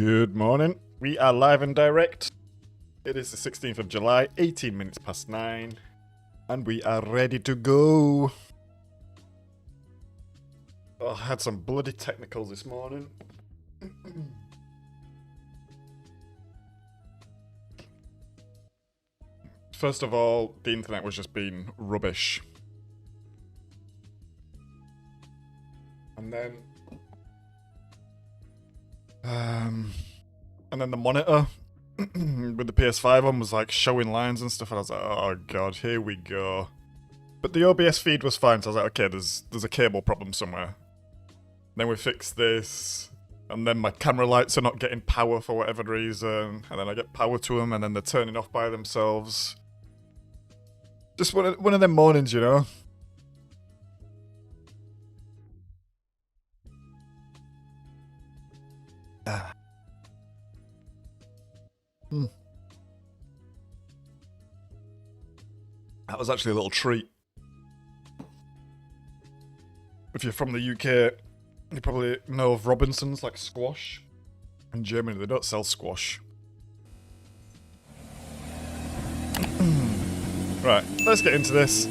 Good morning. We are live and direct. It is the 16th of July, 18 minutes past 9. And we are ready to go. Oh, I had some bloody technicals this morning. First of all, the internet was just being rubbish. And then the monitor with the PS5 on was like showing lines and stuff, and I was like, oh god, here we go. But the OBS feed was fine, so I was like, okay, there's a cable problem somewhere. Then we fixed this, and then my camera lights are not getting power for whatever reason, and then I get power to them, and then they're turning off by themselves. Just one of them mornings, you know? That was actually a little treat. If you're from the UK, you probably know of Robinsons, like squash. In Germany, they don't sell squash. Right, let's get into this.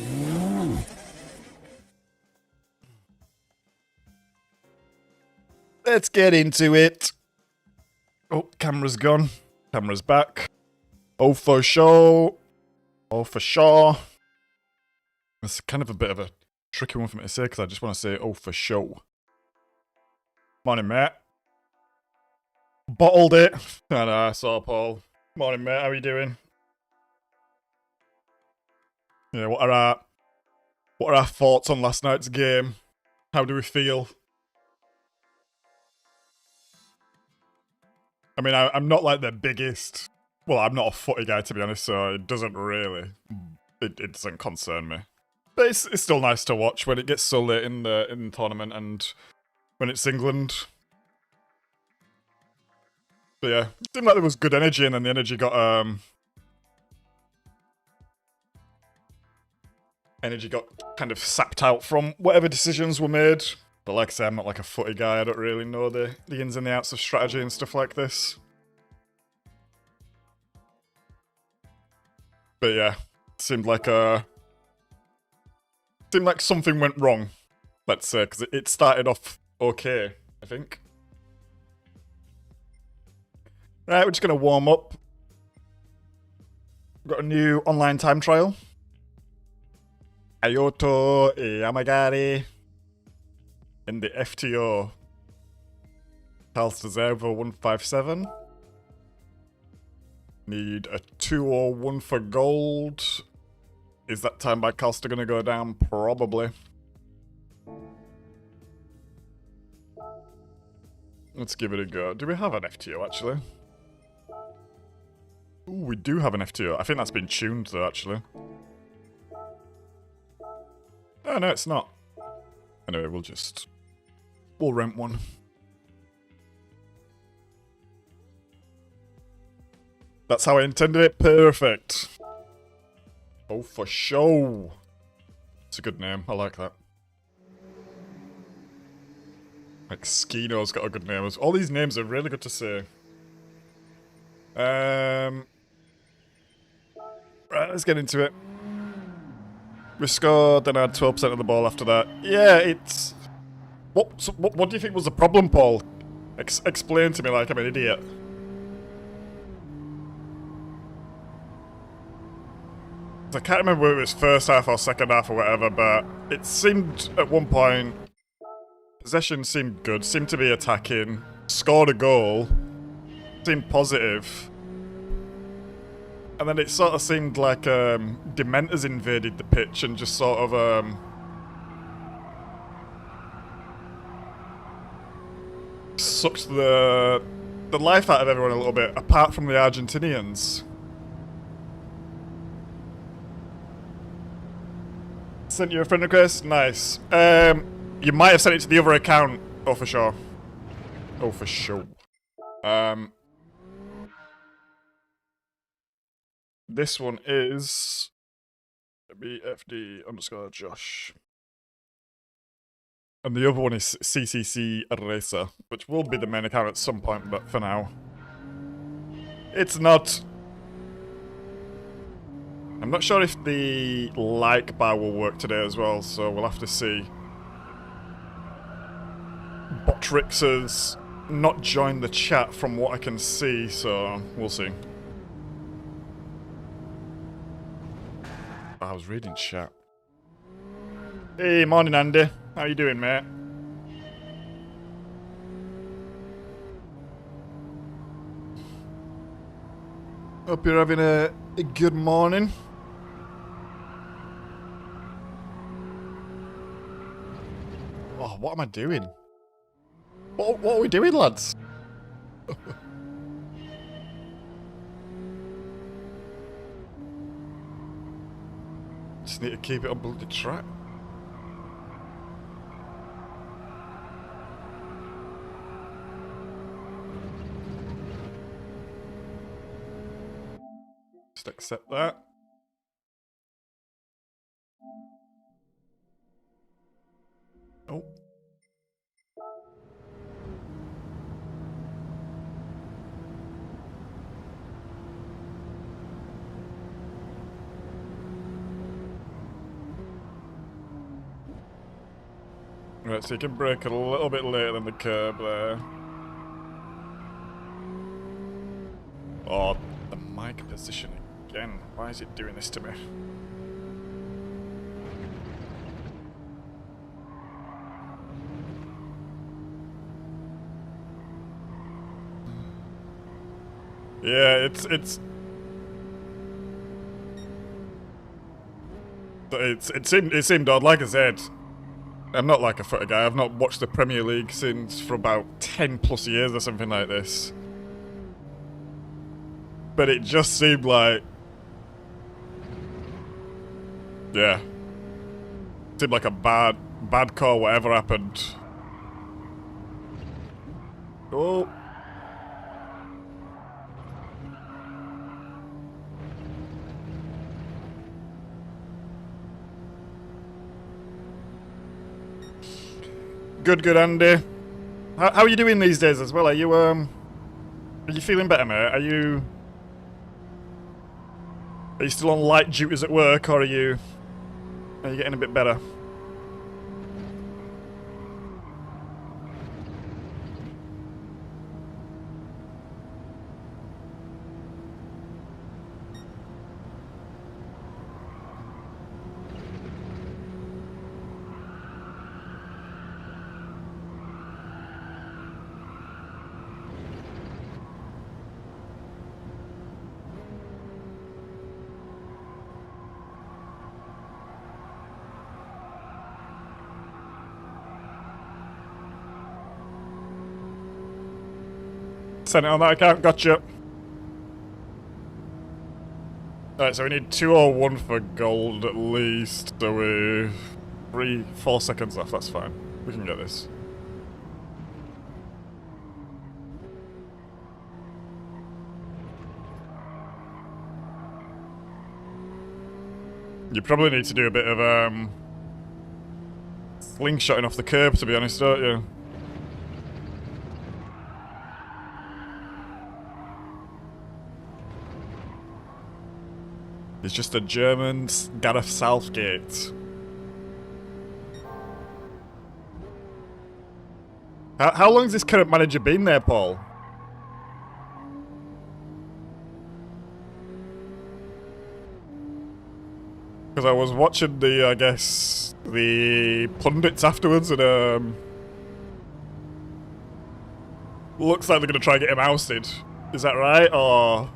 Let's get into it. Oh, camera's gone. Camera's back. Oh, for sure. Oh, for sure. It's kind of a bit of a tricky one for me to say, because I just want to say, oh, for sure. Morning, mate. Bottled it. I know, I saw Paul. Morning, mate. How are you doing? Yeah, what are our thoughts on last night's game? How do we feel? I mean, I'm not like the biggest... Well, I'm not a footy guy, to be honest, so it doesn't really... It doesn't concern me. But it's still nice to watch when it gets so late in the tournament and when it's England. But yeah, it seemed like there was good energy, and then the energy got kind of sapped out from whatever decisions were made. But like I say, I'm not like a footy guy. I don't really know the ins and the outs of strategy and stuff like this. But yeah, seemed like something went wrong, let's say, because it started off okay, I think. Right, we're just gonna warm up. We've got a new online time trial. Ayoto Yamagari in the FTO. Thrustmaster 157. Need a 201 for gold. Is that time by Costa gonna go down? Probably. Let's give it a go. Do we have an FTO, actually? Ooh, we do have an FTO. I think that's been tuned, though, actually. Oh, no, it's not. Anyway, we'll rent one. That's how I intended it. Perfect. Oh, for sure. It's a good name. I like that. Like, Skino's got a good name. All these names are really good to say. Right, let's get into it. We scored, then I had 12% of the ball after that. Yeah, it's... What do you think was the problem, Paul? Explain to me like I'm an idiot. I can't remember whether it was first half or second half or whatever, but it seemed at one point... Possession seemed good, seemed to be attacking, scored a goal, seemed positive. And then it sort of seemed like Dementors invaded the pitch and just sort of sucked the life out of everyone a little bit, apart from the Argentinians. Sent you a friend request? Nice. You might have sent it to the other account. Oh, for sure. Oh, for sure. This one is BFD_Josh. And the other one is CCCRacer, which will be the main account at some point, but for now, it's not. I'm not sure if the like bar will work today as well, so we'll have to see. Botrix has not joined the chat from what I can see, so we'll see. I was reading chat. Hey, morning Andy. How you doing, mate? Hope you're having a good morning. Oh, what am I doing? What are we doing, lads? Just need to keep it on bloody track. Just accept that. Oh. Right, so you can brake a little bit later than the curb there. Oh, the mic position again. Why is it doing this to me? Yeah, it seemed odd. Like I said, I'm not like a footy guy. I've not watched the Premier League since for about 10 plus years or something like this. But it just seemed like, yeah, it seemed like a bad call. Whatever happened. Oh. Good, Andy. How are you doing these days as well? Are you feeling better, mate? Are you still on light duties at work, or are you getting a bit better? Send it on that account, gotcha. Alright, so we need 201 for gold at least. So we're 4 seconds left, that's fine. We can get this. You probably need to do a bit of slingshotting off the curb, to be honest, don't you? He's just a German Gareth Southgate. How long has this current manager been there, Paul? Because I was watching the, I guess, the pundits afterwards, and looks like they're going to try and get him ousted. Is that right, or...?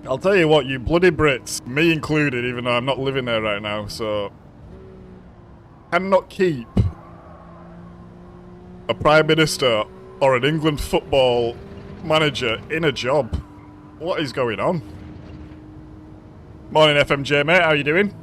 I'll tell you what, you bloody Brits, me included, even though I'm not living there right now, so... cannot keep a Prime Minister or an England football manager in a job. What is going on? Morning FMJ, mate, how you doing?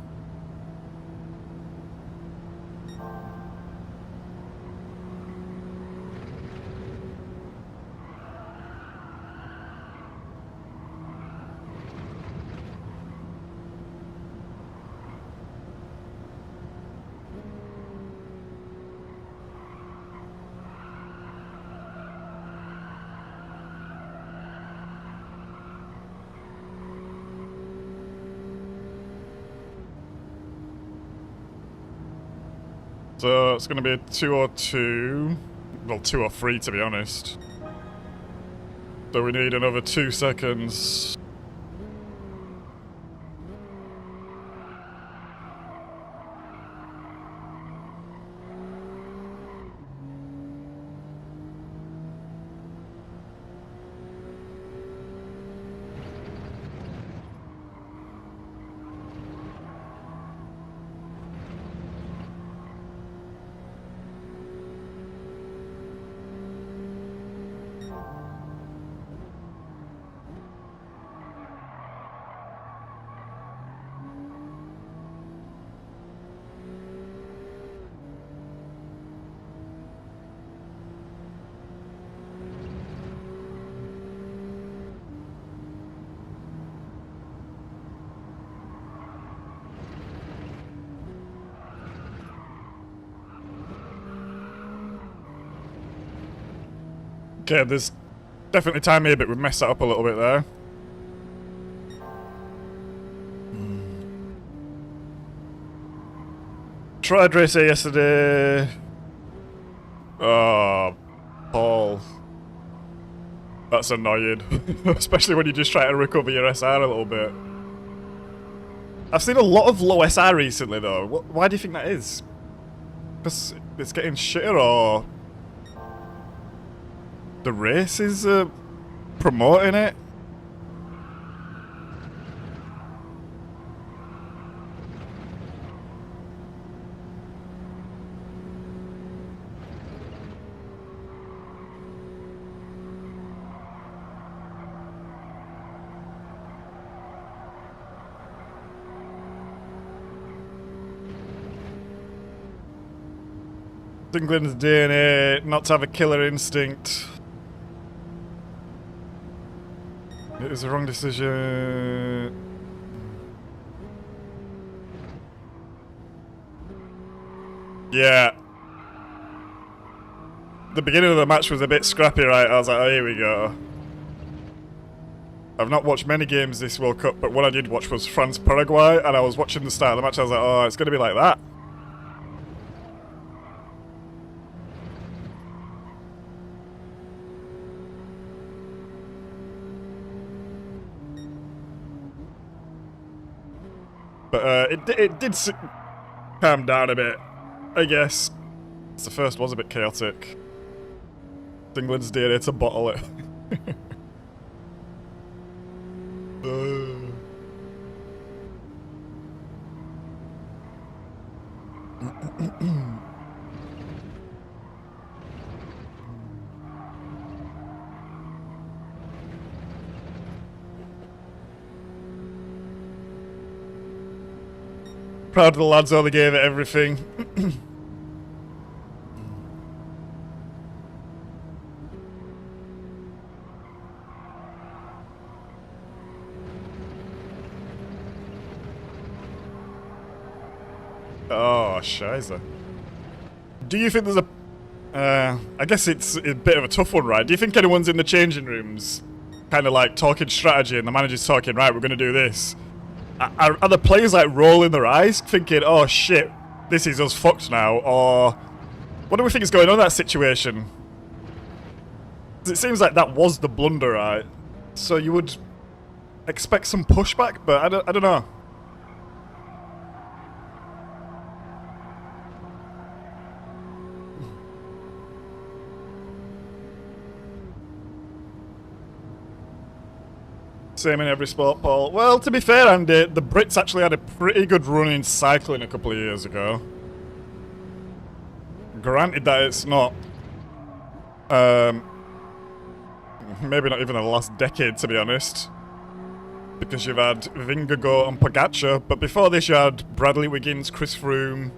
So it's going to be a 202. Well, 203 to be honest. So we need another 2 seconds. Okay, there's definitely time here, but we messed that up a little bit there. Tried racer yesterday. Oh, Paul. That's annoying. Especially when you just try to recover your SR a little bit. I've seen a lot of low SR recently though. Why do you think that is? Because it's getting shitter, or the race is promoting it? England's DNA, not to have a killer instinct. It was the wrong decision. Yeah. The beginning of the match was a bit scrappy, right? I was like, oh, here we go. I've not watched many games this World Cup, but what I did watch was France-Paraguay, and I was watching the start of the match, I was like, oh, it's going to be like that. But it did calm down a bit, I guess. The first was a bit chaotic. England's DNA to bottle it. Proud of the lads, all they gave it everything. Oh, shiza. Do you think there's a... I guess it's a bit of a tough one, right? Do you think anyone's in the changing rooms kind of like talking strategy and the manager's talking, right, we're going to do this? Are the players like rolling their eyes thinking, oh shit, this is us fucked now? Or what do we think is going on in that situation? It seems like that was the blunder, right? So you would expect some pushback, but I don't know. Same in every sport, Paul. Well, to be fair, Andy, the Brits actually had a pretty good run in cycling a couple of years ago. Granted that it's not... maybe not even the last decade, to be honest. Because you've had Vingegaard and Pogacar, but before this you had Bradley Wiggins, Chris Froome,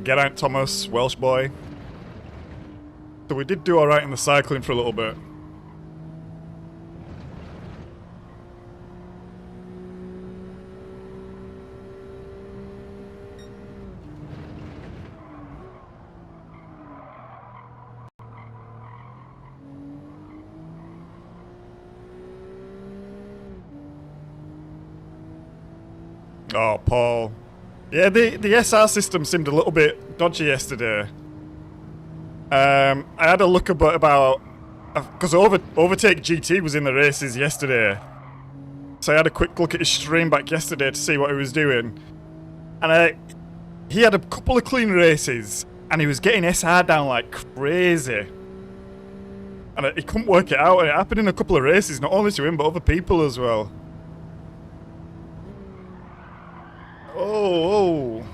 Geraint Thomas, Welsh boy. So we did do alright in the cycling for a little bit. Oh, Paul. Yeah, the SR system seemed a little bit dodgy yesterday. I had a look about because Overtake GT was in the races yesterday, so I had a quick look at his stream back yesterday to see what he was doing, and he had a couple of clean races, and he was getting SR down like crazy, and he couldn't work it out, and it happened in a couple of races, not only to him but other people as well. Oh.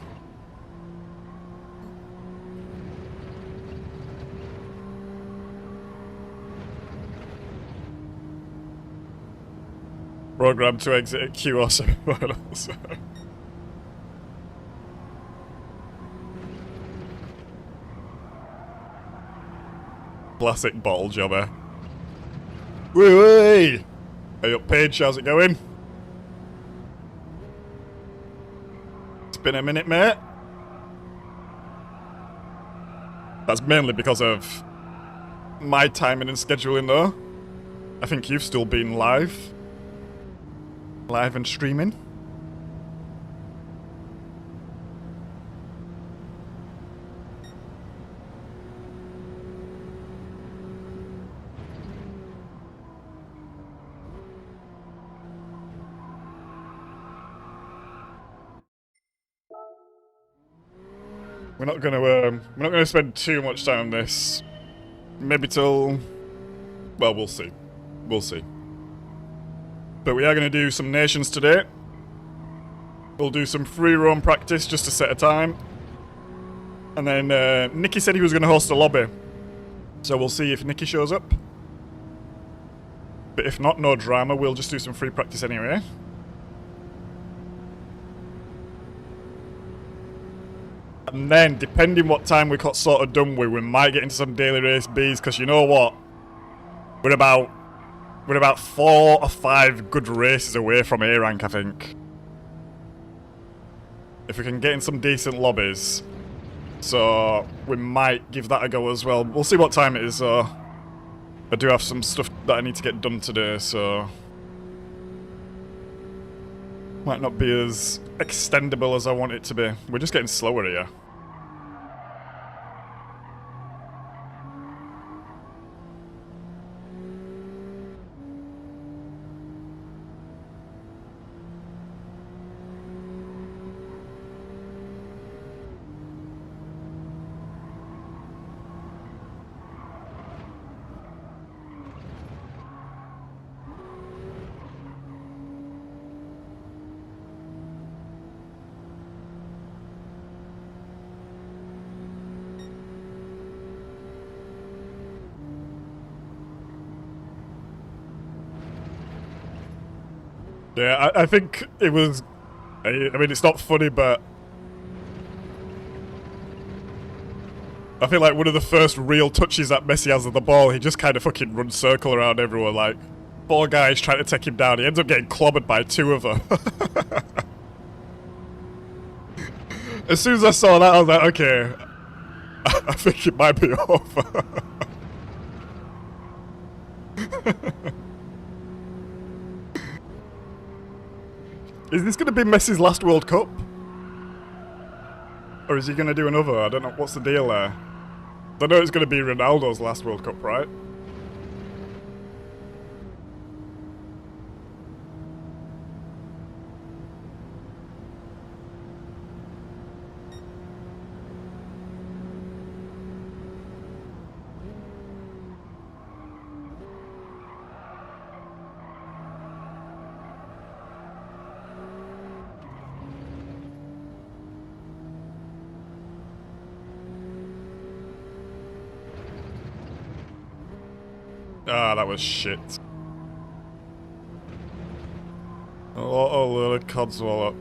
Program to exit at Q or semi-finals. Classic bottle jobber. Wee! Hey up, Paige, how's it going? It's been a minute, mate. That's mainly because of my timing and scheduling, though. I think you've still been live. Live and streaming. We're not gonna spend too much time on this. Maybe till, well, we'll see. We'll see. But we are gonna do some nations today. We'll do some free roam practice just to set a time. And then Nicky said he was gonna host a lobby. So we'll see if Nicky shows up. But if not, no drama, we'll just do some free practice anyway. And then, depending what time we got sort of done with, we might get into some daily race Bs, because you know what? We're about 4 or 5 good races away from A rank, I think. If we can get in some decent lobbies. So, we might give that a go as well. We'll see what time it is, I do have some stuff that I need to get done today, so... Might not be as extendable as I want it to be. We're just getting slower here. Yeah, I think it was... I mean, it's not funny, but... I feel like one of the first real touches that Messi has of the ball, he just kind of fucking runs circle around everyone, like... 4 guys trying to take him down, he ends up getting clobbered by 2 of them. As soon as I saw that, I was like, okay... I think it might be over. Is this going to be Messi's last World Cup? Or is he going to do another? I don't know. What's the deal there? I know it's going to be Ronaldo's last World Cup, right? Ah, that was shit. Oh, little Codswallop.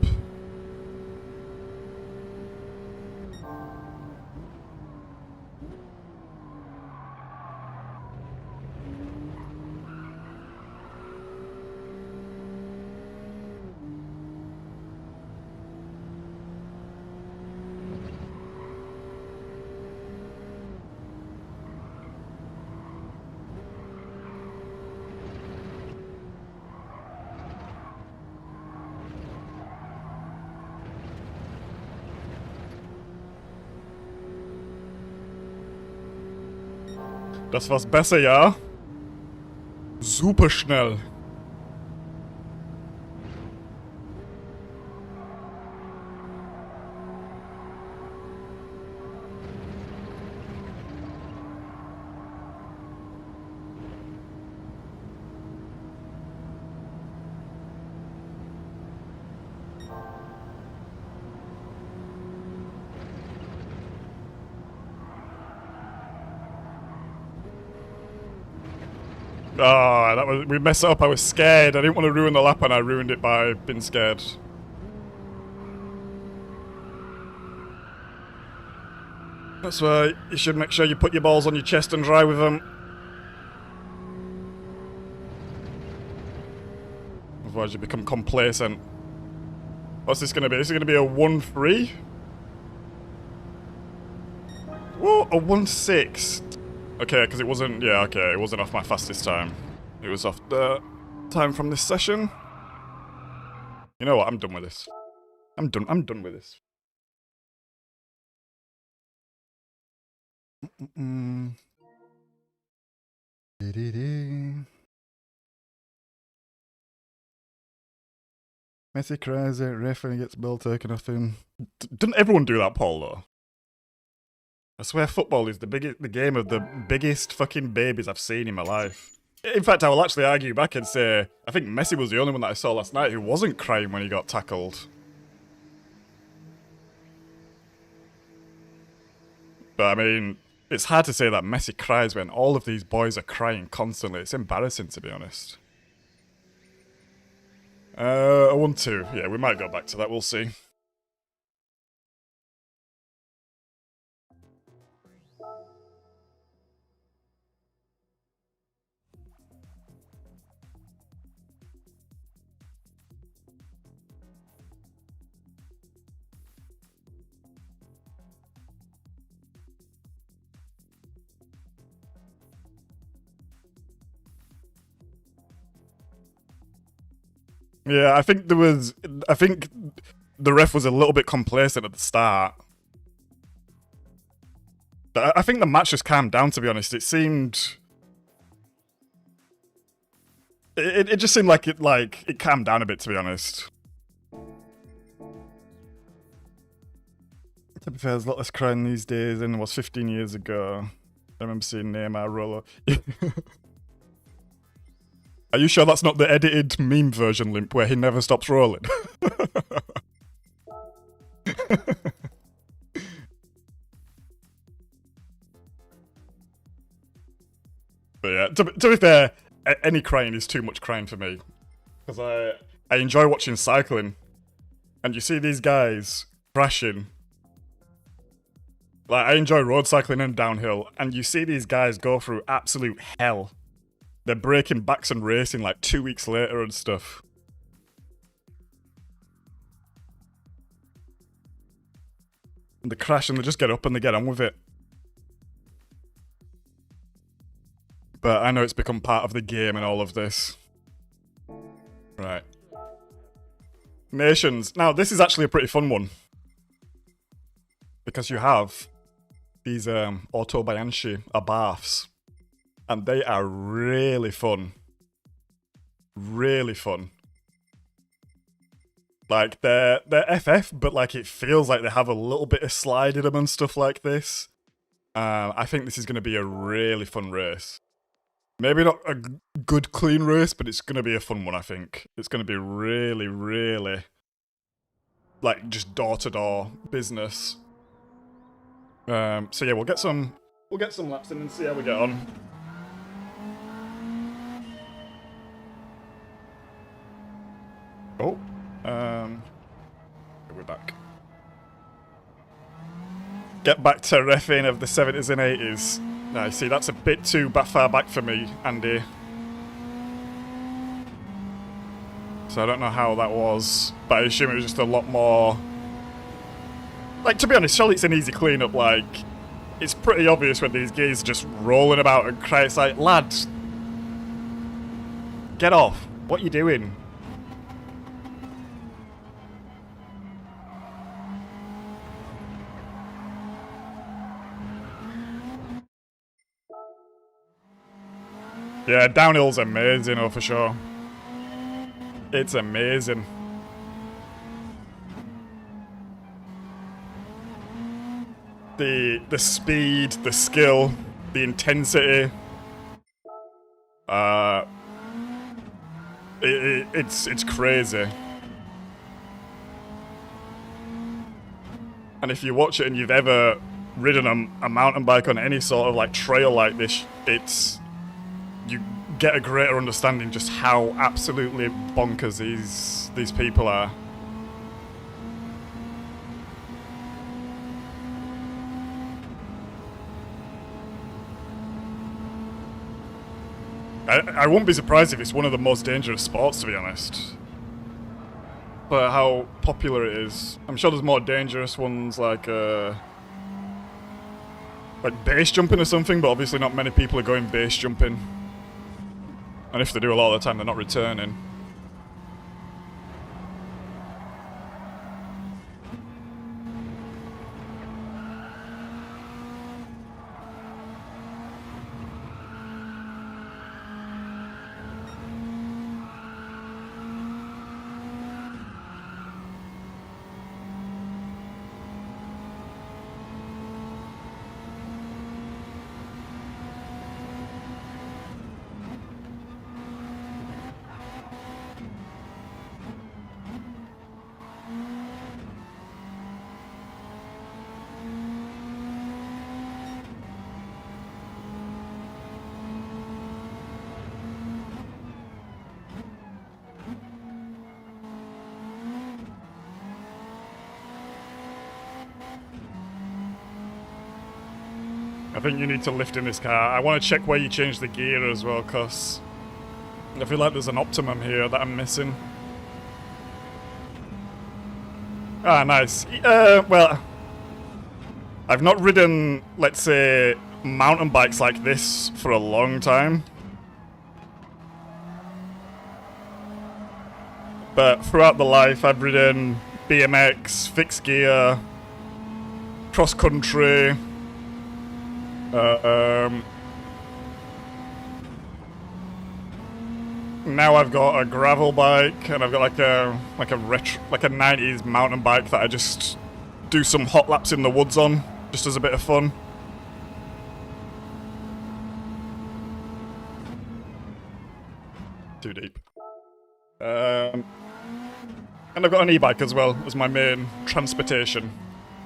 Das war's besser, ja? Super schnell. Ah, that was, we messed it up. I was scared. I didn't want to ruin the lap, and I ruined it by being scared. That's why you should make sure you put your balls on your chest and drive with them. Otherwise you become complacent. What's this going to be? This is going to be a 1-3? Whoa, a 1-6. Okay, because it wasn't... Yeah, okay, it wasn't off my fastest time. It was off the time from this session. You know what? I'm done with this. I'm done with this. Messi cries out, referee gets ball taken off him. Doesn't everyone do that, Paul, though? I swear football is the game of the biggest fucking babies I've seen in my life. In fact, I will actually argue back and say, I think Messi was the only one that I saw last night who wasn't crying when he got tackled. But I mean, it's hard to say that Messi cries when all of these boys are crying constantly. It's embarrassing, to be honest. A 1-2. Yeah, we might go back to that. We'll see. Yeah, I think the ref was a little bit complacent at the start. But I think the match just calmed down, to be honest. It seemed... It just seemed like it calmed down a bit, to be honest. To be fair, there's a lot less crying these days than there was 15 years ago. I remember seeing Neymar roll up. Are you sure that's not the edited meme version, Limp, where he never stops rolling? But yeah, to be fair, any crying is too much crying for me. Because I enjoy watching cycling. And you see these guys crashing. Like, I enjoy road cycling and downhill. And you see these guys go through absolute hell. They're breaking backs and racing like 2 weeks later and stuff. And they crash and they just get up and they get on with it. But I know it's become part of the game and all of this. Right. Nations. Now, this is actually a pretty fun one. Because you have these Autobayanshi Abarths. And they are really fun. Really fun. Like, they're FF, but like it feels like they have a little bit of slide in them and stuff like this. I think this is going to be a really fun race. Maybe not a good, clean race, but it's going to be a fun one, I think. It's going to be really, really... like, just door-to-door business. So yeah, we'll get some laps in and see how we get on. Oh, we're back. Get back to reffing of the 70s and 80s. Now, see, that's a bit too far back for me, Andy. So I don't know how that was, but I assume it was just a lot more... like, to be honest, surely it's an easy clean-up, like... it's pretty obvious when these gears are just rolling about and cry. It's like, lads, get off. What are you doing? Yeah, downhill's amazing, oh, for sure. It's amazing. The speed, the skill, the intensity. It's crazy. And if you watch it and you've ever ridden a mountain bike on any sort of like trail like this, you get a greater understanding just how absolutely bonkers these people are. I wouldn't be surprised if it's one of the most dangerous sports, to be honest. But how popular it is. I'm sure there's more dangerous ones like base jumping or something, but obviously not many people are going base jumping. And if they do a lot of the time, they're not returning. I think you need to lift in this car. I want to check where you change the gear as well, because I feel like there's an optimum here that I'm missing. Ah, nice. Well, I've not ridden, let's say, mountain bikes like this for a long time. But throughout the life, I've ridden BMX, fixed gear, cross country. Now I've got a gravel bike, and I've got like a retro, like a 90s mountain bike that I just do some hot laps in the woods on, just as a bit of fun. Too deep. And I've got an e-bike as well as my main transportation.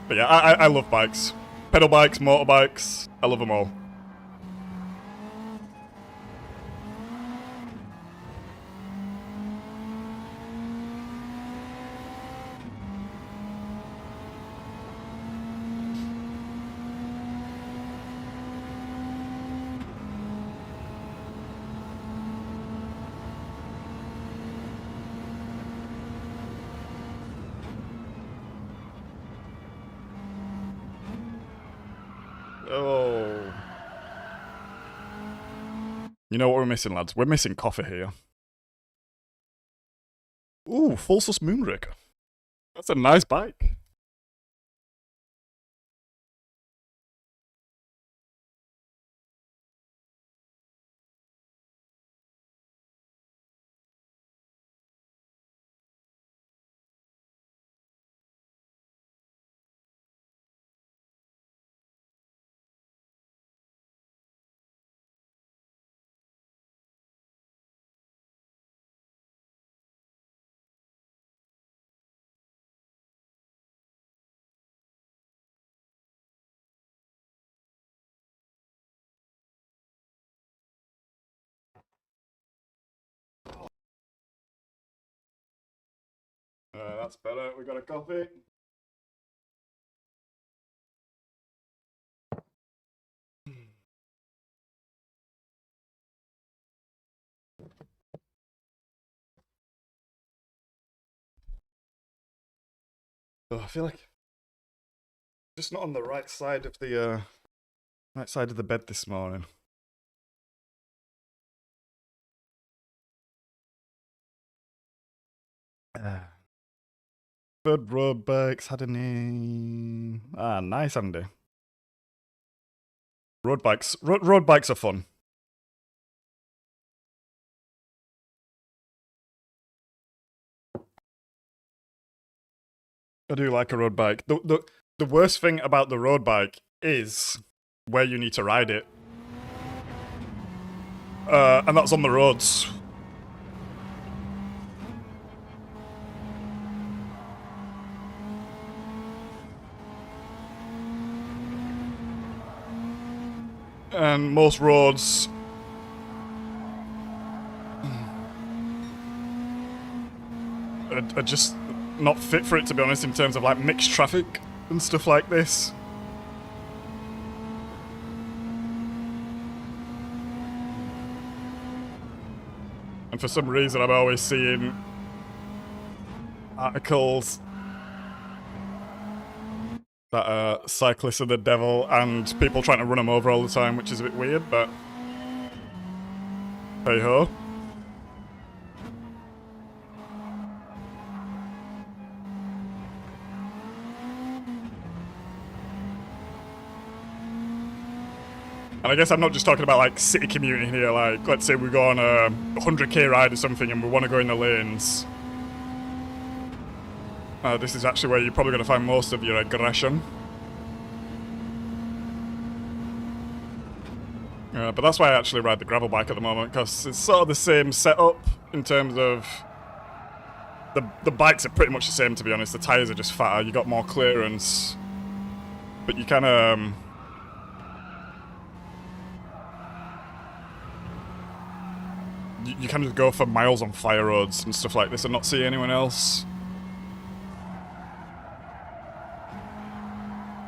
But yeah, I love bikes. Pedal bikes, motorbikes, I love them all. Oh. You know what we're missing, lads? We're missing coffee here. Ooh, Falsus Moonraker. That's a nice bike. That's better. We got a coffee. Oh, I feel like just not on the right side of the bed this morning. Bird road bikes had a name. Ah, nice, Andy. Road bikes are fun. I do like a road bike. The worst thing about the road bike is where you need to ride it. And that's on the roads. And most roads are just not fit for it, to be honest, in terms of like mixed traffic and stuff like this. And for some reason I'm always seeing articles that cyclists are the devil and people trying to run them over all the time, which is a bit weird, but hey ho. And I guess I'm not just talking about like city commuting here, like let's say we go on a 100k ride or something and we want to go in the lanes. This is actually where you're probably going to find most of your aggression. But that's why I actually ride the gravel bike at the moment, because it's sort of the same setup in terms of... The bikes are pretty much the same, to be honest. The tyres are just fatter, you got more clearance. But you kind of... You kind of go for miles on fire roads and stuff like this and not see anyone else.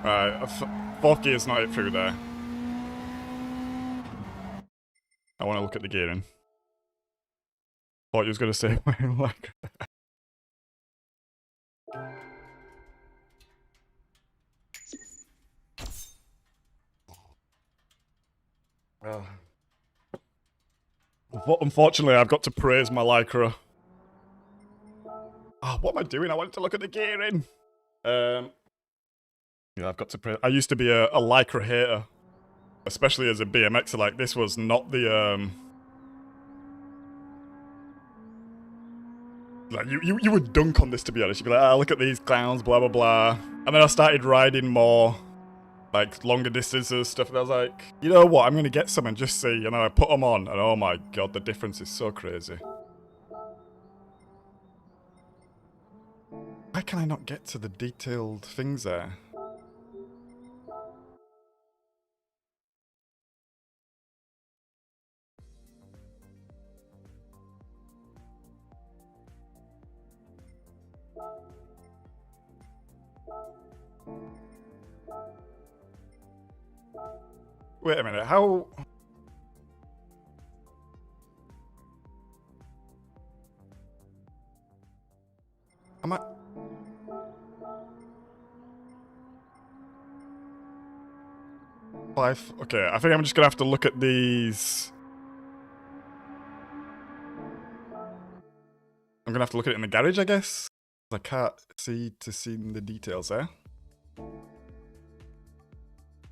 Right, fourth gear's not it through there. I want to look at the gearing. Thought you was going to say like... Well... Unfortunately, I've got to praise my Lycra. Oh, what am I doing? I wanted to look at the gearing. Yeah, I've got to praise... I used to be a Lycra hater. Especially as a BMXer, like, this was not the, Like, you would dunk on this, to be honest. You'd be like, ah, look at these clowns, blah, blah, blah. And then I started riding more... like, longer distances and stuff, and I was like, you know what, I'm gonna get some and just see, and then I put them on, and oh my god, the difference is so crazy. Why can I not get to the detailed things there? Wait a minute, how... Am I... Okay, I think I'm just gonna have to look at these... I'm gonna have to look at it in the garage, I guess? I can't see the details there.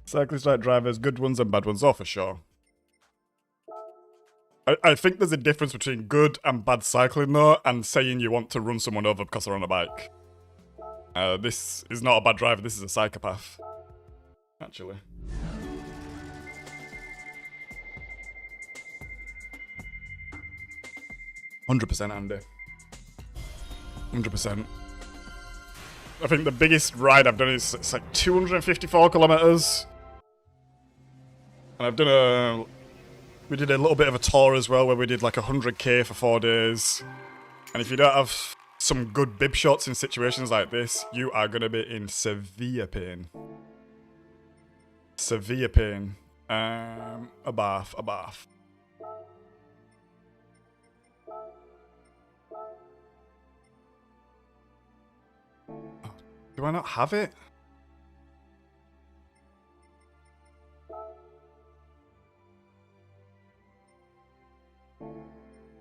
Cyclist like drivers, good ones and bad ones, oh for sure. I think there's a difference between good and bad cycling though, and saying you want to run someone over because they're on a bike. This is not a bad driver, this is a psychopath. Actually. %, Andy. 100%. I think the biggest ride I've done is it's like 254 kilometers. And I've done we did a little bit of a tour as well where we did like 100k for 4 days. And if you don't have some good bib shots in situations like this, you are going to be in severe pain. Severe pain. A bath. Do I not have it?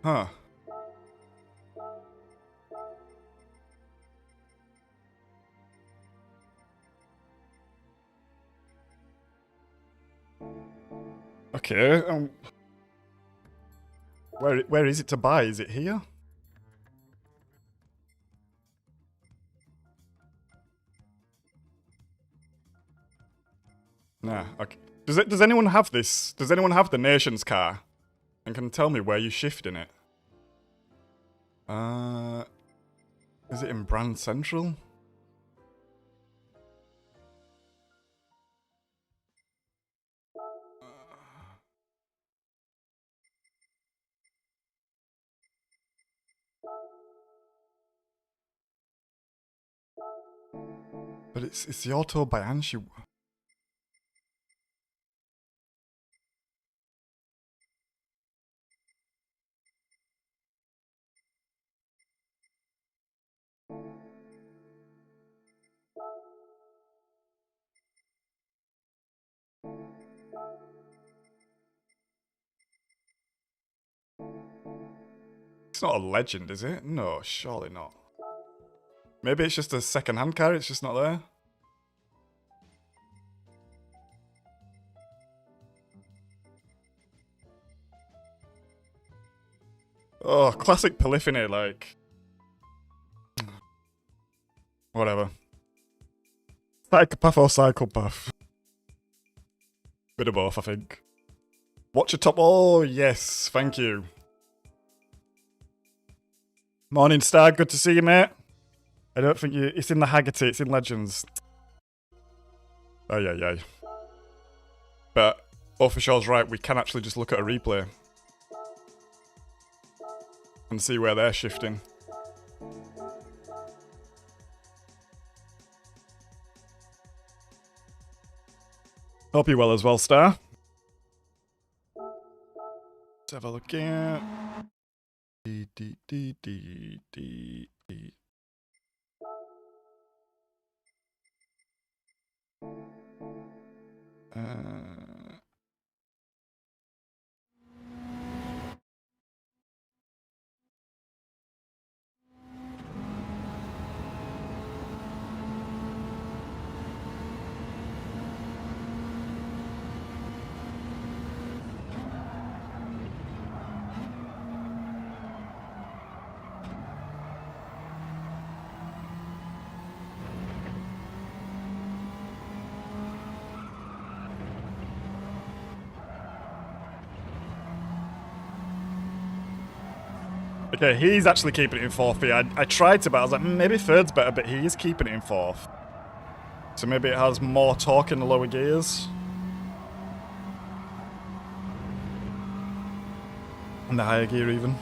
Huh. Okay, where is it to buy? Is it here? Nah, okay. Does anyone have this? Does anyone have the nation's car? And can tell me where you shift in it? Is it in Brand Central? But it's the auto by Anshu. It's not a legend, is it? No, surely not. Maybe it's just a second-hand car, it's just not there. Oh, classic polyphony, like... Whatever. Psychopath or psychopath? Bit of both, I think. Watch a top... Oh, yes, thank you. Morning Star, good to see you, mate. I don't think you... It's in the Haggerty, it's in Legends. Oh, yeah. But Official's right, we can actually just look at a replay. And see where they're shifting. Hope you're well as well, Star. Let's have a look here. Okay, he's actually keeping it in fourth here. I tried to, but I was like, maybe third's better, but he is keeping it in fourth. So maybe it has more torque in the lower gears. And the higher gear even.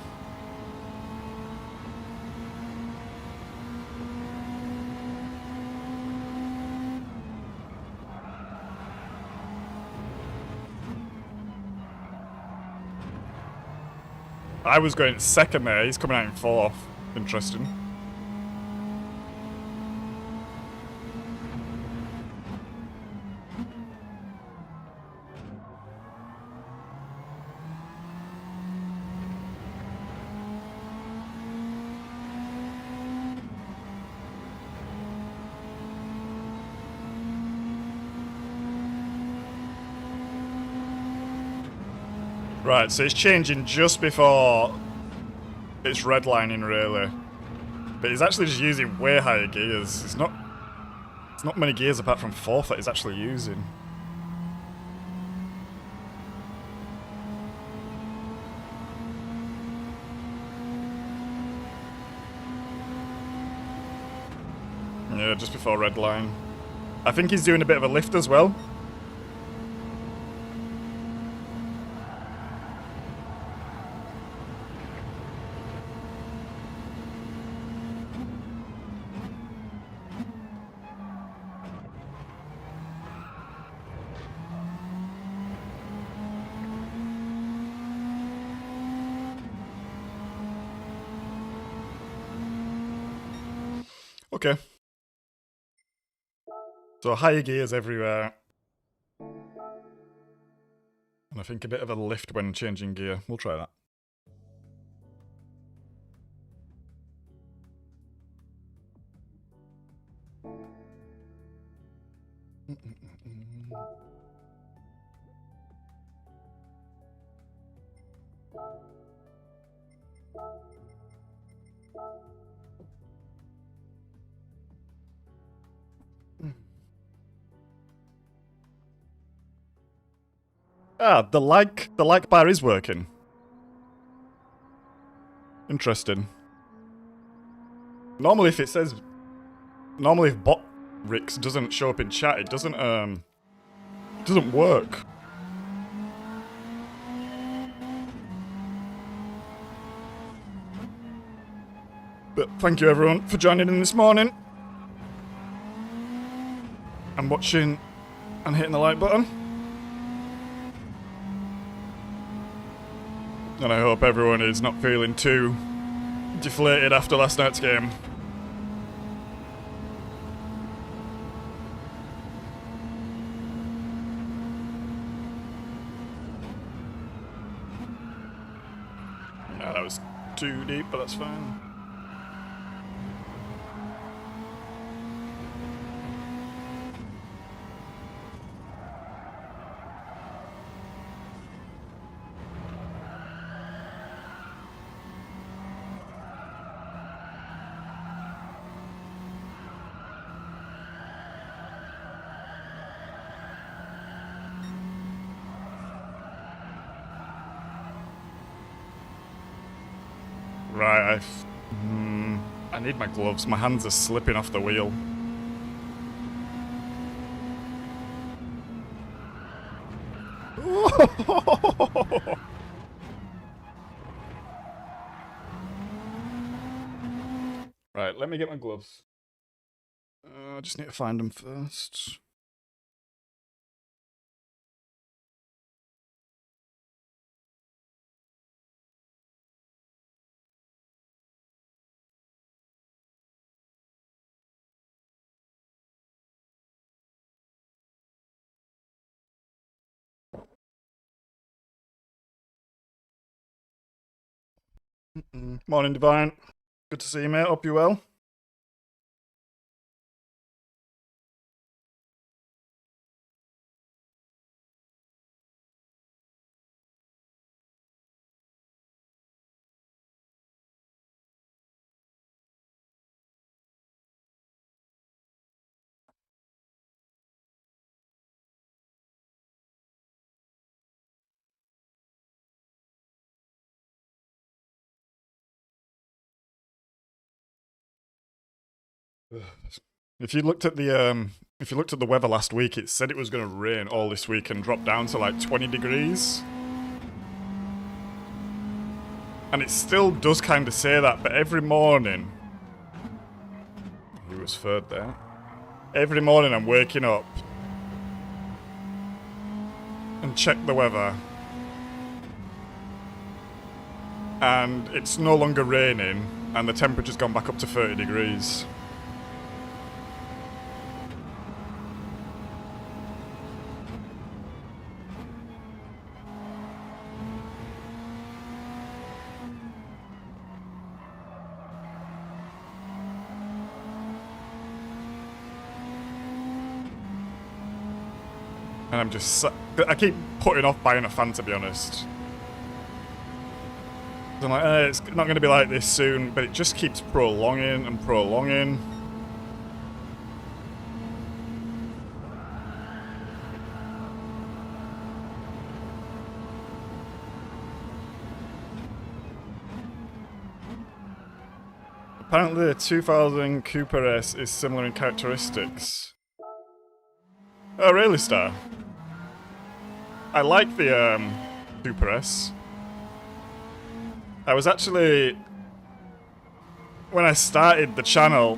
I was going second there, he's coming out in fourth. Interesting. Right, so it's changing just before it's redlining, really. But he's actually just using way higher gears. It's not many gears apart from fourth that he's actually using. Yeah, just before redline. I think he's doing a bit of a lift as well. Okay. So higher gears everywhere. And I think a bit of a lift when changing gear. We'll try that. Ah, the like bar is working. Interesting. Normally if bot Ricks doesn't show up in chat, it doesn't work. But thank you everyone for joining in this morning. And watching and hitting the like button. And I hope everyone is not feeling too deflated after last night's game. Yeah, that was too deep, but that's fine. Right, I need my gloves. My hands are slipping off the wheel. Right, let me get my gloves. I just need to find them first. Morning, Divine. Good to see you, mate. Hope you're well. If you looked at the weather last week, it said it was going to rain all this week and drop down to like 20 degrees. And it still does kind of say that, but every morning... He was third there. Every morning I'm waking up and check the weather. And it's no longer raining, and the temperature's gone back up to 30 degrees. And I'm just... I keep putting off buying a fan, to be honest. I'm like, it's not going to be like this soon, but it just keeps prolonging and prolonging. Apparently the 2000 Cooper S is similar in characteristics. Oh, really, Star? I like the Cooper S. I was actually... When I started the channel,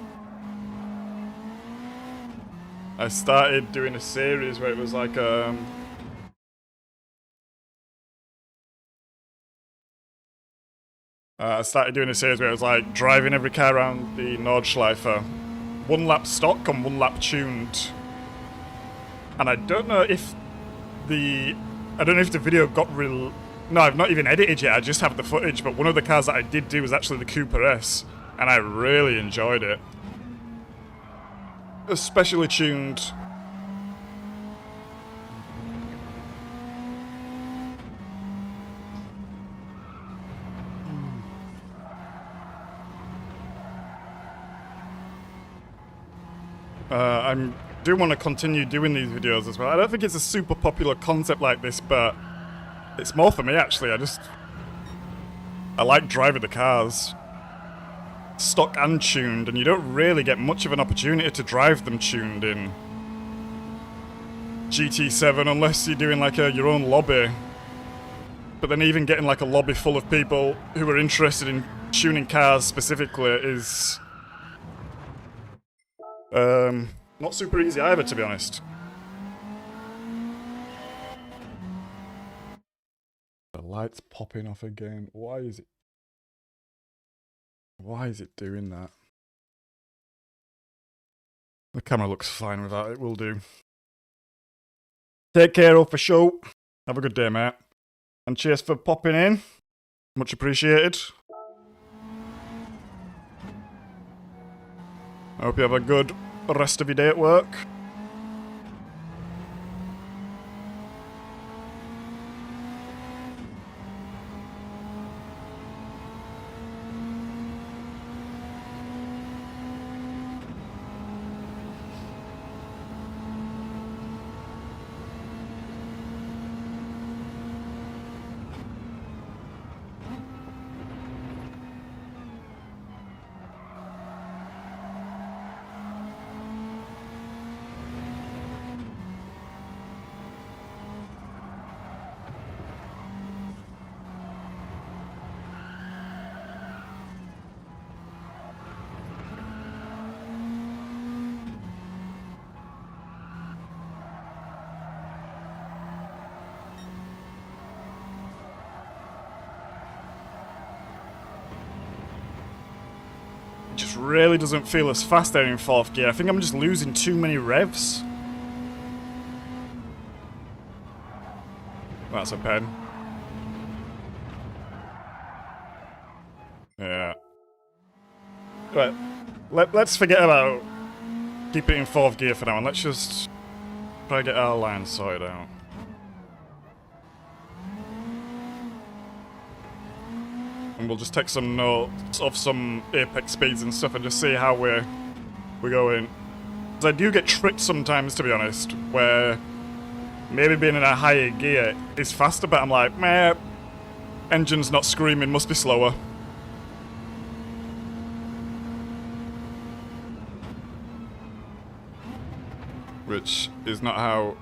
I started doing a series where it was like I started doing a series where it was like driving every car around the Nordschleife. One lap stock and one lap tuned. And I don't know if the video got real. No, I've not even edited yet, I just have the footage, but one of the cars that I did do was actually the Cooper S, and I really enjoyed it. Especially tuned. I do want to continue doing these videos as well. I don't think it's a super popular concept like this, but It's more for me, actually. I like driving the cars. Stock and tuned, and you don't really get much of an opportunity to drive them tuned in GT7 unless you're doing like your own lobby. But then even getting like a lobby full of people who are interested in tuning cars specifically is not super easy either, to be honest. The light's popping off again. Why is it doing that? The camera looks fine without it, will do. Take care of for show. Have a good day, mate. And cheers for popping in. Much appreciated. I hope you have a good rest of your day at work. Just really doesn't feel as fast there in 4th gear. I think I'm just losing too many revs. That's a pen. Yeah. Right. Let's forget about keeping it in 4th gear for now, and let's just try to get our lines sorted out. And we'll just take some notes of some apex speeds and stuff and just see how we're going. Because I do get tricked sometimes, to be honest, where maybe being in a higher gear is faster, but I'm like, meh, engine's not screaming, must be slower. Which is not how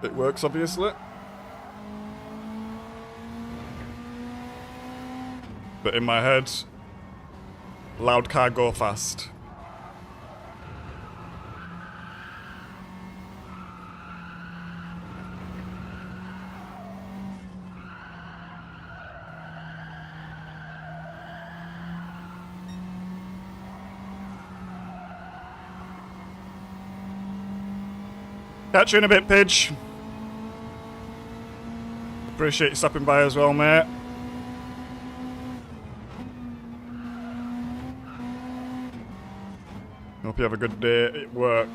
it works, obviously. But in my head, loud car go fast. Catch you in a bit, Pidge. Appreciate you stopping by as well, mate. Hope you have a good day at work.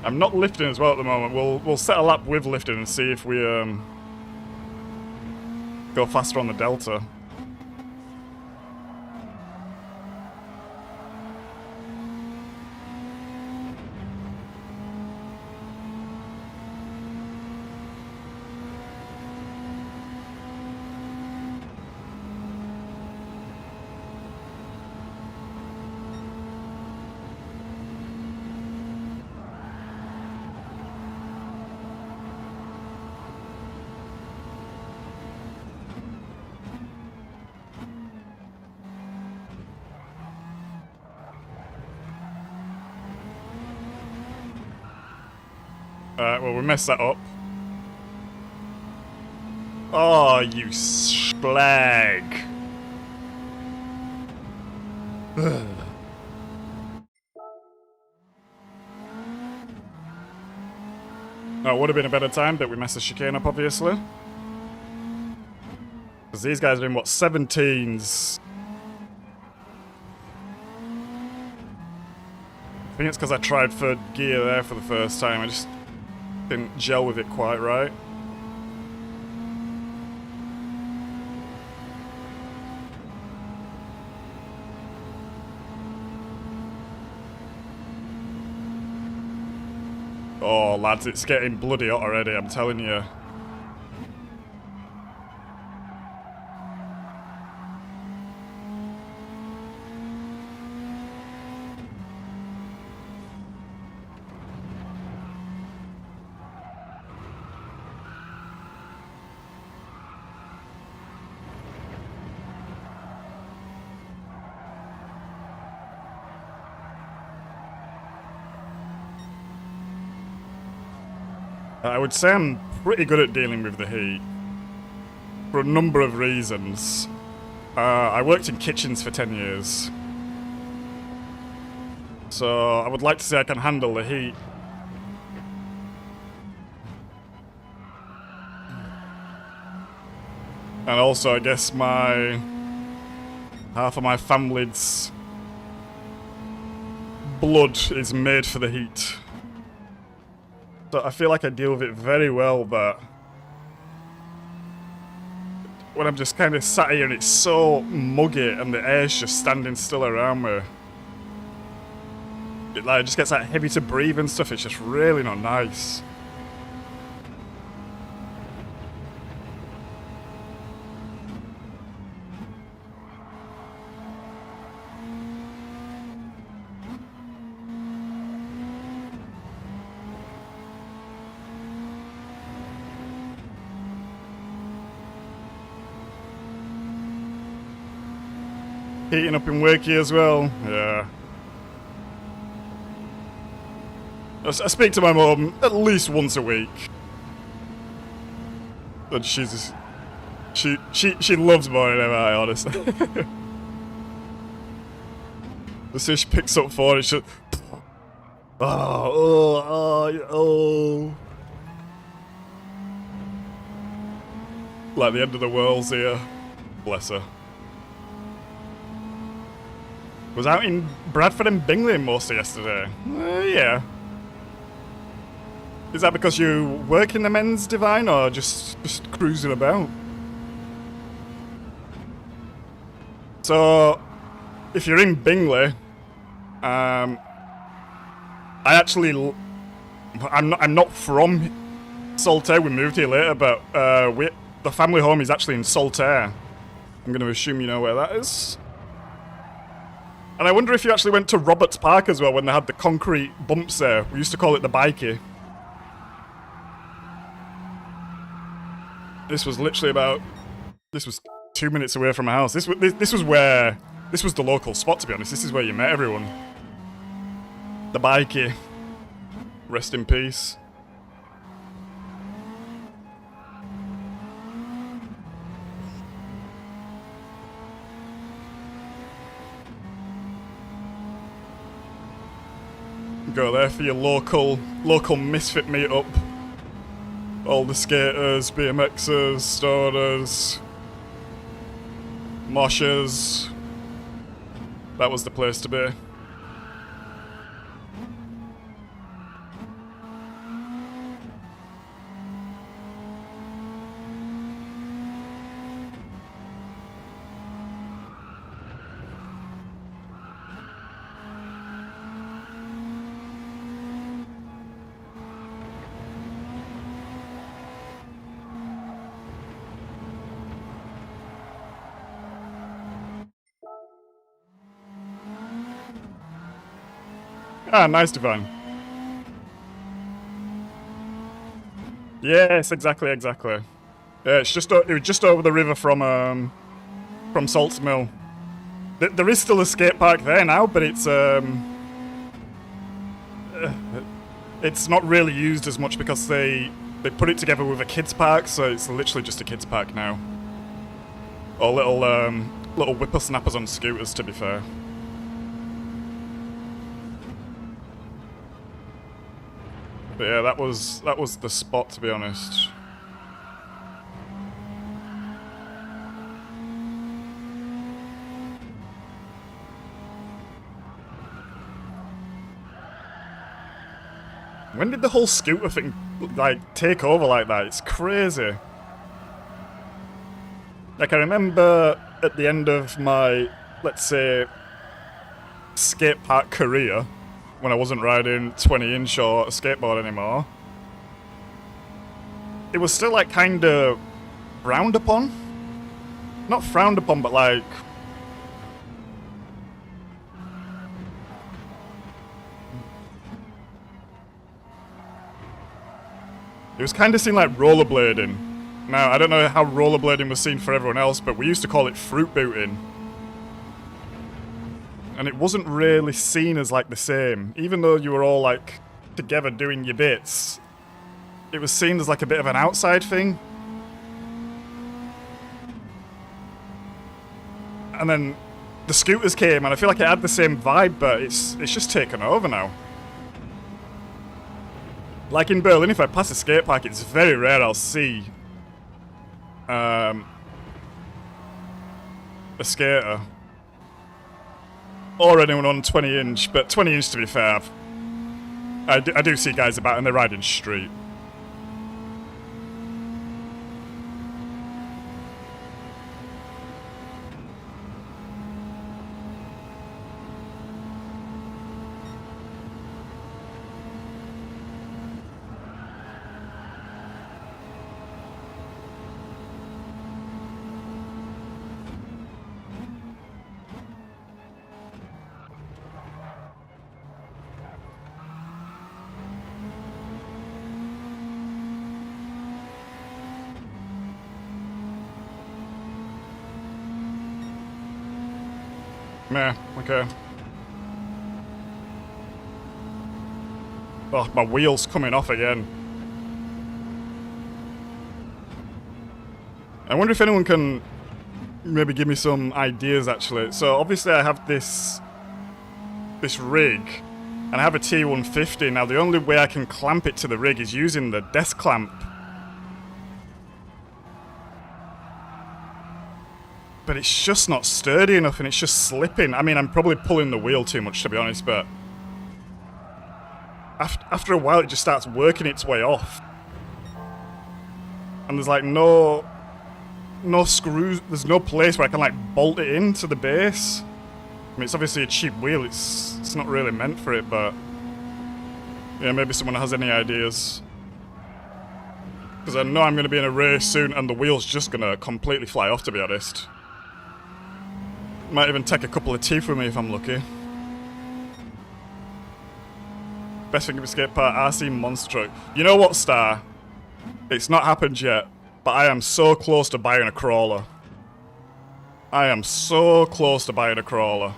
I'm not lifting as well at the moment. We'll set a lap with lifting and see if we go faster on the delta. Alright, well, we messed that up. Oh, you slag. No, it would have been a better time, but we messed the chicane up, obviously. Because these guys are in, what, 17s? I think it's because I tried third gear there for the first time. I just didn't gel with it quite right. Oh, lads, it's getting bloody hot already, I'm telling you. I would say I'm pretty good at dealing with the heat for a number of reasons. I worked in kitchens for 10 years, so I would like to say I can handle the heat. And also, I guess half of my family's blood is made for the heat. So I feel like I deal with it very well, but when I'm just kind of sat here and it's so muggy and the air's just standing still around me, it just gets that heavy to breathe and stuff. It's just really not nice. Heating up in Wakey as well, yeah. I speak to my mum at least once a week. And she loves morning MI, honestly. As soon as she picks up phone, it's just... Oh. Like the end of the world's here. Bless her. Was out in Bradford and Bingley most of yesterday. Yeah. Is that because you work in the men's divine or just cruising about? So, if you're in Bingley, I'm not from Saltaire. We moved here later, but the family home is actually in Saltaire. I'm going to assume you know where that is. And I wonder if you actually went to Roberts Park as well when they had the concrete bumps there. We used to call it the Bikey. This was literally this was 2 minutes away from my house. This was the local spot, to be honest. This is where you met everyone. The Bikey. Rest in peace. Go there for your local misfit meetup. All the skaters, BMXers, stoners, moshers. That was the place to be. Ah, nice divine. Yes, exactly. Yeah, it was just over the river from Salts Mill. There is still a skate park there now, but it's not really used as much because they put it together with a kids park, so it's literally just a kids park now. Or little whippersnappers on scooters, to be fair. But yeah, that was the spot, to be honest. When did the whole scooter thing, like, take over like that? It's crazy. Like, I remember at the end of my, let's say, skate park career, when I wasn't riding 20-inch or a skateboard anymore, it was still, like, kind of frowned upon? Not frowned upon, but, like... It was kind of seen like rollerblading. Now, I don't know how rollerblading was seen for everyone else, but we used to call it fruit booting. And it wasn't really seen as like the same. Even though you were all like together doing your bits, it was seen as like a bit of an outside thing. And then the scooters came and I feel like it had the same vibe, but it's just taken over now. Like in Berlin, if I pass a skate park, it's very rare I'll see a skater. Or anyone on 20-inch, but 20-inch, to be fair, I do see guys about and they're riding street. Meh, okay. Oh, my wheel's coming off again. I wonder if anyone can maybe give me some ideas, actually. So, obviously I have this rig, and I have a T150. Now, the only way I can clamp it to the rig is using the desk clamp. But it's just not sturdy enough and it's just slipping. I mean, I'm probably pulling the wheel too much, to be honest, but after a while it just starts working its way off. And there's like no screws, there's no place where I can like bolt it into the base. I mean, it's obviously a cheap wheel, it's not really meant for it, but yeah, maybe someone has any ideas. Because I know I'm going to be in a race soon and the wheel's just going to completely fly off, to be honest. Might even take a couple of teeth with me if I'm lucky. Best thing of a skate park, RC monster truck. You know what, Star? It's not happened yet, but I am so close to buying a crawler. I am so close to buying a crawler.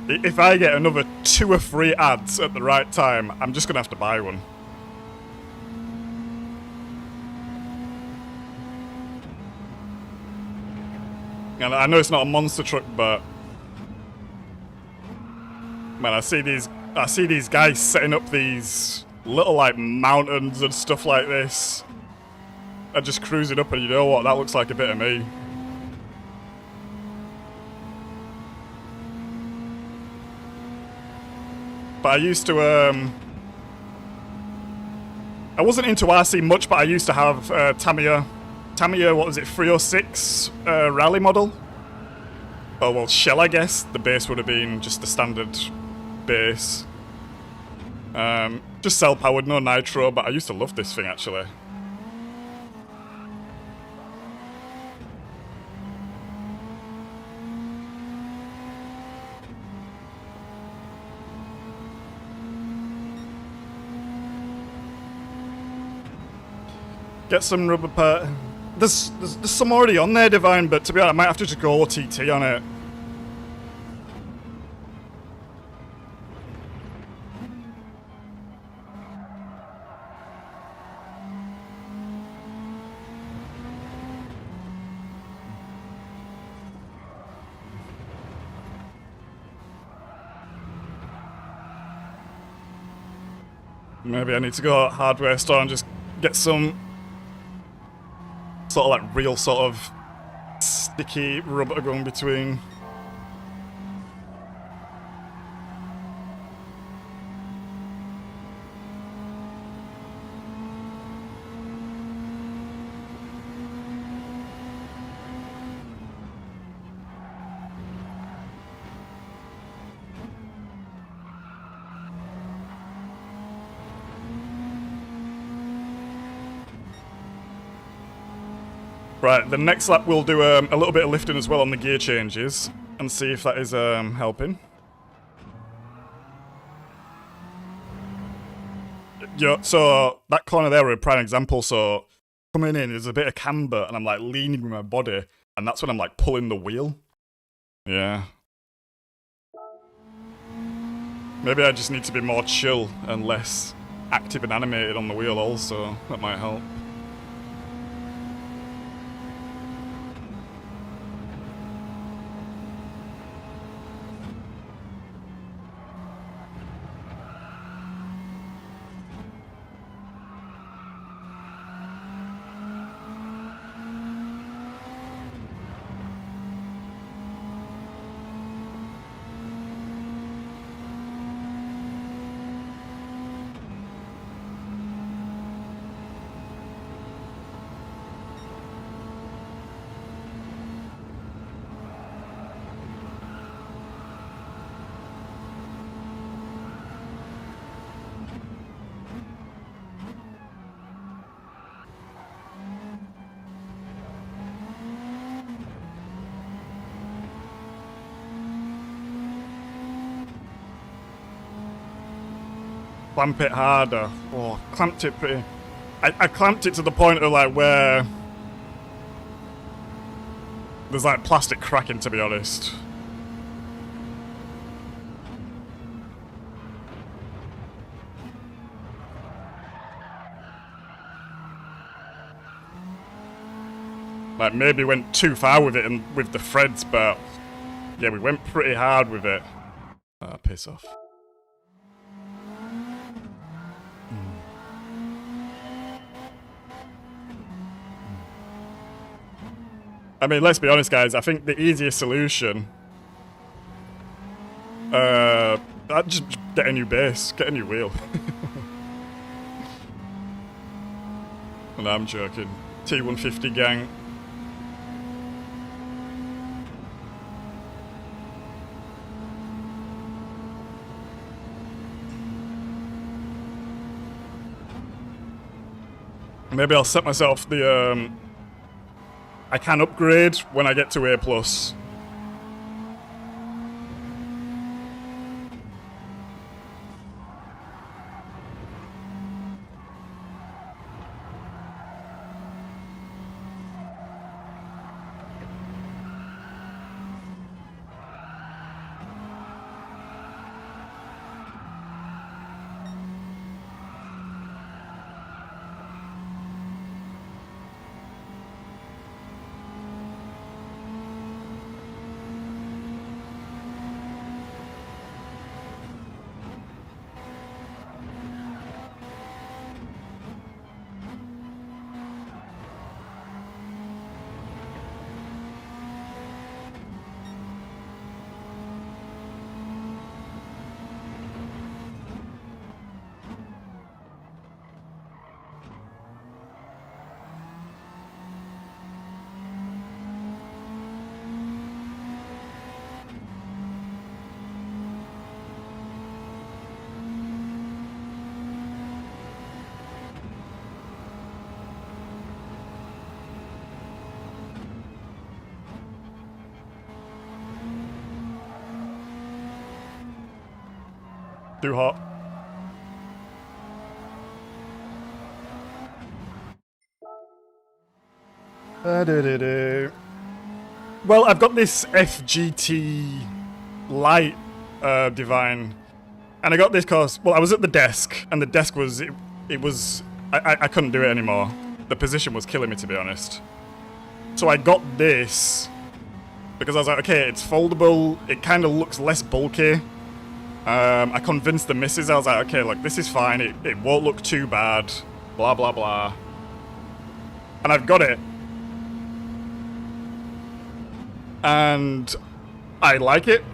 If I get another 2 or 3 ads at the right time, I'm just going to have to buy one. And I know it's not a monster truck, but man, I see these guys setting up these little like mountains and stuff like this, and just cruising up, and you know what? That looks like a bit of me. But I used to I wasn't into RC much, but I used to have Tamiya, what was it, 306 rally model? Oh, well, Shell, I guess. The base would have been just the standard base. Just cell-powered, no nitro, but I used to love this thing, actually. Get some rubber part. There's some already on there, Divine, but to be honest, I might have to just go OTT on it. Maybe I need to go to a hardware store and just get some sort of like real sort of sticky rubber going between. Right, the next lap we'll do a little bit of lifting as well on the gear changes and see if that is helping. Yeah, so that corner there were a prime example, so coming in there's a bit of camber and I'm like leaning with my body and that's when I'm like pulling the wheel. Yeah. Maybe I just need to be more chill and less active and animated on the wheel also, that might help. Clamp it harder. Oh, clamped it pretty... I clamped it to the point of like where... there's like plastic cracking, to be honest. Like maybe went too far with it and with the threads, but... yeah, we went pretty hard with it. Ah, piss off. I mean, let's be honest, guys. I think the easiest solution, I'd just get a new base, get a new wheel. No, I'm joking. T150 gang. Maybe I'll set myself the I can upgrade when I get to A+. Too hot. Well, I've got this FGT light Divine, and I got this because, well, I was at the desk, and the desk was, I couldn't do it anymore. The position was killing me, to be honest. So I got this because I was like, okay, it's foldable, it kind of looks less bulky. I convinced the missus, I was like, okay, look, this is fine, it won't look too bad, blah, blah, blah. And I've got it. And I like it.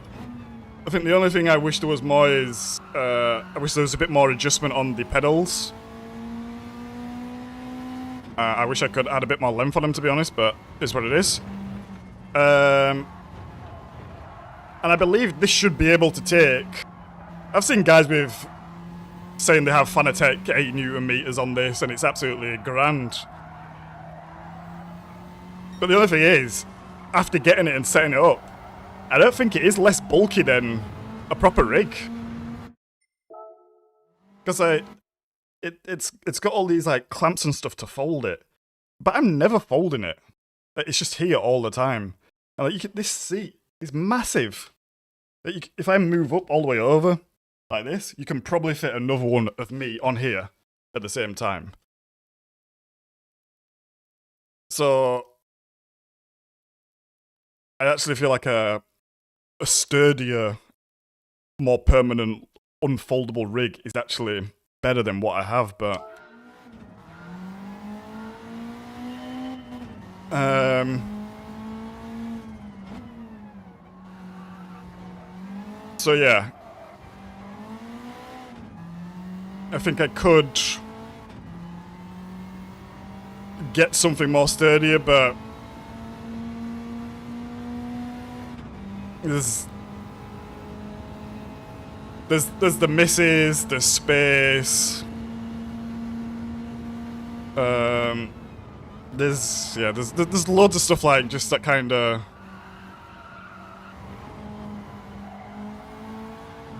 I think the only thing I wish there was more is, I wish there was a bit more adjustment on the pedals. I wish I could add a bit more length on them, to be honest, but it is what it is. And I believe this should be able to take... I've seen guys with saying they have Fanatec 8 Newton meters on this, and it's absolutely grand. But the only thing is, after getting it and setting it up, I don't think it is less bulky than a proper rig. Because it's got all these like clamps and stuff to fold it, but I'm never folding it. It's just here all the time. And like, this seat is massive. If I move up all the way over like this, you can probably fit another one of me on here at the same time. So I actually feel like a sturdier, more permanent, unfoldable rig is actually better than what I have, but... So yeah. I think I could get something more sturdier, but there's the misses, there's space. There's loads of stuff like just that kind of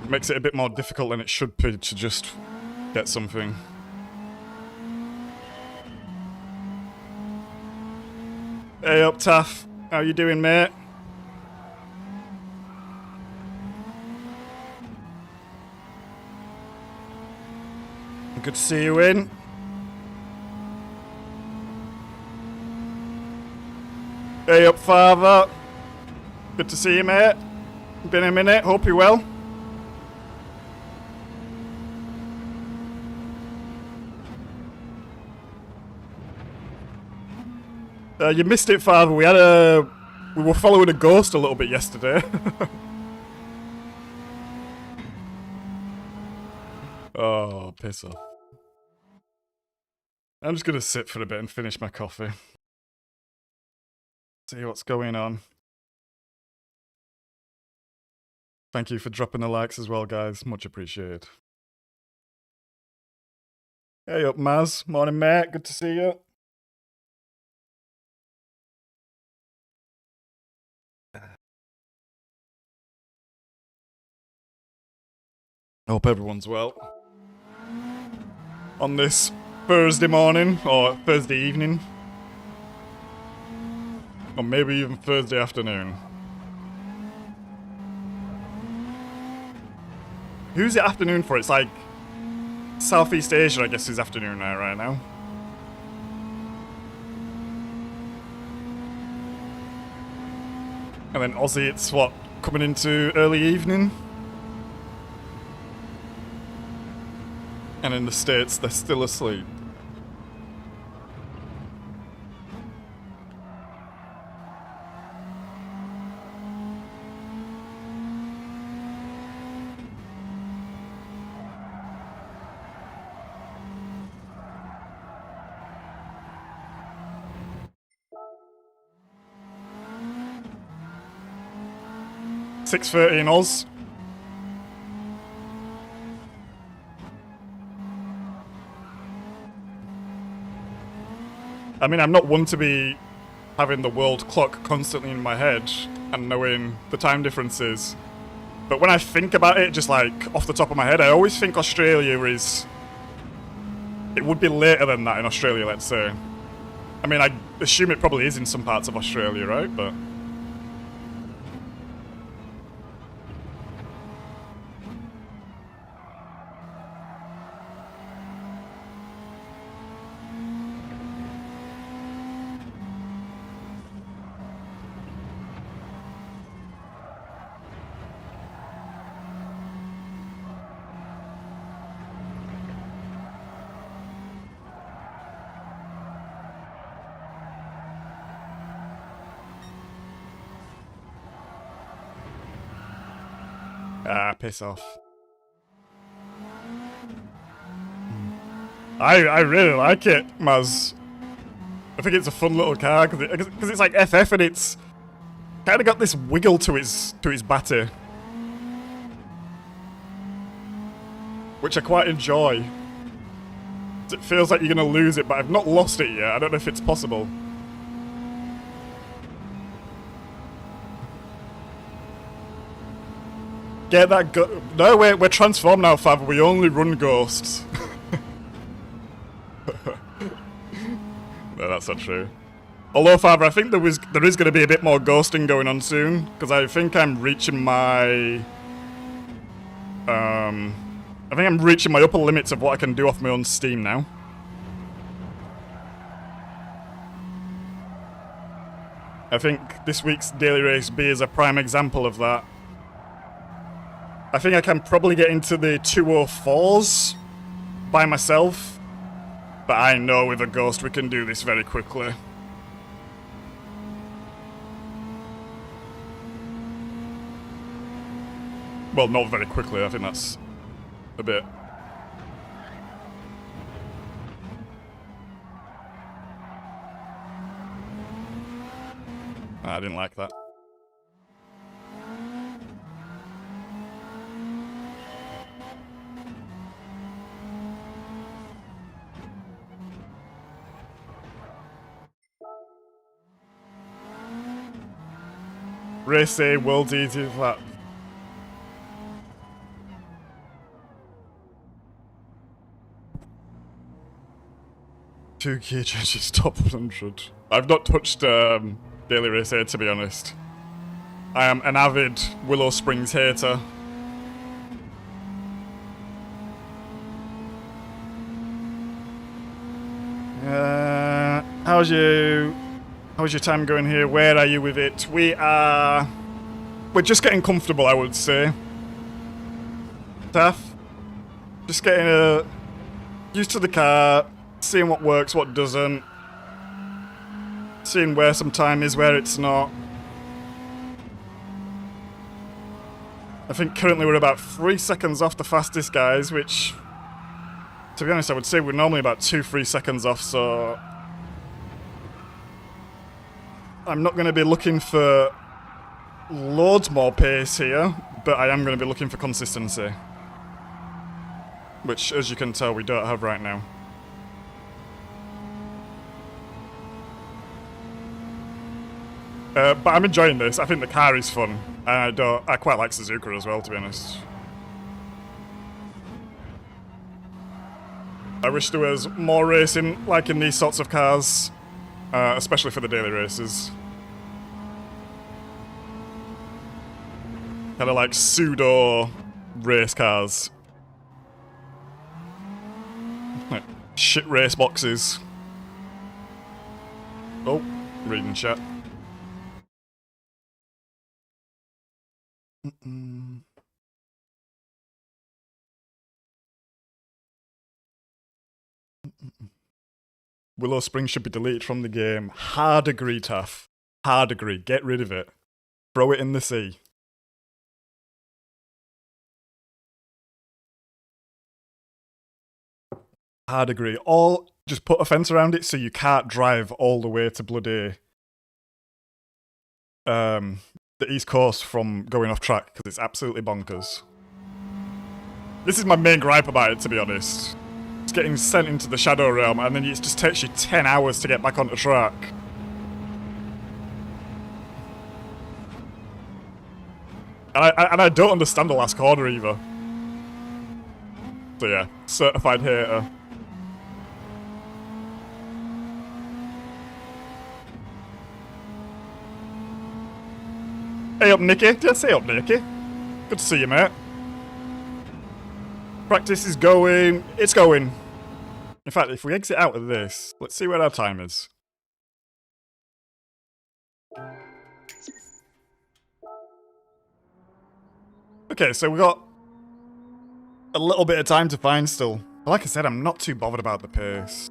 makes it a bit more difficult than it should be to just get something. Hey up, Taff. How you doing, mate? Good to see you in. Hey up, father. Good to see you, mate. Been a minute. Hope you're well. You missed it, father. We were following a ghost a little bit yesterday. Oh, piss off. I'm just gonna sit for a bit and finish my coffee. See what's going on. Thank you for dropping the likes as well, guys. Much appreciated. Hey up, Maz. Morning, mate. Good to see you. I hope everyone's well. On this Thursday morning, or Thursday evening. Or maybe even Thursday afternoon. Who's it afternoon for? It's like Southeast Asia, I guess, is afternoon now, right now. And then Aussie, it's what, coming into early evening? And in the States, they're still asleep. $6:30 in Oz. I mean, I'm not one to be having the world clock constantly in my head and knowing the time differences. But when I think about it, just like off the top of my head, I always think Australia is... It would be later than that in Australia, let's say. I mean, I assume it probably is in some parts of Australia, right? But... Ah, piss off. I really like it, Maz. I think it's a fun little car because it's like FF and it's kind of got this wiggle to its body, which I quite enjoy. It feels like you're gonna lose it, but I've not lost it yet. I don't know if it's possible. Get that no, we're transformed now, Fav. We only run ghosts. No, that's not true. Although, Father, I think there is going to be a bit more ghosting going on soon, because I think I'm reaching my... I think I'm reaching my upper limits of what I can do off my own Steam now. I think this week's Daily Race B is a prime example of that. I think I can probably get into the 204s by myself. But I know with a ghost we can do this very quickly. Well, not very quickly, I think that's a bit... I didn't like that. Race A, world's easiest lap. Two key changes, top 100. I've not touched Daily Race A, to be honest. I am an avid Willow Springs hater. How's your time going here? Where are you with it? We're just getting comfortable, I would say. Taff, just getting used to the car, seeing what works, what doesn't, seeing where some time is, where it's not. I think currently we're about 3 seconds off the fastest guys, which, to be honest, I would say we're normally about 2-3 seconds off, so I'm not going to be looking for loads more pace here, but I am going to be looking for consistency, which, as you can tell, we don't have right now. But I'm enjoying this. I think the car is fun, and I quite like Suzuka as well, to be honest. I wish there was more racing, like in these sorts of cars, especially for the daily races. Kind of like pseudo race cars. Like shit race boxes. Oh, reading chat. Willow Springs should be deleted from the game. Hard agree, Taff. Hard agree. Get rid of it. Throw it in the sea. Hard agree. Or just put a fence around it so you can't drive all the way to bloody the East Coast from going off track, because it's absolutely bonkers. This is my main gripe about it, to be honest. It's getting sent into the Shadow Realm, and then it just takes you 10 hours to get back onto track. And I don't understand the last corner either. So yeah, certified hater. Hey up, Nicky. Did I say up, Nicky? Good to see you, mate. Practice is going. It's going. In fact, if we exit out of this, let's see where our time is. Okay, so we got a little bit of time to find still. Like I said, I'm not too bothered about the pace.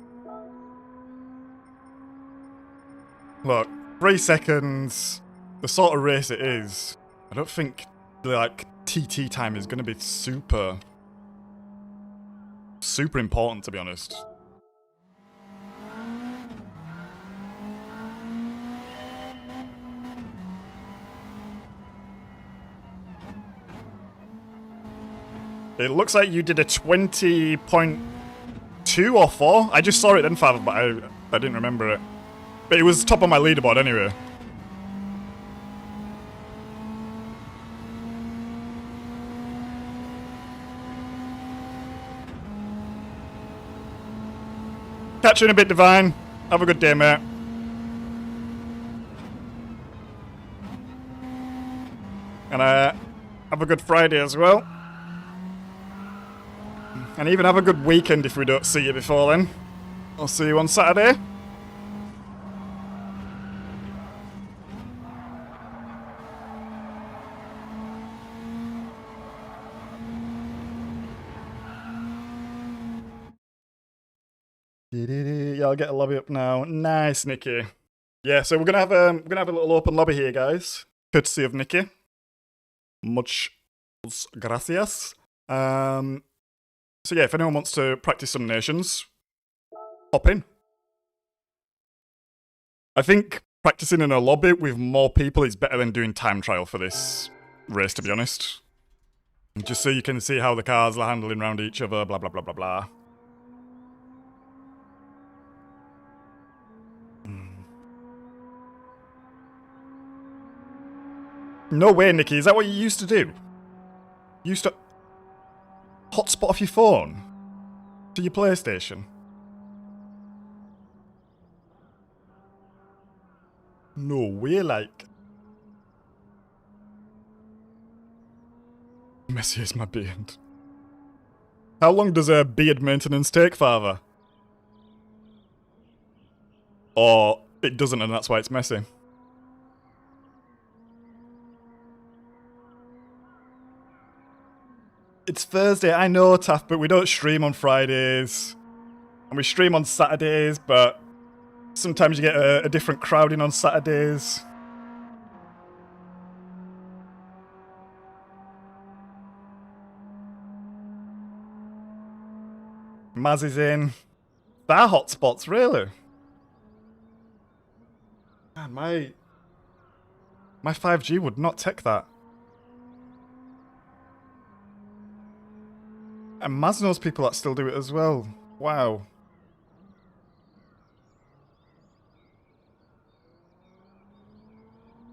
Look, 3 seconds, the sort of race it is, I don't think, like, TT time is going to be super important, to be honest. It looks like you did a 20.2 or 4. I just saw it then, Father, but I didn't remember it. But it was top on my leaderboard anyway. Catch you in a bit, Divine. Have a good day, mate. And have a good Friday as well. And even have a good weekend if we don't see you before then. I'll see you on Saturday. Yeah, I'll get a lobby up now. Nice, Nikki. Yeah, so we're gonna have a little open lobby here, guys, courtesy of Nikki. Much gracias. So yeah, if anyone wants to practice some nations, hop in. I think practicing in a lobby with more people is better than doing time trial for this race, to be honest. Just so you can see how the cars are handling around each other, blah blah blah blah blah. No way, Nikki, is that what you used to do? You used to hotspot off your phone to your PlayStation? No way, like. Messy is my beard. How long does a beard maintenance take, Father? Or it doesn't and that's why it's messy? It's Thursday, I know, Taff, but we don't stream on Fridays. And we stream on Saturdays, but sometimes you get a different crowd in on Saturdays. Maz is in. That hotspots, really? Man, my 5G would not take that. And Maz knows people that still do it as well. Wow.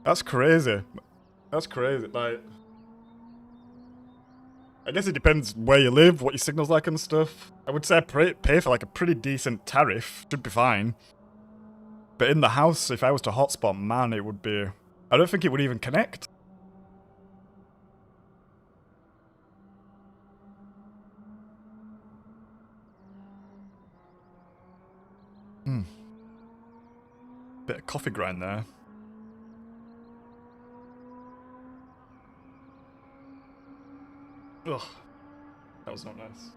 That's crazy. That's crazy. Like, I guess it depends where you live, what your signal's like and stuff. I would say pay for like a pretty decent tariff. Should be fine. But in the house, if I was to hotspot, man, it would be... I don't think it would even connect. Bit of coffee grind there. Ugh. That was not nice.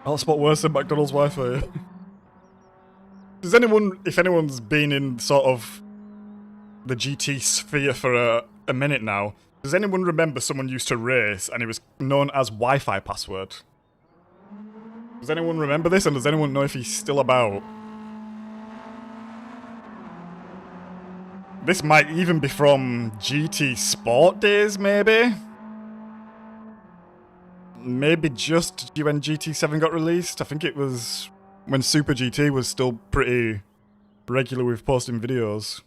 Hotspot worse than McDonald's Wi-Fi. Does anyone, if anyone's been in sort of the GT sphere for a minute now, does anyone remember someone used to race and it was known as Wi-Fi password? Does anyone remember this, and does anyone know if he's still about? This might even be from GT Sport days, maybe? Maybe just when GT7 got released? I think it was when Super GT was still pretty regular with posting videos.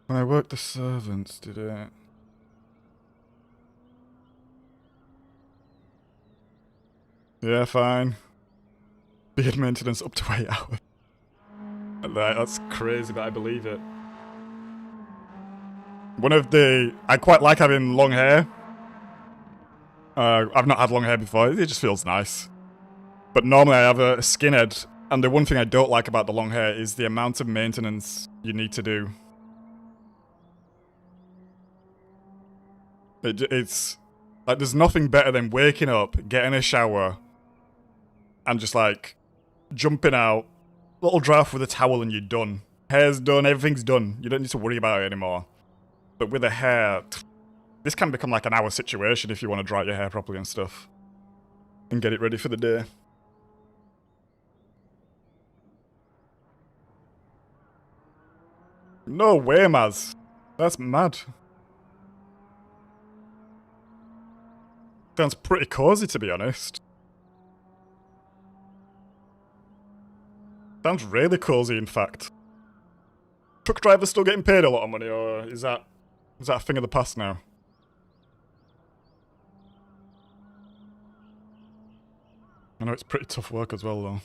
When I worked the servants, did it? Yeah, fine. Beard maintenance up to 8 hours. That's crazy, but I believe it. I quite like having long hair. I've not had long hair before, it just feels nice. But normally I have a skinhead, and the one thing I don't like about the long hair is the amount of maintenance you need to do. It's like, there's nothing better than waking up, getting a shower, and just like jumping out, little dry off with a towel and you're done. Hair's done, everything's done. You don't need to worry about it anymore. But with a hair, this can become like an hour situation if you want to dry your hair properly and stuff. And get it ready for the day. No way, Maz. That's mad. Sounds pretty cozy, to be honest. Sounds really cozy, in fact. Truck drivers still getting paid a lot of money, or is that a thing of the past now? I know it's pretty tough work as well, though.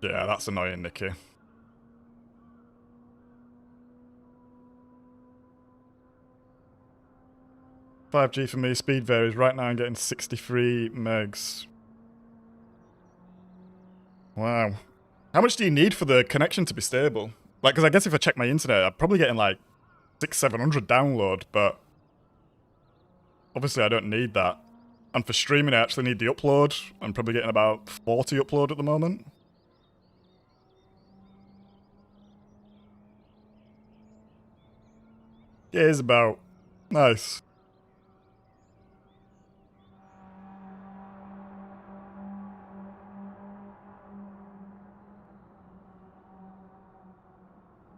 Yeah, that's annoying, Nikki. $5G for me, speed varies. Right now I'm getting 63 megs. Wow. How much do you need for the connection to be stable? Like, because I guess if I check my internet, I'm probably getting like 600-700 download, but obviously I don't need that. And for streaming I actually need the upload. I'm probably getting about 40 upload at the moment. Yeah, it's about. Nice.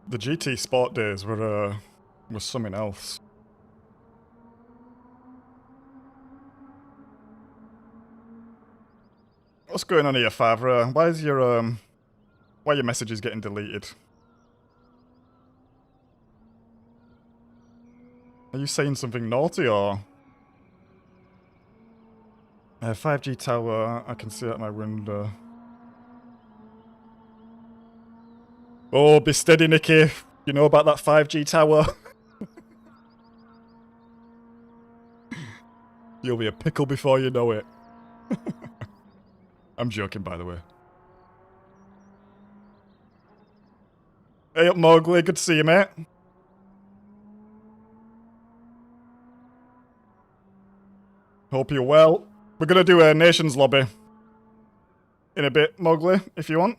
The GT Sport days were something else. What's going on here, Favre? Why is your why are your messages getting deleted? Are you saying something naughty or? 5G tower, I can see out my window. Oh, be steady, Nikki. You know about that 5G tower? You'll be a pickle before you know it. I'm joking, by the way. Hey up, Mowgli. Good to see you, mate. Hope you're well. We're gonna do a Nations lobby in a bit, Mowgli, if you want.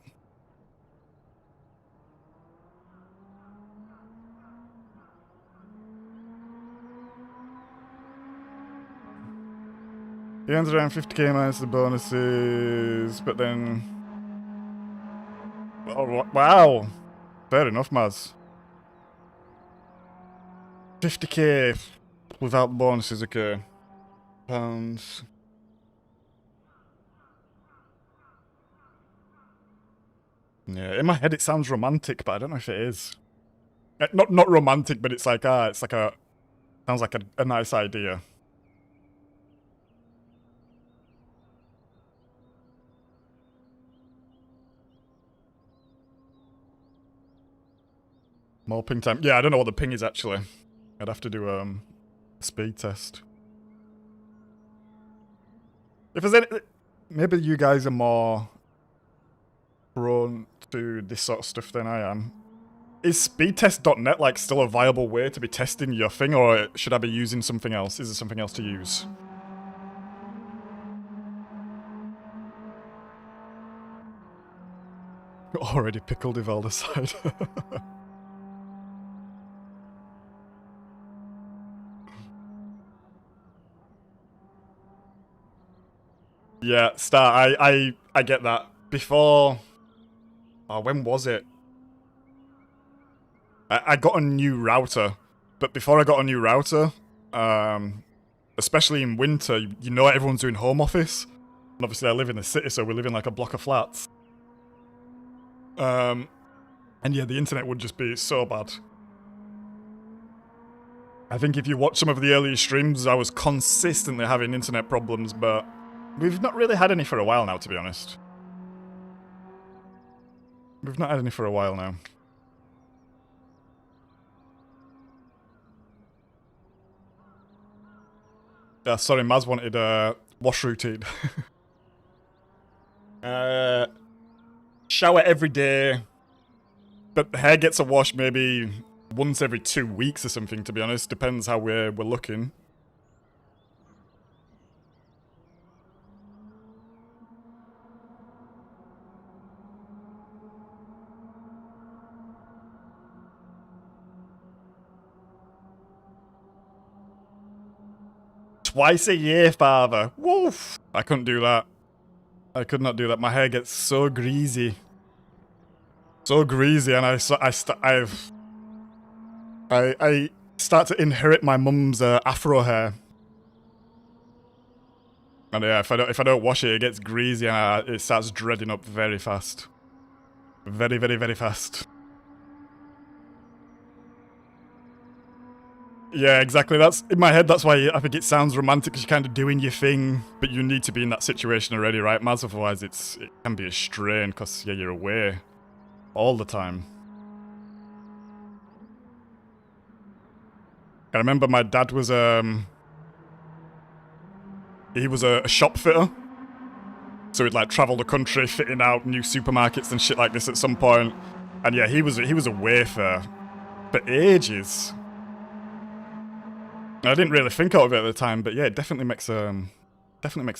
He earns around 50k minus the bonuses, but then... Oh, wow! Fair enough, Maz. 50k without the bonuses, okay. Pounds. Yeah, in my head it sounds romantic, but I don't know if it is. Not romantic, but it's like a... Sounds like a nice idea. More ping time. Yeah, I don't know what the ping is actually. I'd have to do a speed test. If there's any... Maybe you guys are more prone to this sort of stuff than I am. Is speedtest.net like still a viable way to be testing your thing, or should I be using something else? Is there something else to use? Already pickled Ivalda side. Yeah, Star, I get that. Before... Oh, when was it? I got a new router, but before I got a new router, especially in winter, you know everyone's doing home office. And obviously I live in the city, so we live in like a block of flats. And yeah, the internet would just be so bad. I think if you watch some of the earlier streams, I was consistently having internet problems, but we've not really had any for a while now, to be honest. We've not had any for a while now. Sorry, Maz wanted a wash routine. Shower every day, but the hair gets a wash maybe once every 2 weeks or something, to be honest. Depends how we're looking. Twice a year, father. Woof! I couldn't do that. I could not do that. My hair gets so greasy. So greasy, and I start to inherit my mum's afro hair. And yeah, if I don't wash it, it gets greasy and it starts dreading up very fast. Very, very, very fast. Yeah, exactly. That's in my head. That's why I think it sounds romantic, because you're kind of doing your thing, but you need to be in that situation already, right, Maz? Otherwise, it can be a strain, because yeah, you're away all the time. I remember my dad was he was a shop fitter, so he'd like travel the country fitting out new supermarkets and shit like this at some point. And yeah, he was away for ages. I didn't really think of it at the time, but yeah, it definitely makes a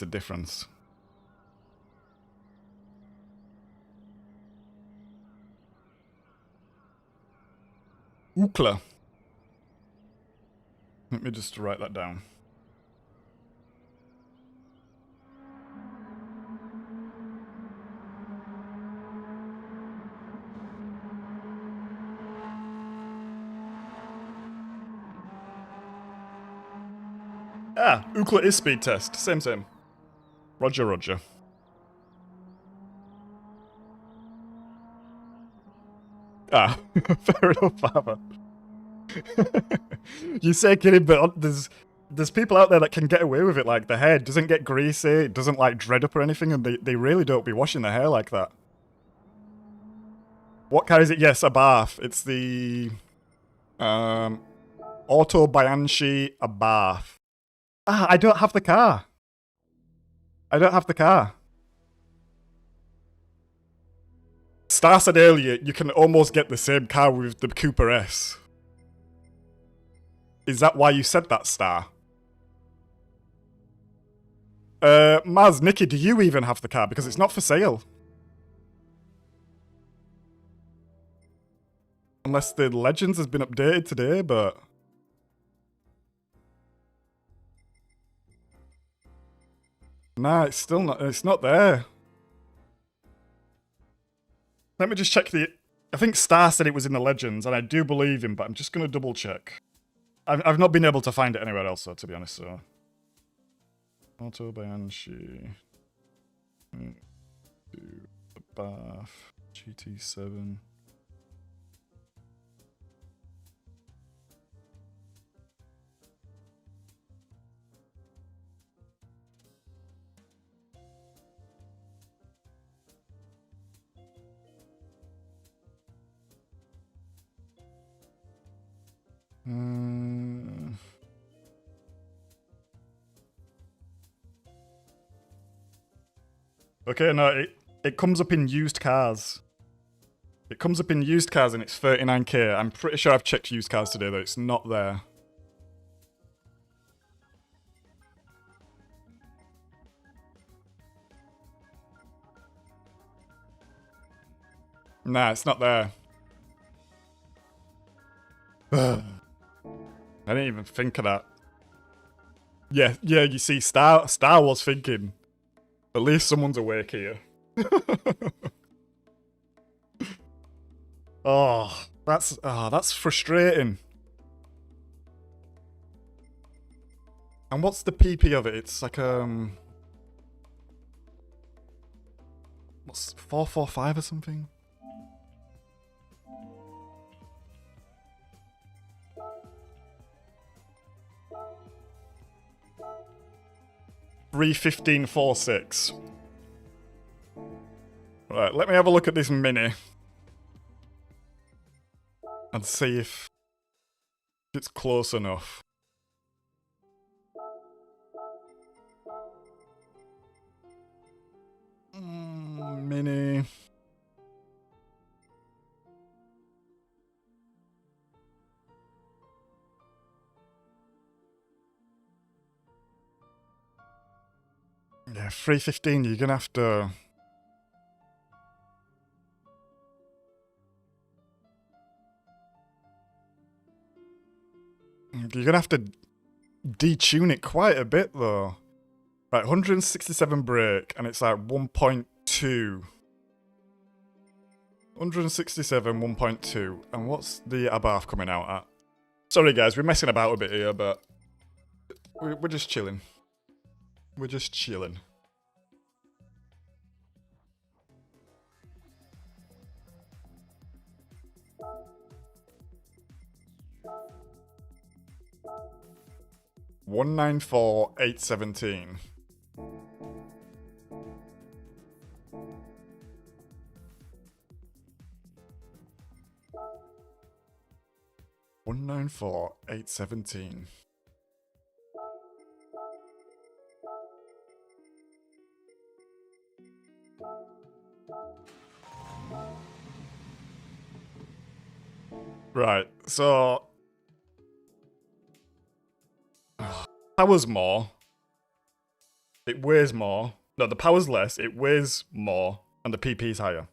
difference. Ookla. Let me just write that down. Ah, Ookla is speed test. Same. Roger. Ah, fair enough, Father. You say kidding, but there's people out there that can get away with it. Like, the hair doesn't get greasy, it doesn't like dread up or anything, and they really don't be washing their hair like that. What car is it? Yes, a bath. It's the Auto Bianchi Abarth. Ah, I don't have the car. Star said earlier, you can almost get the same car with the Cooper S. Is that why you said that, Star? Maz, Nikki, do you even have the car? Because it's not for sale. Unless the Legends has been updated today, but... Nah, it's still not, it's not there. Let me just check the... I think Star said it was in the Legends, and I do believe him, but I'm just going to double check. I've not been able to find it anywhere else, though, to be honest, so... Auto Bianchi... The Bath... GT7... Okay, no, it comes up in used cars. It comes up in used cars and it's 39k. I'm pretty sure I've checked used cars today, though. It's not there. Nah, it's not there. I didn't even think of that. Yeah, you see, Star was thinking. At least someone's awake here. Oh, that's frustrating. And what's the PP of it? It's like what's 445 or something? $315.46. Right, let me have a look at this Mini. And see if it's close enough. Mini. Yeah, 315, you're gonna have to... You're gonna have to detune it quite a bit, though. Right, 167 brake, and it's like 1.2. 167, 1.2. And what's the Abarth coming out at? Sorry, guys, we're messing about a bit here, but... We're just chilling. We're just chilling. $194,817. $194,817. Right, so... Power's more. It weighs more. No, the power's less, it weighs more, and the PP's higher.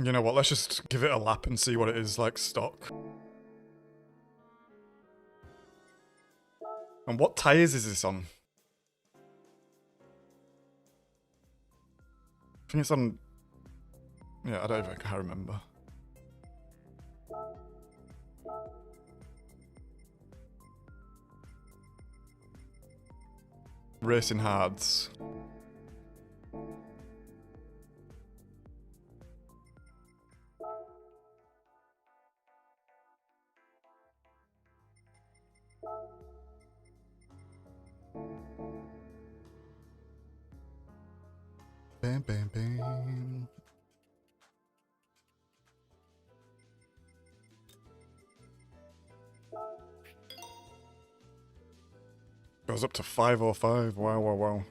You know what, let's just give it a lap and see what it is like stock. And what tyres is this on? I think it's on... Yeah, I don't even can't remember. Racing Hards. Bam, bam, bam. Goes up to 505. Wow, wow, wow.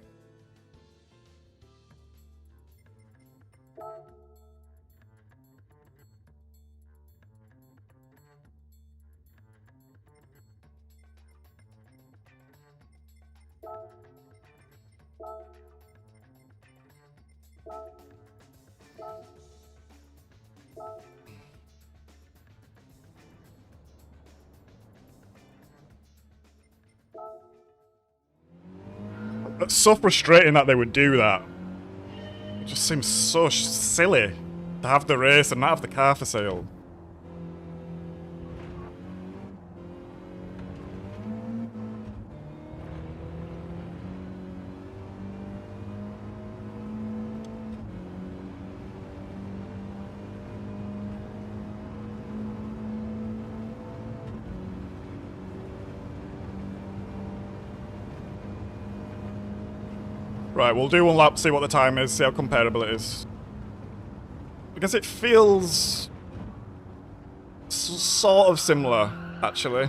It's so frustrating that they would do that. It just seems so silly to have the race and not have the car for sale. Right, we'll do one lap, see what the time is, see how comparable it is. Because it feels... sort of similar, actually.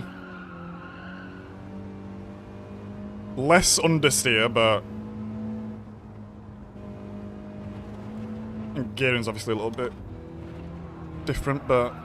Less understeer, but... And gearing's obviously a little bit different, but...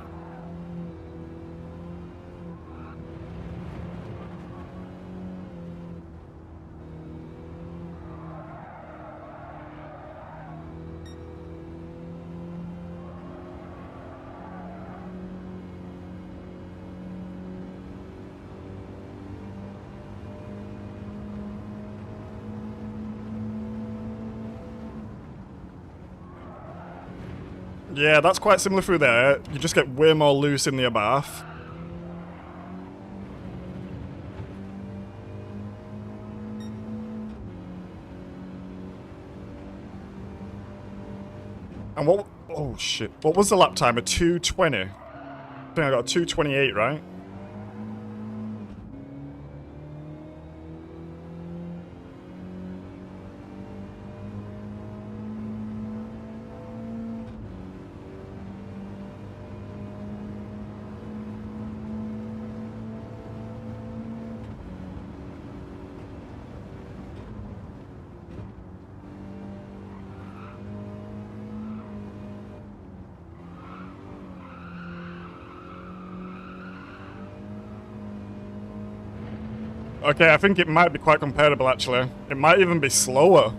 Yeah, that's quite similar through there. You just get way more loose in the Abarth. And what... Oh, shit. What was the lap time? A 2:20? I think I got a 2:28, right? Okay, I think it might be quite comparable, actually. It might even be slower.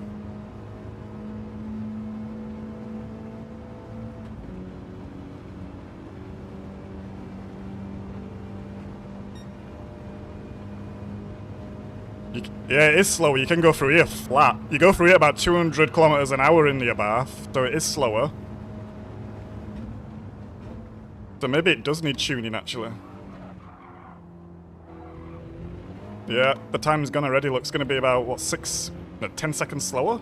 Yeah, it is slower. You can go through here flat. You go through here about 200 kilometers an hour in the bath, so it is slower. So maybe it does need tuning, actually. Yeah, the time's gone already. Looks going to be about, what, 10 seconds slower?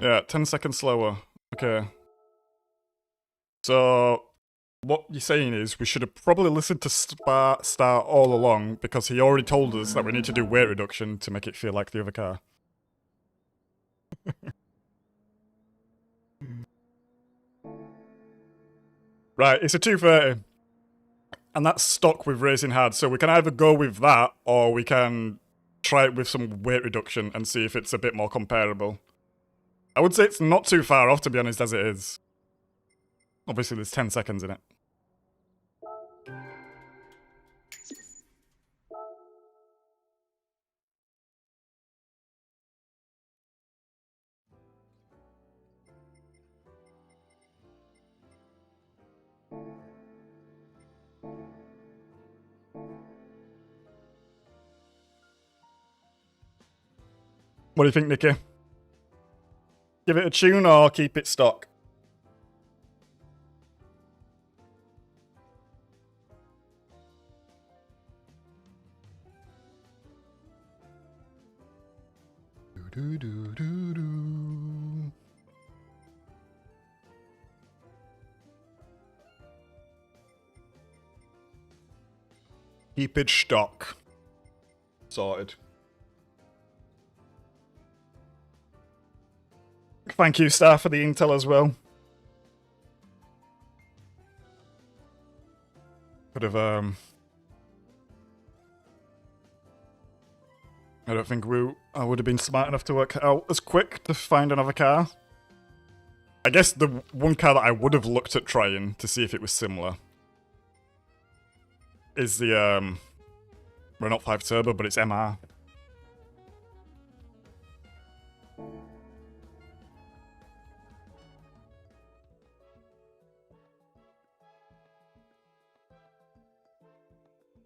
Yeah, 10 seconds slower. Okay. So, what you're saying is we should have probably listened to Star all along, because he already told us that we need to do weight reduction to make it feel like the other car. Right, it's a 230. And that's stock with Racing Hard, so we can either go with that, or we can try it with some weight reduction and see if it's a bit more comparable. I would say it's not too far off, to be honest, as it is. Obviously, there's 10 seconds in it. What do you think, Nicky? Give it a tune or keep it stock? Keep it stock. Sorted. Thank you, Star, for the intel as well. Could have, I don't think I would have been smart enough to work out as quick to find another car. I guess the one car that I would have looked at trying to see if it was similar is the, Renault 5 Turbo, but it's MR.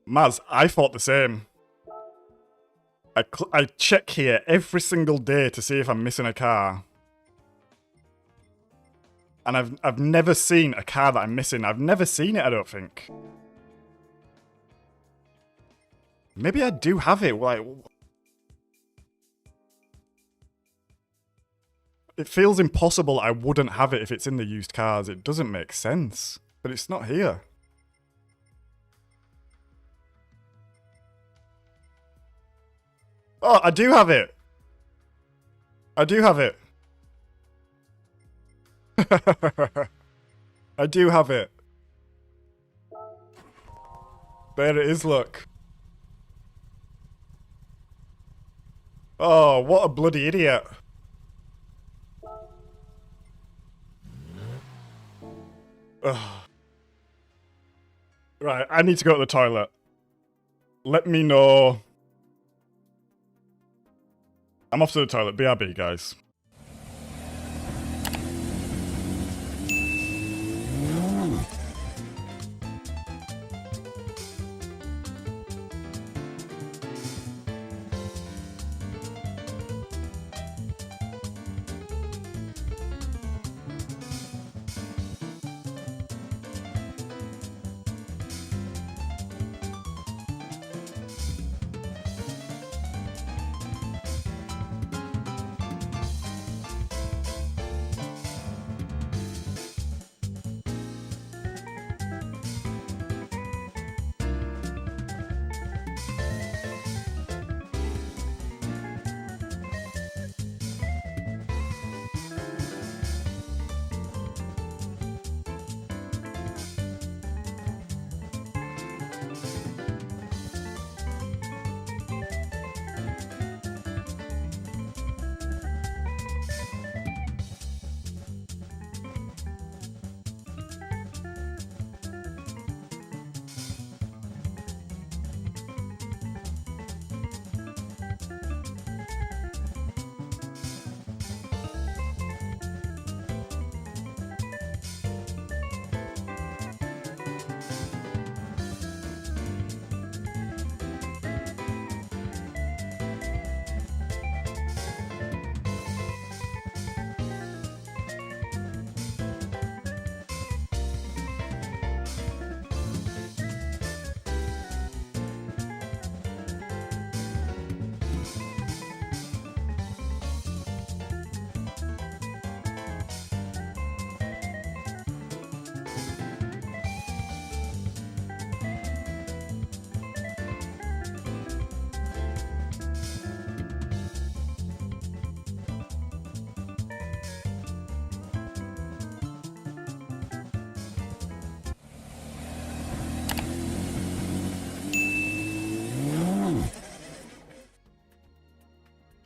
Maz, I thought the same. I check here every single day to see if I'm missing a car. And I've never seen a car that I'm missing. I've never seen it, I don't think. Maybe I do have it, like... It feels impossible I wouldn't have it if it's in the used cars. It doesn't make sense. But it's not here. Oh, I do have it! I do have it. I do have it. There it is, look. Oh, what a bloody idiot. Ugh. Right, I need to go to the toilet. Let me know. I'm off to the toilet. BRB, guys.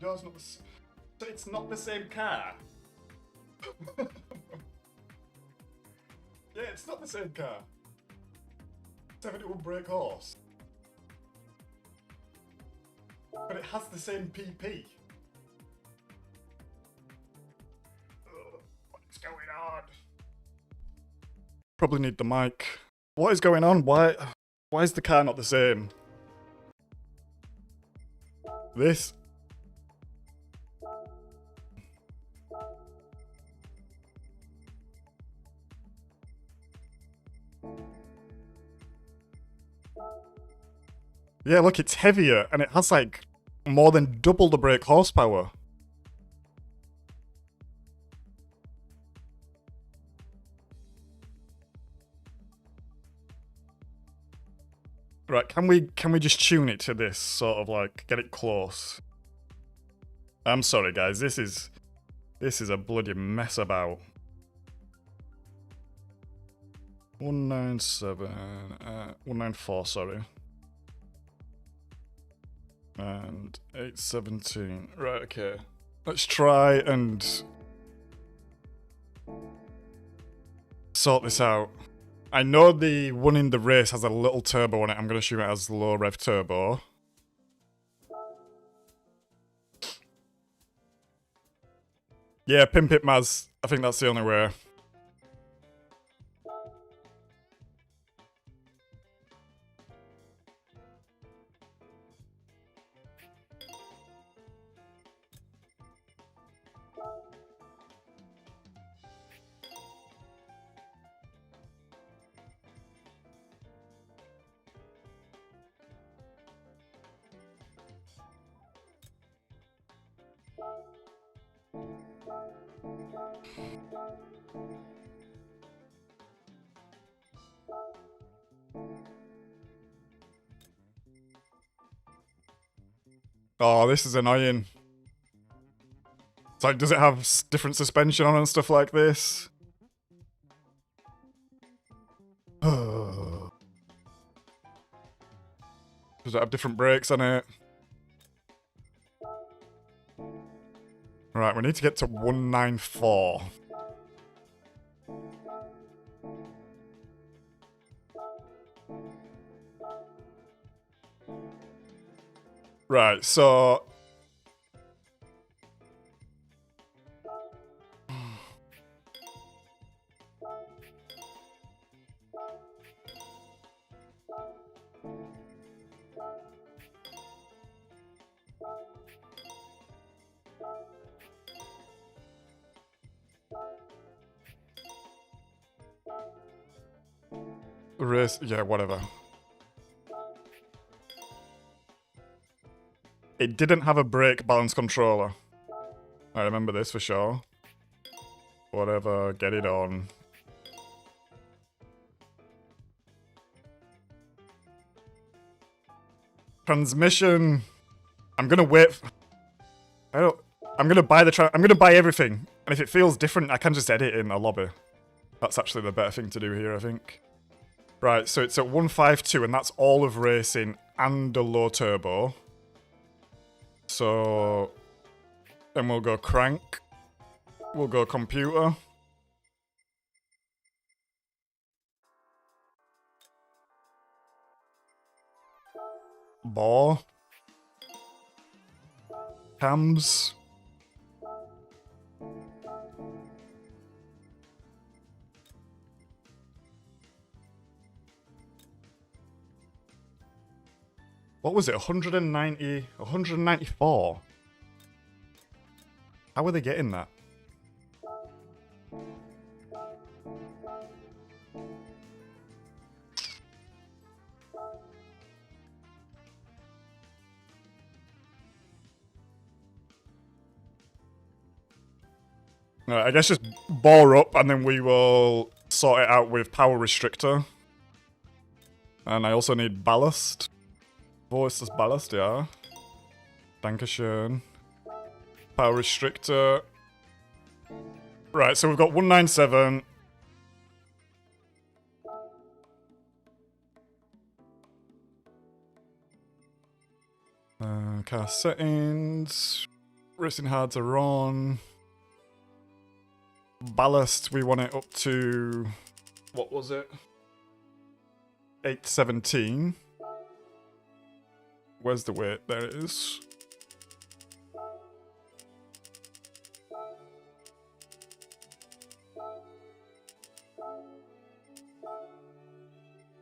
car's not the same. So it's not the same car. Yeah, it's not the same car. 71 brake horse. But it has the same PP. What is going on? Probably need the mic. What is going on? Why is the car not the same? This. Yeah, look, it's heavier and it has like more than double the brake horsepower. Right, can we just tune it to this, sort of like get it close? I'm sorry guys, this is a bloody mess about. 194, sorry. And 817. Right, okay. Let's try and sort this out. I know the one in the race has a little turbo on it. I'm going to assume it has low rev turbo. Yeah, pimp it, Maz. I think that's the only way. Oh, this is annoying. It's like, does it have different suspension on and stuff like this? Does it have different brakes on it? Right, we need to get to 194. Right, so... Race, yeah, whatever. It didn't have a brake balance controller. I remember this for sure. Whatever, get it on. Transmission. I'm gonna wait. I'm gonna buy I'm gonna buy everything, and if it feels different, I can just edit in a lobby. That's actually the better thing to do here, I think. Right, so it's at 152, and that's all of racing and a low turbo. So then we'll go crank. We'll go computer. Bore. Cams. What was it? 190, 194? How are they getting that? Right, I guess just bore up and then we will sort it out with power restrictor. And I also need ballast. Wo ist das Ballast? Ja. Dankeschön. Power restrictor. Right, so we've got 197. Car settings. Racing hards are on. Ballast, we want it up to... What was it? 817. Where's the weight? There it is.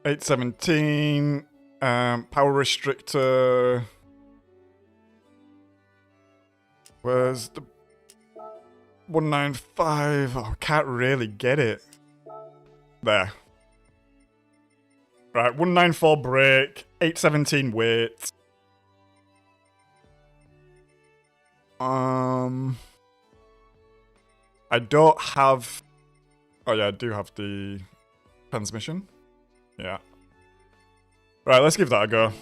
$817. Power restrictor. Where's the 195? Oh, I can't really get it. There. Right, 194 brake, 817 weight. I don't have... Oh yeah, I do have the transmission. Yeah. Right, let's give that a go.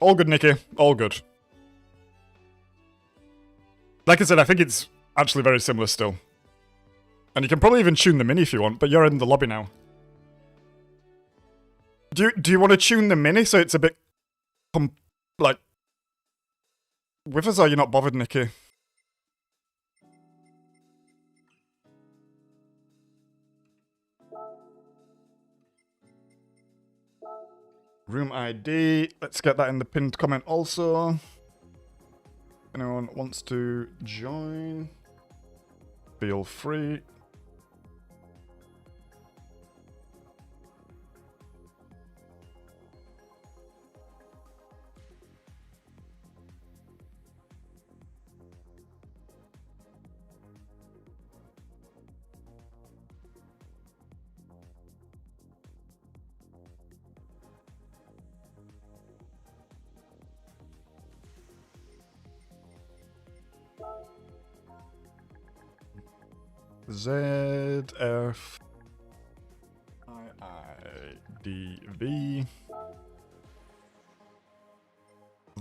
All good, Nikki. All good. Like I said, I think it's actually very similar still. And you can probably even tune the Mini if you want, but you're in the lobby now. Do you want to tune the Mini so it's a bit... like... with us, or are you not bothered, Nikki? Room ID. Let's get that in the pinned comment also. Anyone wants to join, feel free. ZFIIDV.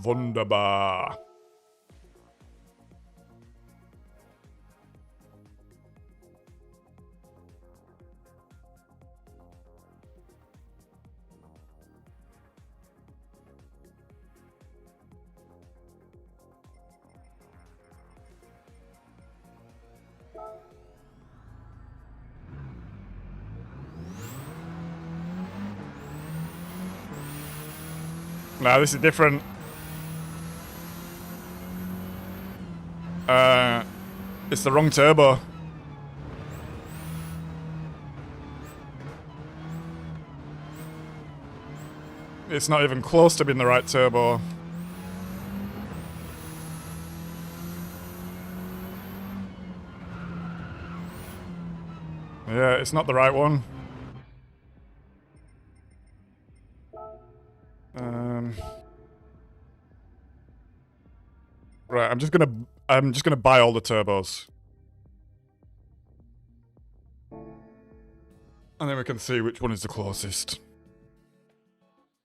Wunderbar. Nah, this is different. It's the wrong turbo. It's not even close to being the right turbo. Yeah, it's not the right one. Right, I'm just gonna buy all the turbos. And then we can see which one is the closest.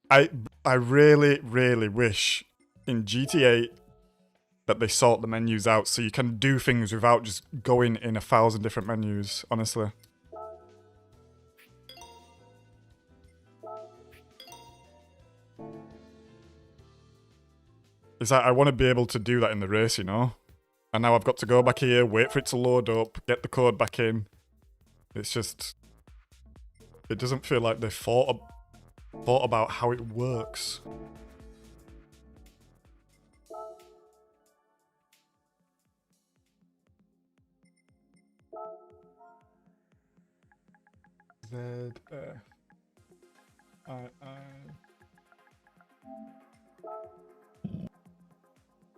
I really, really wish in GTA that they sort the menus out so you can do things without just going in 1,000 different menus, honestly. It's like, I want to be able to do that in the race, you know? And now I've got to go back here, wait for it to load up, get the code back in. It's just... It doesn't feel like they thought about how it works.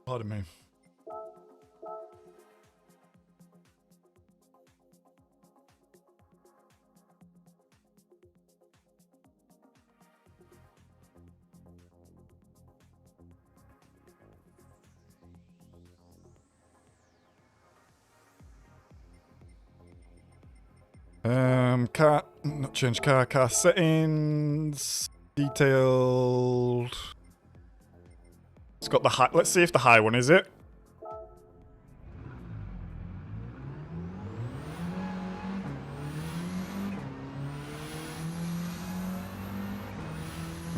Pardon me. Not change car settings, detailed. It's got the high, let's see if the high one is it.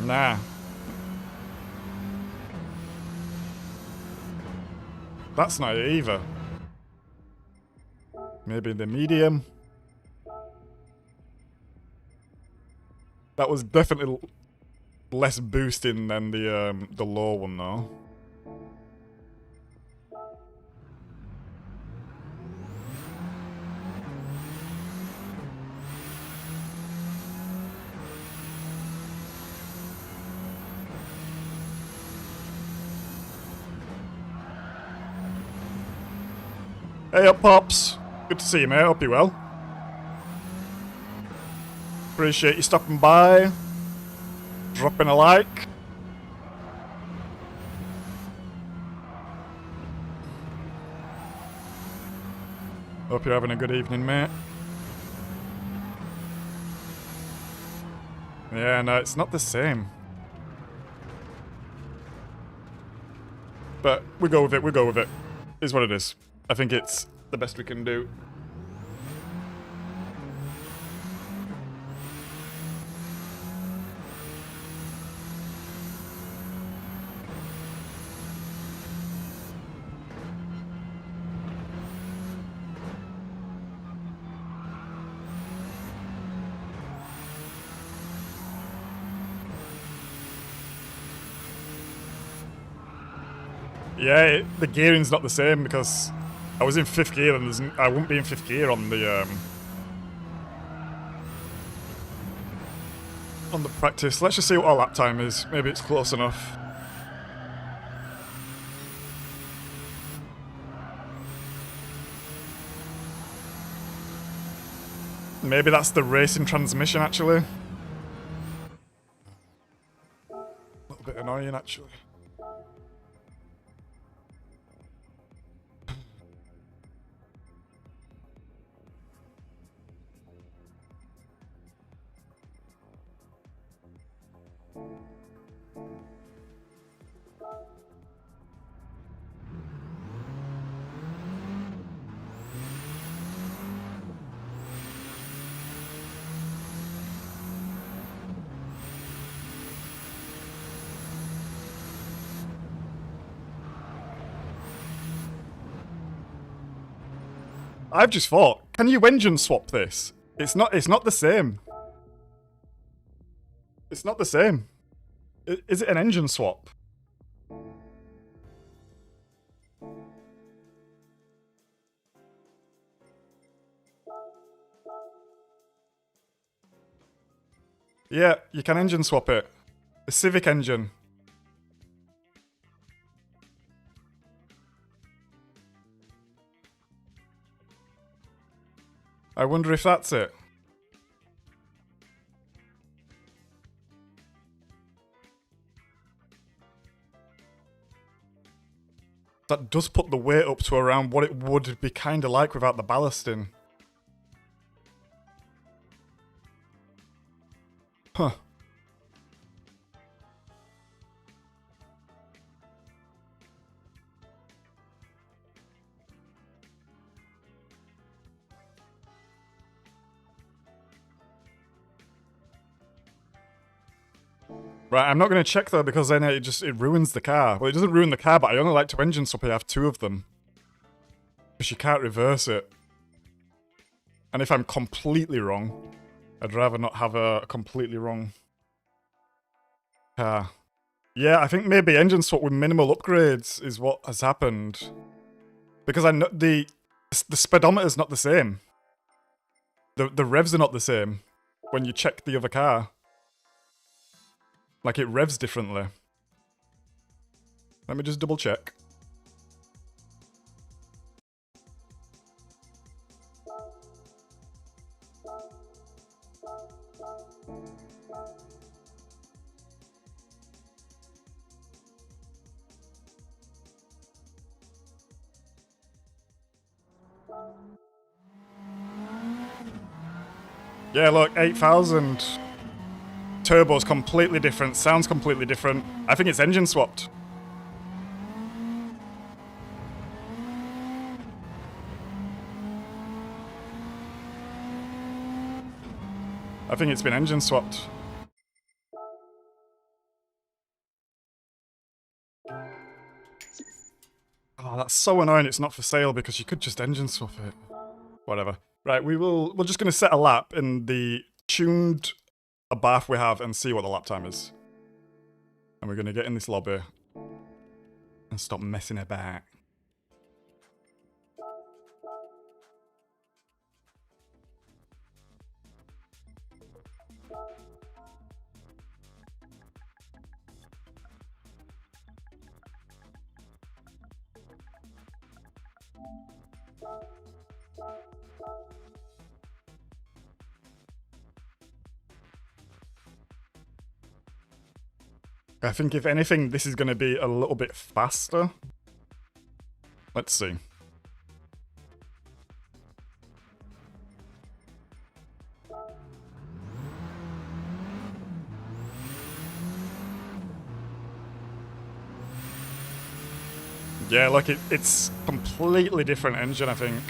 Nah. That's not it either. Maybe the medium. That was definitely less boosting than the low one though. Hey up, Pops. Good to see you, mate. Hope you're well. Appreciate you stopping by. Dropping a like. Hope you're having a good evening, mate. Yeah, no, it's not the same. But we go with it, we go with it. Is what it is. I think it's the best we can do. Yeah, the gearing's not the same because I was in 5th gear and I wouldn't be in 5th gear on the practice. Let's just see what our lap time is. Maybe it's close enough. Maybe that's the racing transmission actually. A little bit annoying actually. I've just thought, can you engine swap this? It's not the same. It's not the same. Is it an engine swap? Yeah, you can engine swap it. The Civic engine. I wonder if that's it. That does put the weight up to around what it would be kind of like without the ballast in. Huh. Right, I'm not going to check though because then it ruins the car. Well, it doesn't ruin the car, but I only like to engine swap. I have 2 of them. Because you can't reverse it. And if I'm completely wrong, I'd rather not have a completely wrong car. Yeah, I think maybe engine swap with minimal upgrades is what has happened. Because I know the speedometer's not the same. The revs are not the same when you check the other car. Like, it revs differently. Let me just double check. Yeah, look, 8,000. Turbo's completely different, sounds completely different. I think it's engine swapped. I think it's been engine swapped. Oh, that's so annoying it's not for sale because you could just engine swap it. Whatever. Right, we're just going to set a lap in the tuned bath we have and see what the lap time is. And we're going to get in this lobby and stop messing about. I think if anything, this is going to be a little bit faster. Let's see. Yeah, look, it's completely different engine, I think.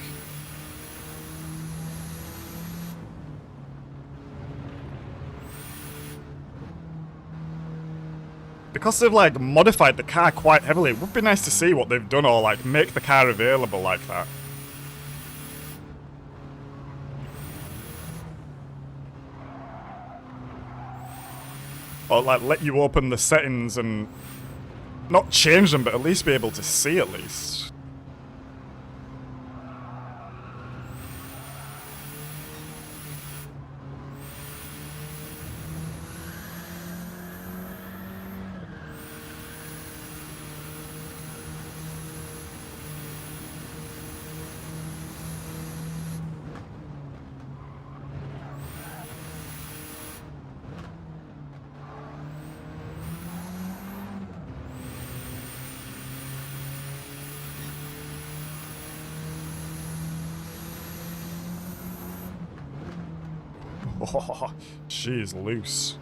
Because they've, like, modified the car quite heavily, it would be nice to see what they've done or, like, make the car available like that. Or, like, let you open the settings and not change them, but at least be able to see at least. Oh, she is loose.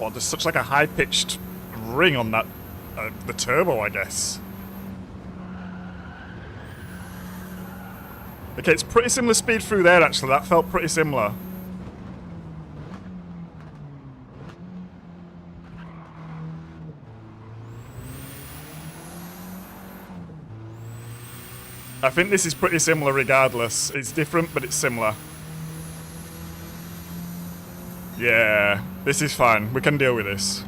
Oh, there's such like a high-pitched ring on that, the turbo, I guess. Okay, it's pretty similar speed through there, actually. That felt pretty similar. I think this is pretty similar regardless. It's different, but it's similar. Yeah, this is fine. We can deal with this.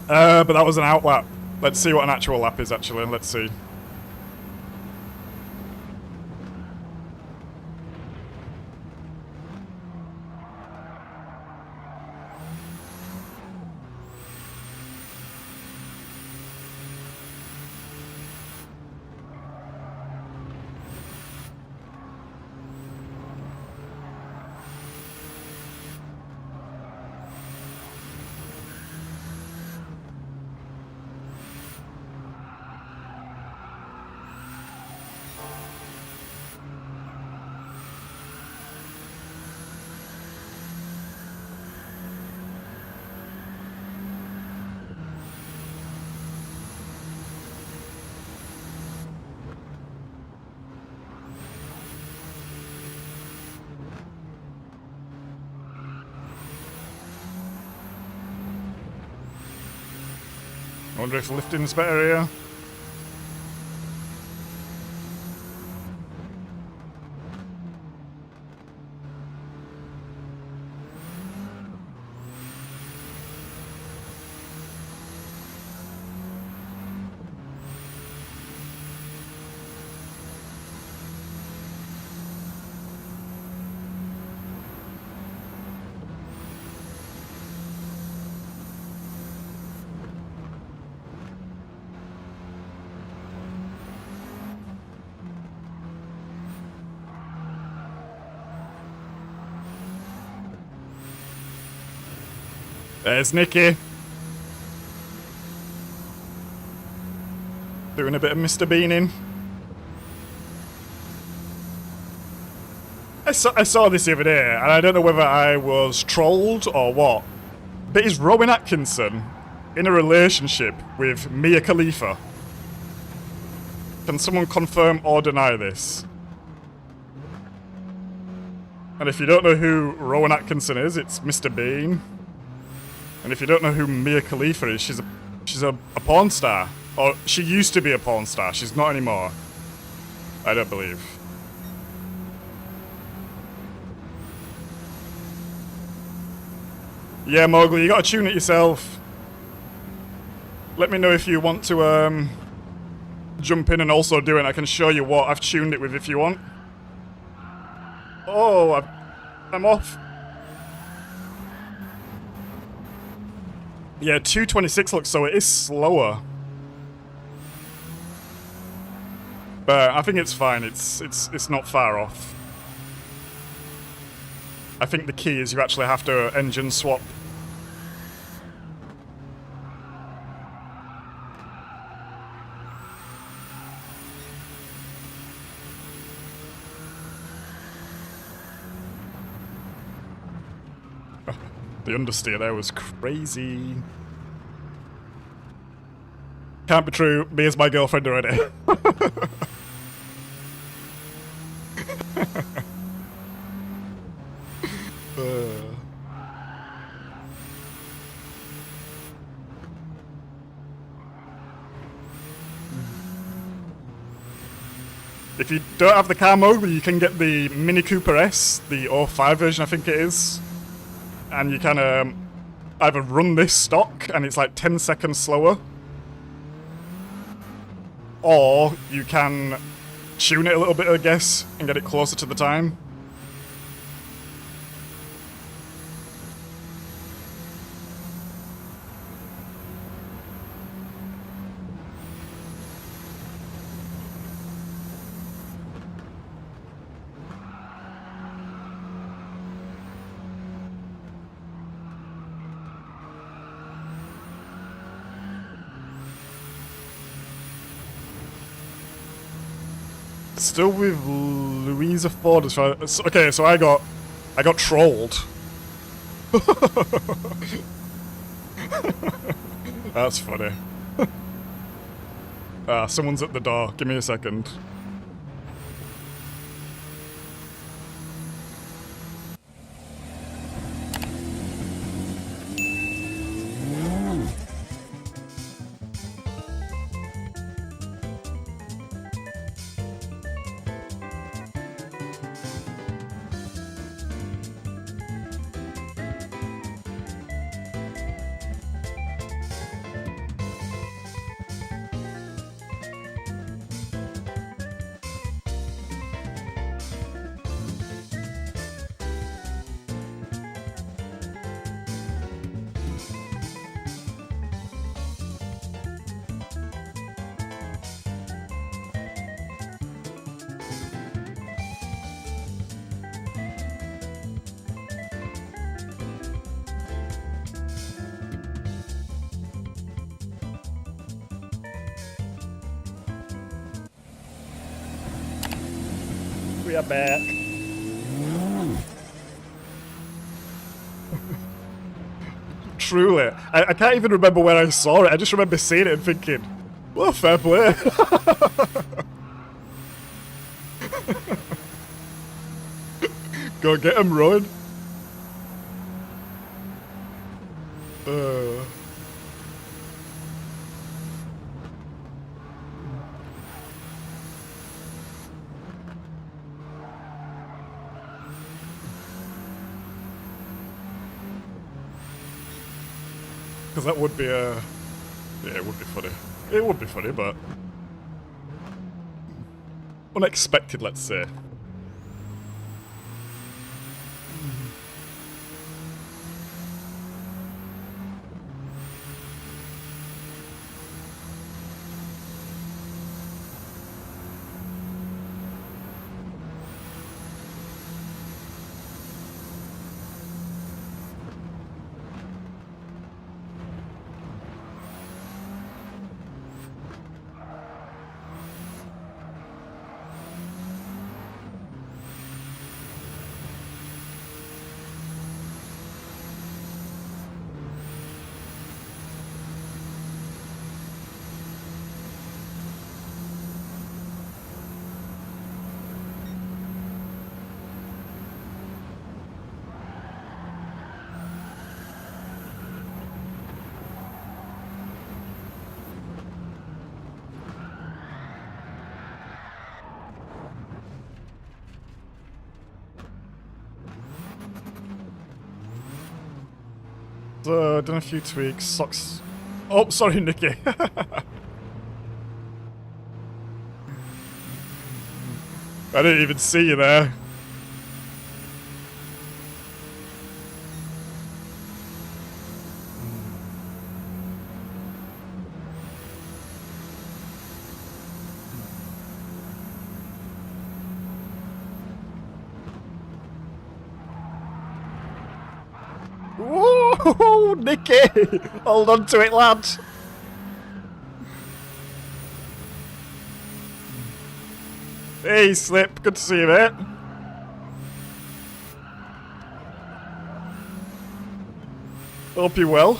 But that was an out lap. Let's see what an actual lap is, actually. Let's see. I wonder if lifting's better here. There's Nicky. Doing a bit of Mr. Beaning. I saw this the other day, and I don't know whether I was trolled or what, but is Rowan Atkinson in a relationship with Mia Khalifa? Can someone confirm or deny this? And if you don't know who Rowan Atkinson is, it's Mr. Bean. And if you don't know who Mia Khalifa is, she's a porn star. Or she used to be a porn star. She's not anymore. I don't believe. Yeah, Mowgli, you gotta tune it yourself. Let me know if you want to jump in and also do it. I can show you what I've tuned it with if you want. Oh, I'm off. Yeah, 226 looks so it is slower. But I think it's fine. It's not far off. I think the key is you actually have to engine swap. The understeer there was crazy. Can't be true. Mia's my girlfriend already. If you don't have the car Mowgli, you can get the Mini Cooper S, the 05 version I think it is. And you can either run this stock and it's like 10 seconds slower, or you can tune it a little bit, I guess, and get it closer to the time. Still with Louisa Ford as far as, okay, so I got trolled. That's funny. Someone's at the door. Give me a second. We are back. Truly. I can't even remember where I saw it. I just remember seeing it and thinking, well, fair play. Go get him, Rowan. Because that would be a... yeah, it would be funny. It would be funny, but... unexpected, let's say. So, done a few tweaks, socks... Oh, sorry, Nikki. I didn't even see you there. Whoa, Nicky! Hold on to it, lad. Hey, Slip. Good to see you, mate. Hope you're well.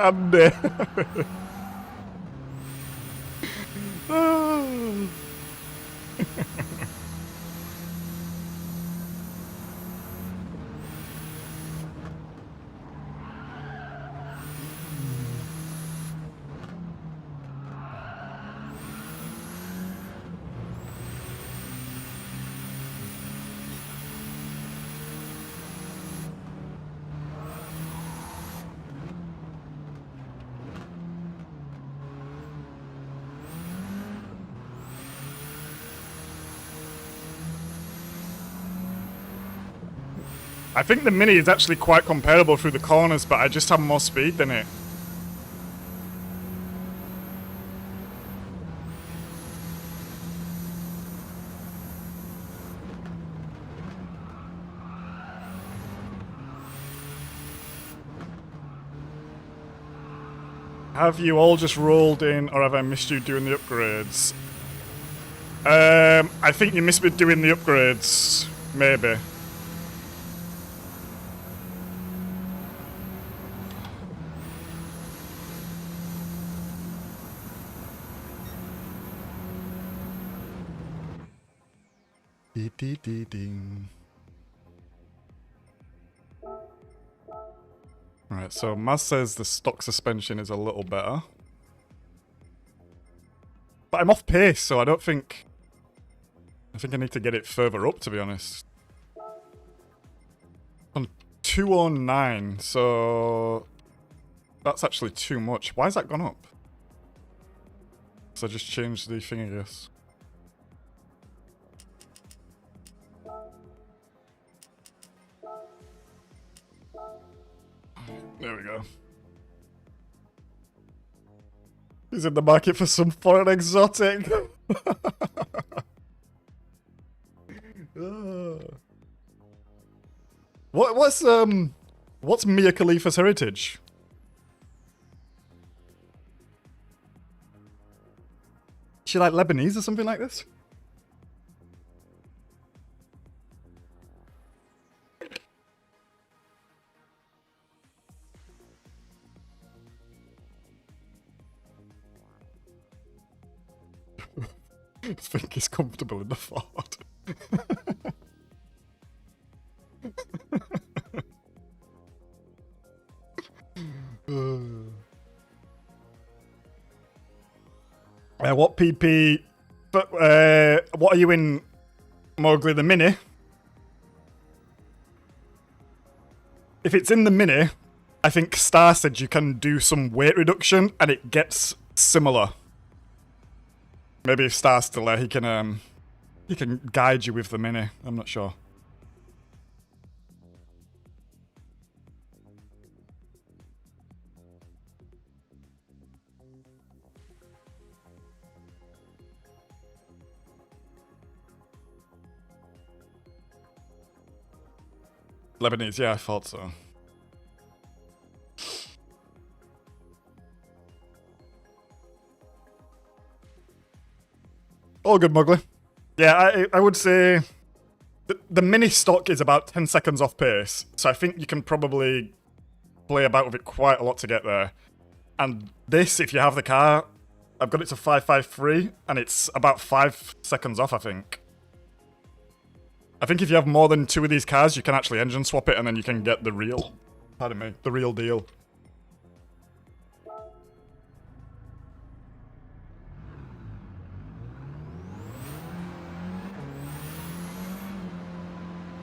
And I think the Mini is actually quite comparable through the corners, but I just have more speed than it. Have you all just rolled in, or have I missed you doing the upgrades? I think you missed me doing the upgrades, maybe. Ding. Right, so Maz says the stock suspension is a little better. But I'm off pace, so I don't think... I think I need to get it further up, to be honest. On 209, so... That's actually too much. Why has that gone up? So I just changed the thing, I guess. There we go. He's in the market for some foreign exotic. What's Mia Khalifa's heritage? Is she like Lebanese or something like this? I think he's comfortable in the Ford. What PP? But what are you in, Mowgli? The Mini? If it's in the Mini, I think Star said you can do some weight reduction, and it gets similar. Maybe if Star's still there, he can guide you with the Mini. I'm not sure. Lebanese, yeah, I thought so. All good, Mowgli. Yeah, I would say the Mini stock is about 10 seconds off pace, so I think you can probably play about with it quite a lot to get there. And this, if you have the car, I've got it to 553, and it's about 5 seconds off, I think. I think if you have more than 2 of these cars, you can actually engine swap it, and then you can get the real, pardon me, the real deal.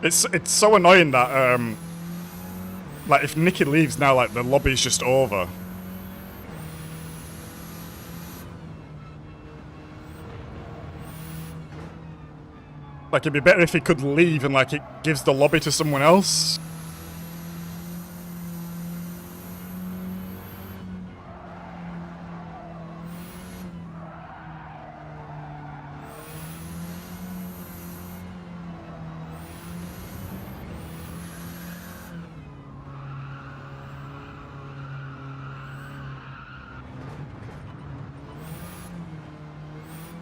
It's so annoying that like if Nikki leaves now, like the lobby's just over. Like it'd be better if he could leave and like it gives the lobby to someone else.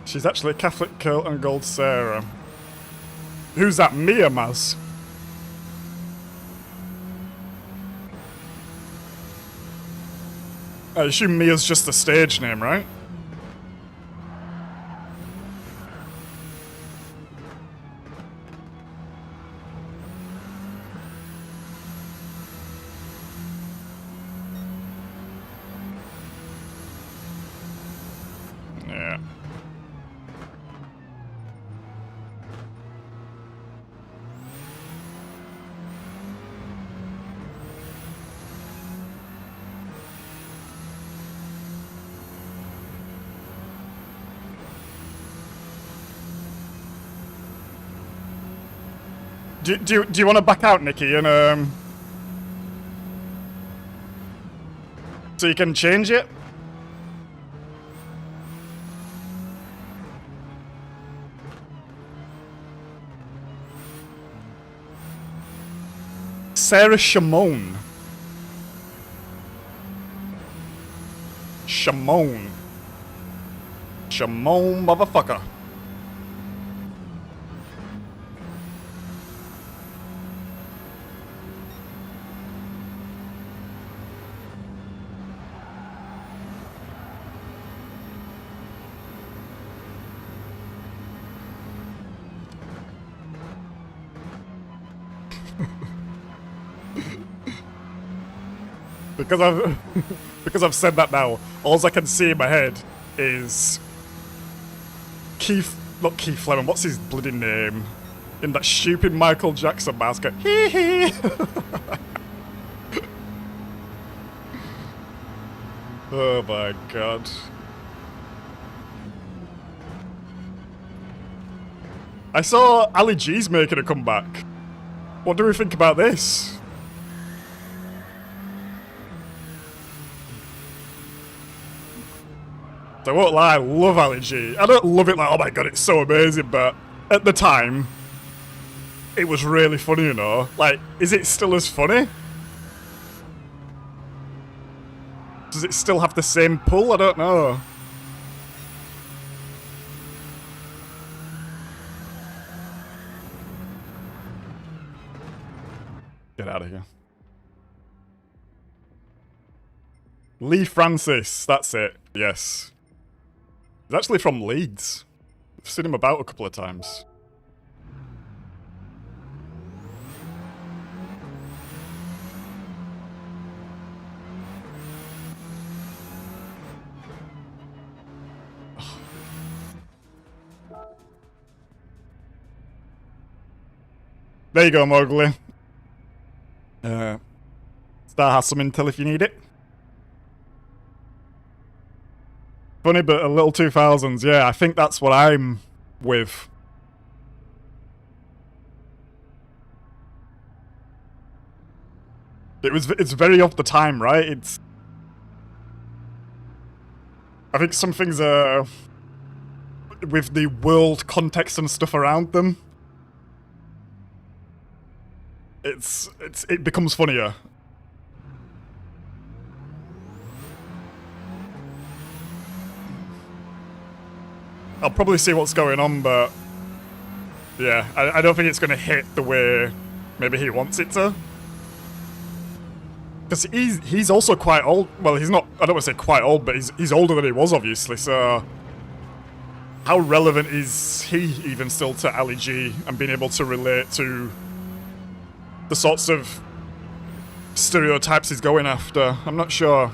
She's actually a Catholic Kilt and Gold Sarah. Who's that, Mia, Maz? I assume Mia's just the stage name, right? Yeah. Do you want to back out, Nikki, and so you can change it? Sarah Shimon. Shimon. Shimon motherfucker. Because I've said that now, all I can see in my head is not Keith Lemon, what's his bloody name? In that stupid Michael Jackson mask. Hee hee. Oh my god. I saw Ali G's making a comeback. What do we think about this? I won't lie, I love Ali G. I don't love it like, oh my god, it's so amazing, but at the time, it was really funny, you know? Like, is it still as funny? Does it still have the same pull? I don't know. Get out of here. Lee Francis, that's it. Yes. He's actually from Leeds. I've seen him about a couple of times. There you go, Mowgli. Star has some intel if you need it. Funny, but a little 2000s. Yeah, I think that's what I'm with. It's very off the time, right? It's. I think some things are with the world context and stuff around them. It becomes funnier. I'll probably see what's going on, but yeah, I don't think it's going to hit the way maybe he wants it to. Because he's also quite old. Well, he's not. I don't want to say quite old, but he's older than he was, obviously. So how relevant is he even still to Ali G and being able to relate to the sorts of stereotypes he's going after? I'm not sure.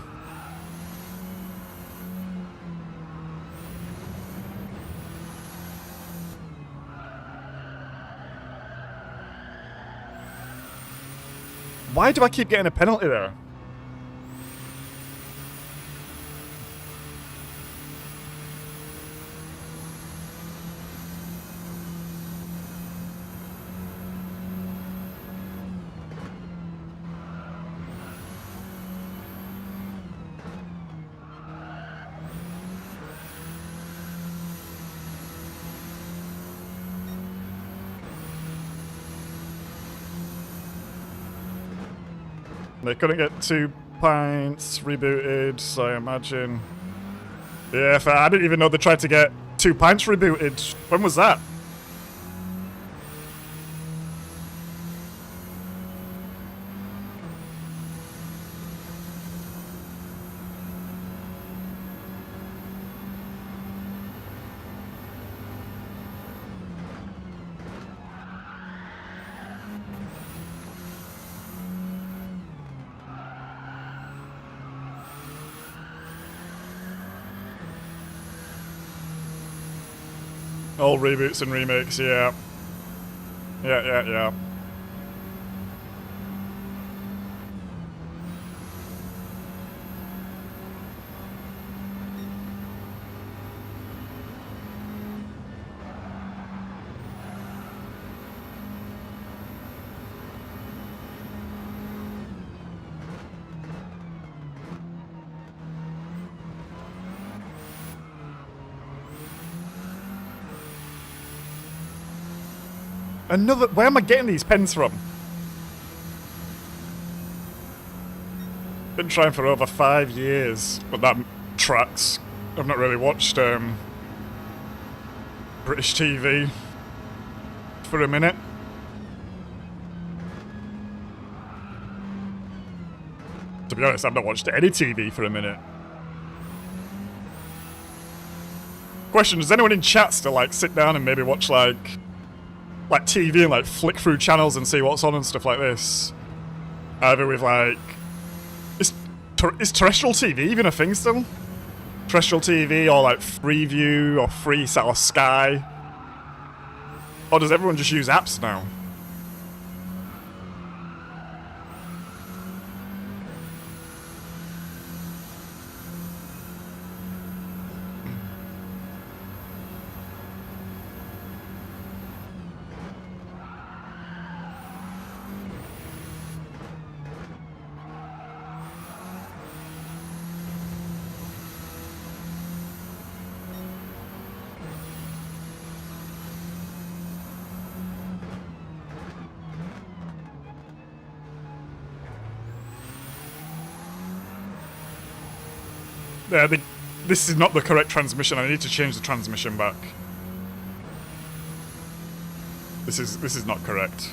Why do I keep getting a penalty there? They couldn't get 2 pints rebooted, so I imagine... Yeah, I didn't even know they tried to get 2 pints rebooted. When was that? All reboots and remakes, yeah. Yeah. Another... Where am I getting these pens from? Been trying for over 5 years, but that tracks. I've not really watched British TV for a minute. To be honest, I've not watched any TV for a minute. Question, does anyone in chat still like sit down and maybe watch like TV and like flick through channels and see what's on and stuff like this? Either with like... Is terrestrial TV even a thing still? Terrestrial TV or like Freeview or Freesat or Sky? Or does everyone just use apps now? Yeah, this is not the correct transmission. I need to change the transmission back. This is not correct.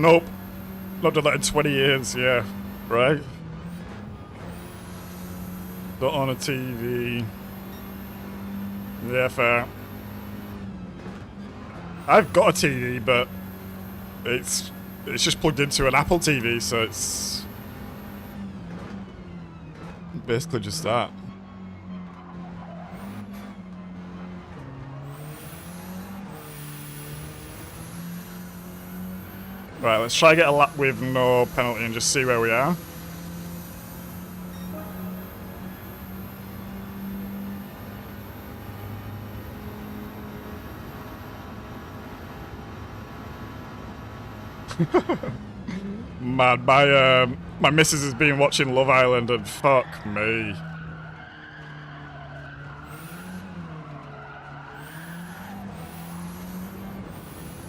Nope. Not done that in 20 years, yeah. Right? Not on a TV. Yeah, fair. I've got a TV, but it's just plugged into an Apple TV, so it's basically just that. Right, let's try to get a lap with no penalty and just see where we are. Man, my missus has been watching Love Island and fuck me.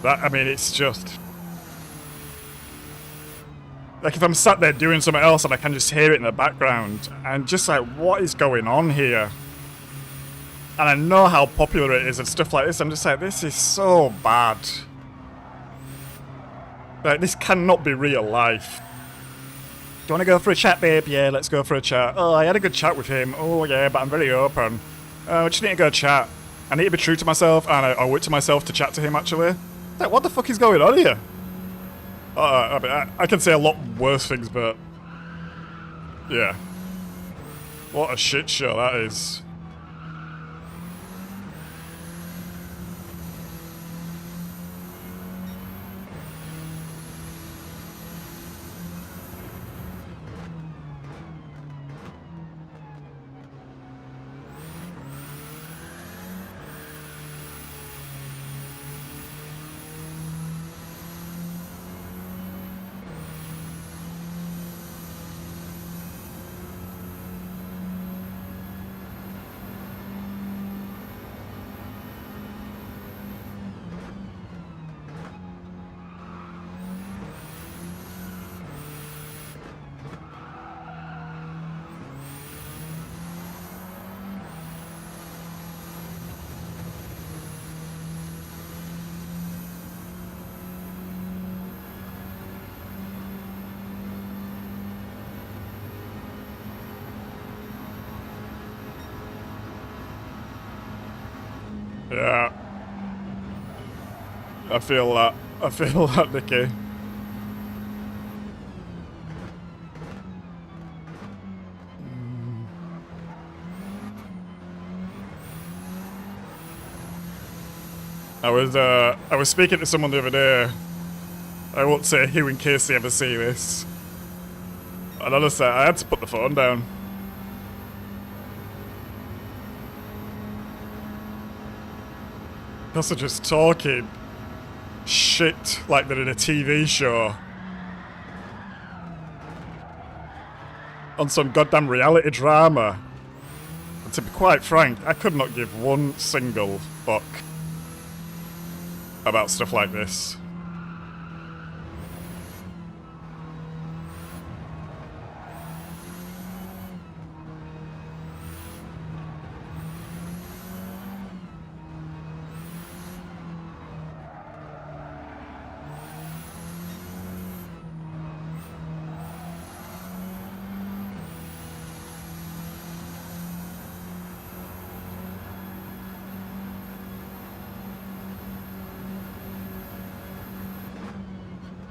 I mean, it's just... Like, if I'm sat there doing something else and I can just hear it in the background, and just like, what is going on here? And I know how popular it is and stuff like this, I'm just like, this is so bad. Like, this cannot be real life. you want to go for a chat, babe? Yeah, let's go for a chat. Oh, I had a good chat with him. Oh, yeah, but I'm very open. I just need to go chat. I need to be true to myself, and I owe it to myself to chat to him, actually. Like, what the fuck is going on here? I mean, I can say a lot worse things, but... yeah. What a shit show that is. Yeah. I feel that. I feel that, Nicky. I was speaking to someone the other day. I won't say who in case they ever see this. And honestly, I had to put the phone down. Because they're just talking shit like they're in a TV show. On some goddamn reality drama. And to be quite frank, I could not give one single fuck about stuff like this.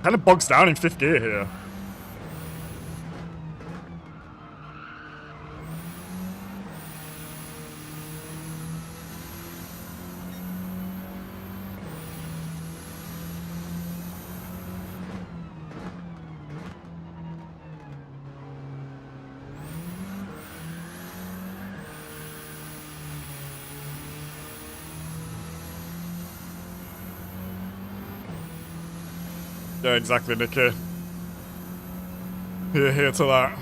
Kind of bogs down in 5th gear here. Yeah, exactly, Nicky. Here to that.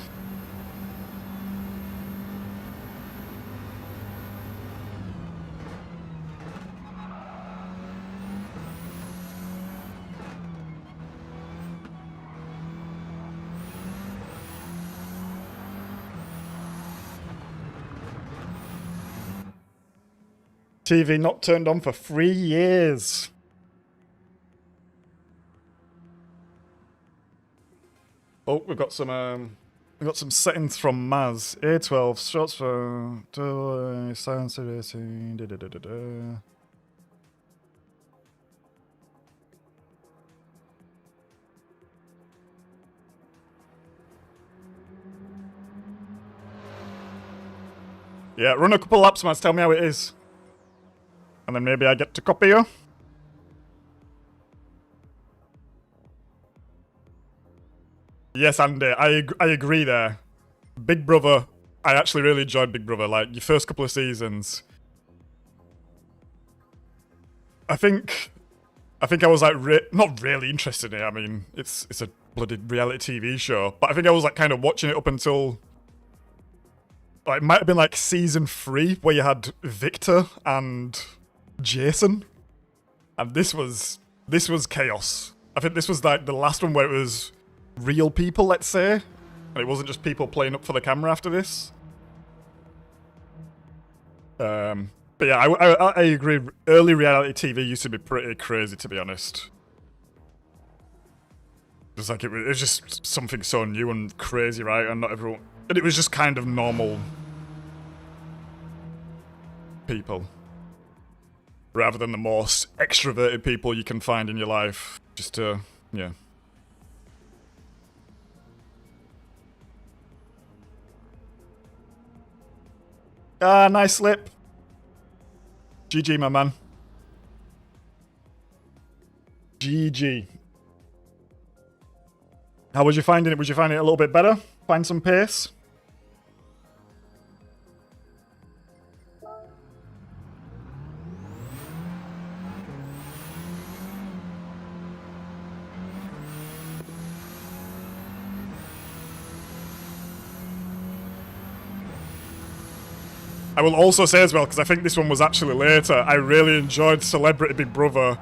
TV not turned on for 3 years. Oh, we've got some settings from Maz. A12 shots for silence racing. Yeah, run a couple laps, Maz. Tell me how it is, and then maybe I get to copy you. Yes, Andy, I agree there. Big Brother, I actually really enjoyed Big Brother. Like, your first couple of seasons. I think I was like, not really interested in it. I mean, it's a bloody reality TV show. But I think I was like kind of watching it up until... like, it might have been like season 3, where you had Victor and Jason. And this was chaos. I think this was like the last one where it was... real people, let's say, and it wasn't just people playing up for the camera after this. But yeah, I agree. Early reality TV used to be pretty crazy, to be honest. It's like it was just something so new and crazy, right? And not everyone... And it was just kind of normal people. Rather than the most extroverted people you can find in your life. Just yeah. Ah, nice slip. GG, my man. GG. How was you finding it? Was you finding it a little bit better? Find some pace? I will also say as well, because I think this one was actually later, I really enjoyed Celebrity Big Brother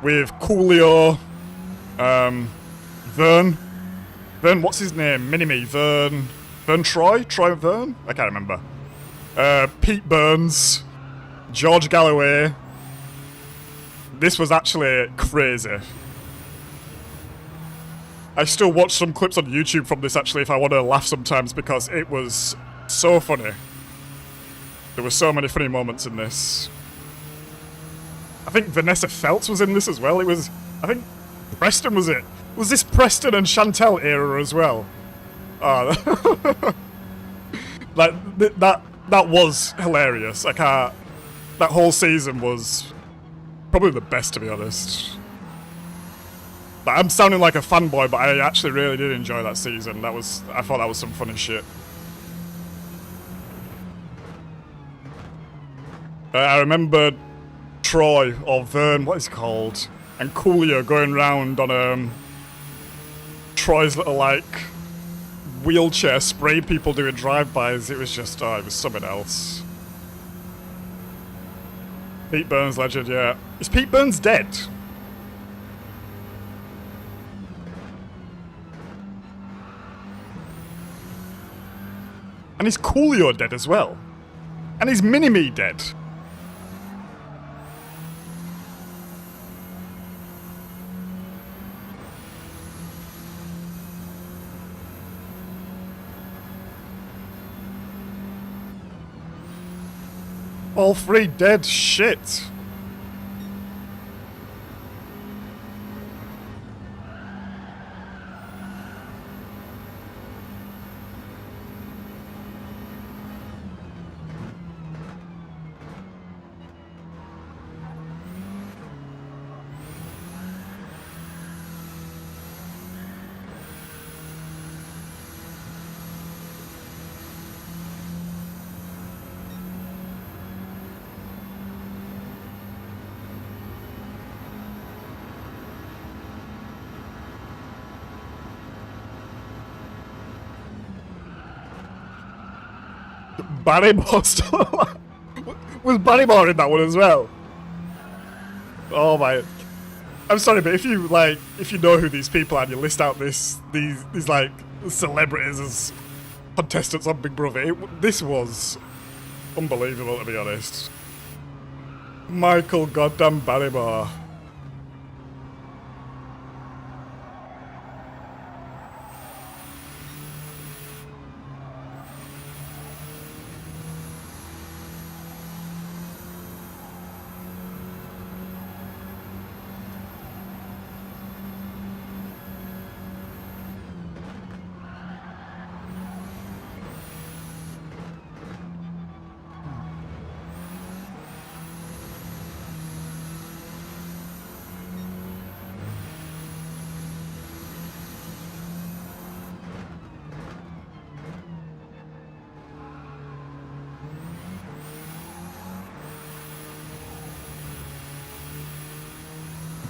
with Coolio, Vern, what's his name? Mini-Me, Vern Troy? Troy Vern? I can't remember. Pete Burns, George Galloway. This was actually crazy. I still watch some clips on YouTube from this actually if I want to laugh sometimes because it was so funny. There were so many funny moments in this. I think Vanessa Feltz was in this as well. It was, I think, Preston was it? Was this Preston and Chantel era as well? Oh, like that was hilarious. I can't. That whole season was probably the best, to be honest. Like, I'm sounding like a fanboy, but I actually really did enjoy that season. I thought that was some funny shit. I remember Troy, or Vern, what is it called? And Coolio going round on Troy's little, like, wheelchair, spray people doing drive-bys. It was just, oh, it was something else. Pete Burns legend, yeah. Is Pete Burns dead? And is Coolio dead as well? And is Mini-Me dead? All three dead, shit. Barrymore still alive? Was Barrymore in that one as well? Oh my... I'm sorry, but if you know who these people are and you list out these like celebrities as contestants on Big Brother, this was unbelievable, to be honest. Michael goddamn Barrymore.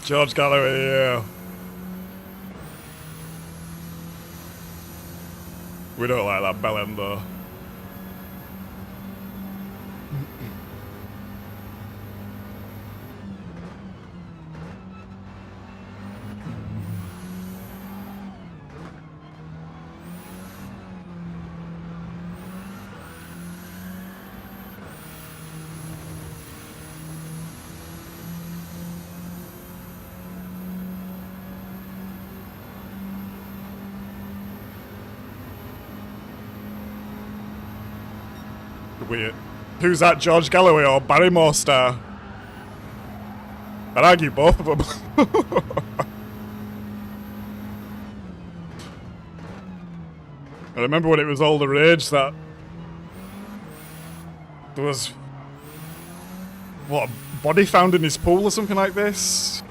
George Galloway, yeah. We don't like that bellend though. Weird. Who's that, George Galloway or Barrymore star? I'd argue both of them. I remember when it was all the rage that there was, what, a body found in his pool or something like this?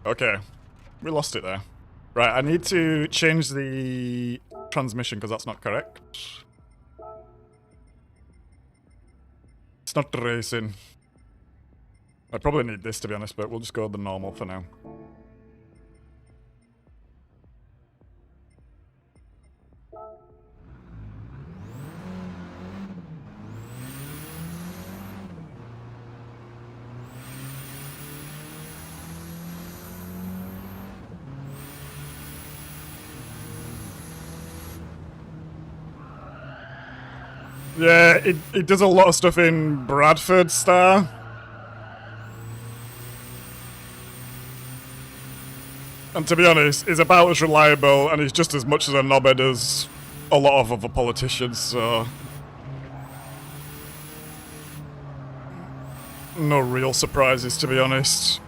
Okay, we lost it there. Right, I need to change the transmission because that's not correct. It's not racing. I probably need this to be honest, but we'll just go with the normal for now. Yeah, it does a lot of stuff in Bradford Star. And to be honest, is about as reliable and is just as much as a knobhead as a lot of other politicians, so... no real surprises, to be honest.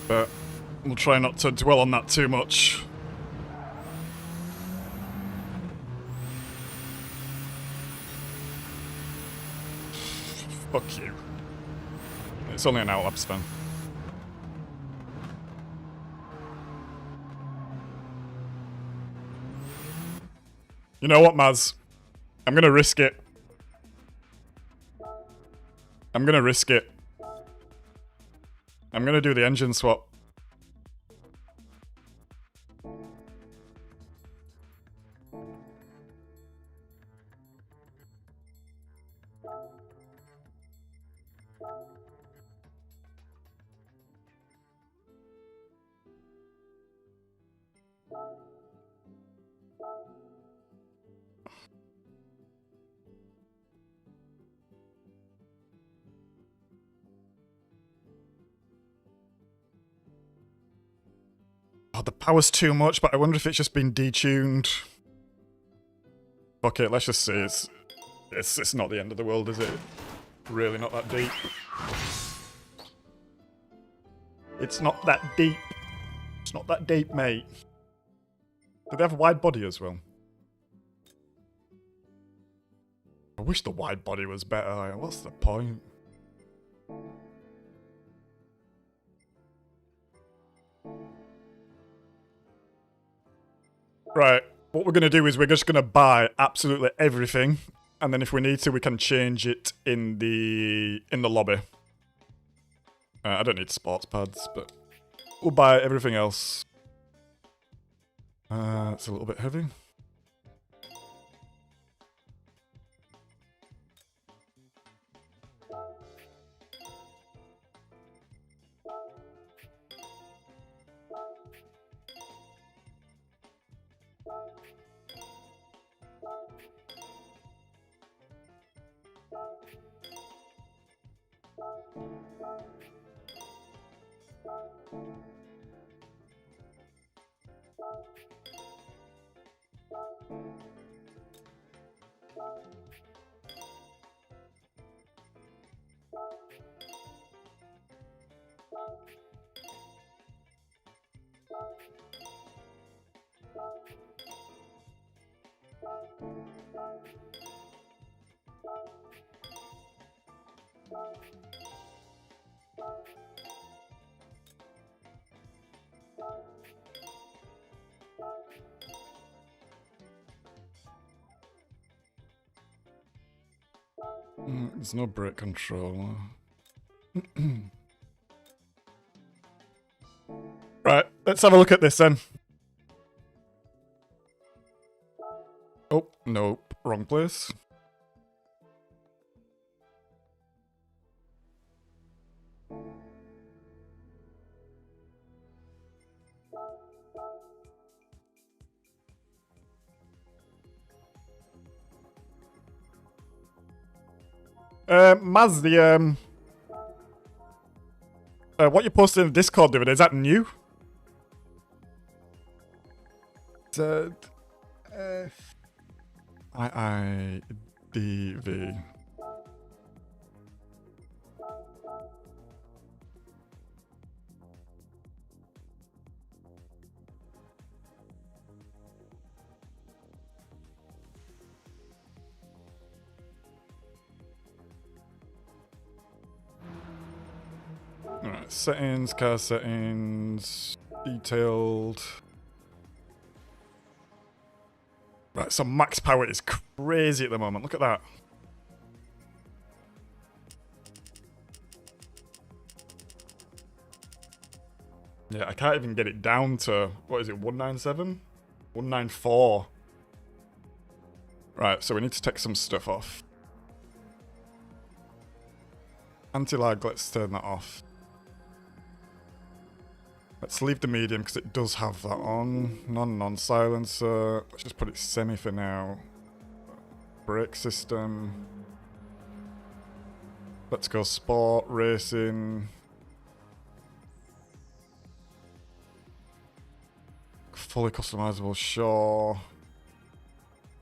But we'll try not to dwell on that too much. Fuck you. It's only an outlap span. You know what, Maz? I'm gonna risk it. I'm gonna risk it. I'm gonna do the engine swap. Oh, the power's too much, but I wonder if it's just been detuned. Fuck it, let's just say it's not the end of the world, is it? Really not that deep. It's not that deep. It's not that deep, mate. Do they have a wide body as well? I wish the wide body was better. Like, what's the point? Right, what we're going to do is we're just going to buy absolutely everything, and then if we need to, we can change it in the lobby. I don't need sports pads, but we'll buy everything else. It's a little bit heavy. There's no brake control. Right, let's have a look at this then. Oh, nope, wrong place. Maz, what you posted in the Discord the other day, is that new? Z F I D V. Alright, settings, car settings, detailed. Right, so max power is crazy at the moment. Look at that. Yeah, I can't even get it down to, what is it, 197? 194. Right, so we need to take some stuff off. Anti-lag, let's turn that off. Let's leave the medium because it does have that on. Non-silencer. Let's just put it semi for now. Brake system. Let's go sport, racing. Fully customizable, sure.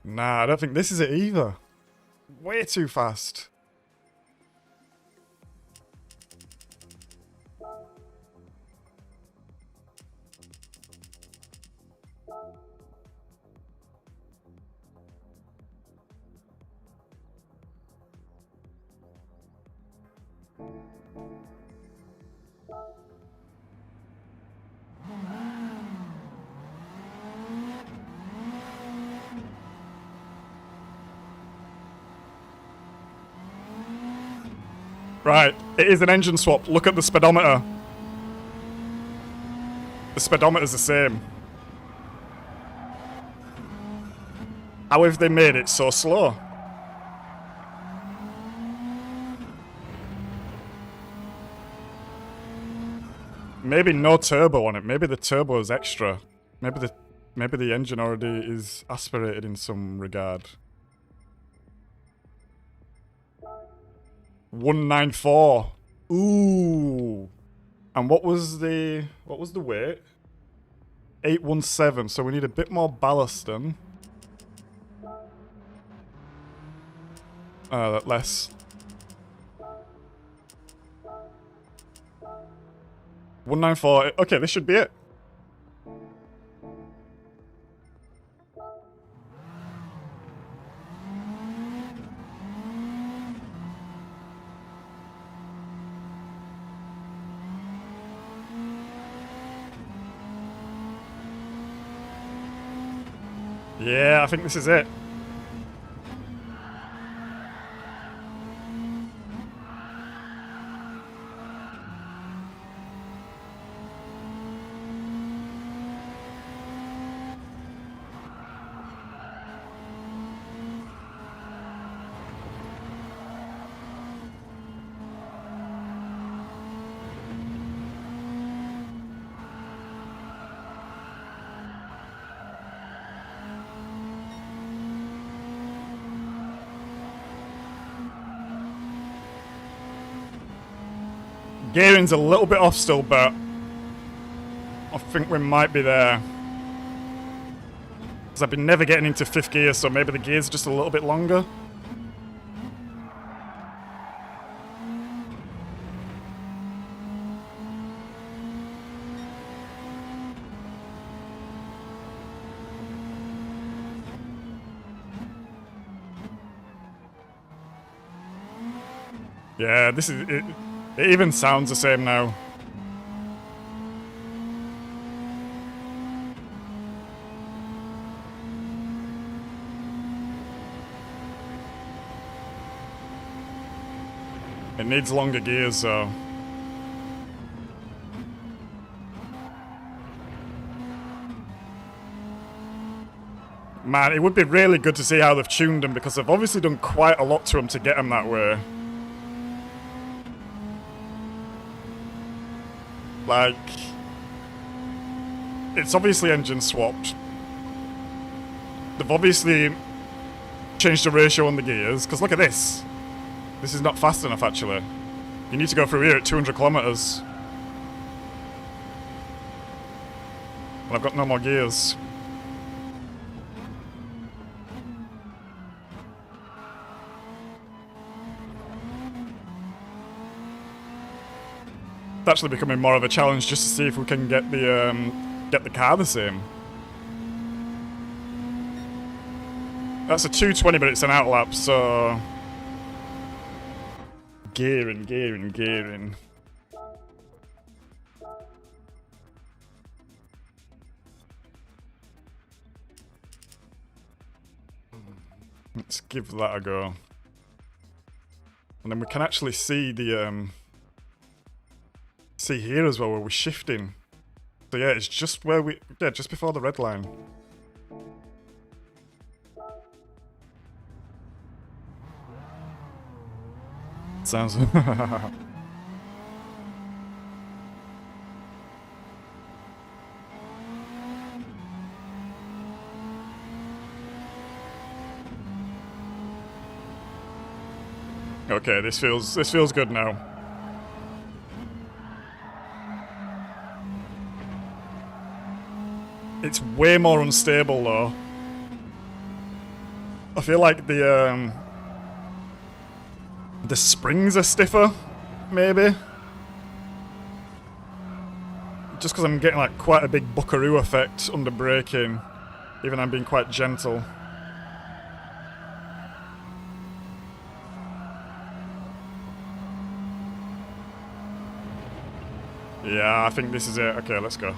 Nah, I don't think this is it either. Way too fast. Right, it is an engine swap. Look at the speedometer. The speedometer's the same. How have they made it so slow? Maybe no turbo on it. Maybe the turbo is extra. Maybe the engine already is aspirated in some regard. 194. Ooh. And what was the weight? 817. So we need a bit more ballast then. Less. 194. Okay, this should be it. Yeah, I think this is it. Gearing's a little bit off still, but I think we might be there. Because I've been never getting into 5th gear, so maybe the gear's just a little bit longer. Yeah, this is it. It even sounds the same now. It needs longer gears, though. Man, it would be really good to see how they've tuned them, because they've obviously done quite a lot to them to get them that way. Like, it's obviously engine swapped. They've obviously changed the ratio on the gears, because look at this. This is not fast enough, actually. You need to go through here at 200 kilometers. And I've got no more gears. It's actually becoming more of a challenge just to see if we can get the car the same. That's a 220, but it's an outlap, so gearing. Let's give that a go. And then we can actually see the see here as well where we're shifting. So yeah, it's just where just before the red line. Sounds okay, this feels good now. It's way more unstable though. I feel like the springs are stiffer, maybe. Just because I'm getting like quite a big buckaroo effect under braking, even though I'm being quite gentle. Yeah, I think this is it. Okay, let's go.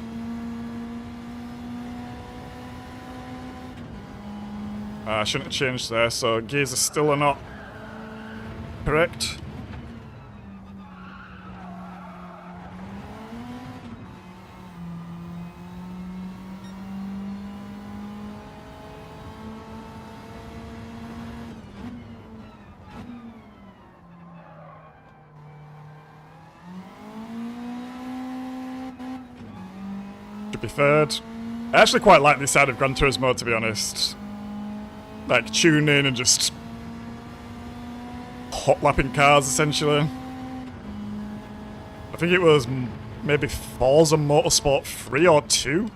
I shouldn't have changed there, so gears are still not correct. Should be third. I actually quite like this side of Gran Turismo, to be honest. Like, tune in and just hot lapping cars, essentially. I think it was maybe Forza Motorsport 3 or 2.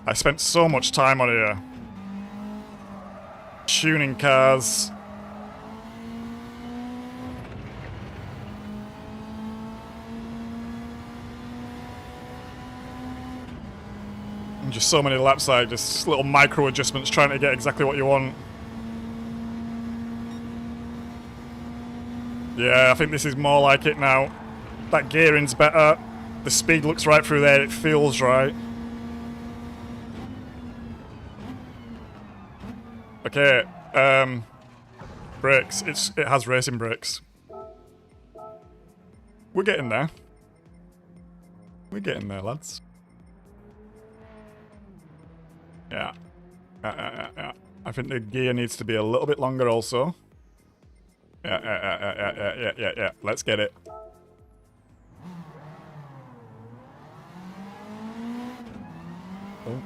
I spent so much time on here tuning cars. And just so many laps, like just little micro adjustments trying to get exactly what you want. Yeah, I think this is more like it now. That gearing's better. The speed looks right through there. It feels right. Okay, brakes. It has racing brakes. We're getting there. We're getting there, lads. Yeah. Yeah. I think the gear needs to be a little bit longer also. Yeah. Let's get it. Oh.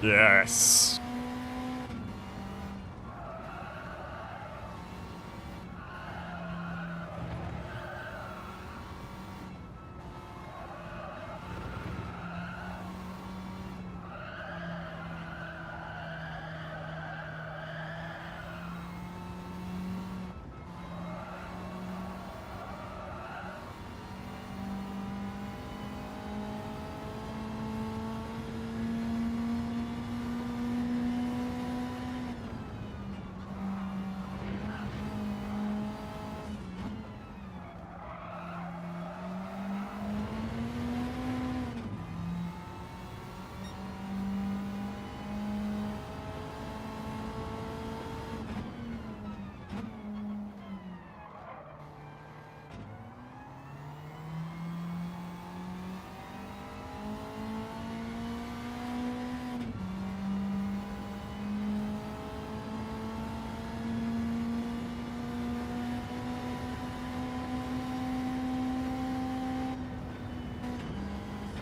Yes.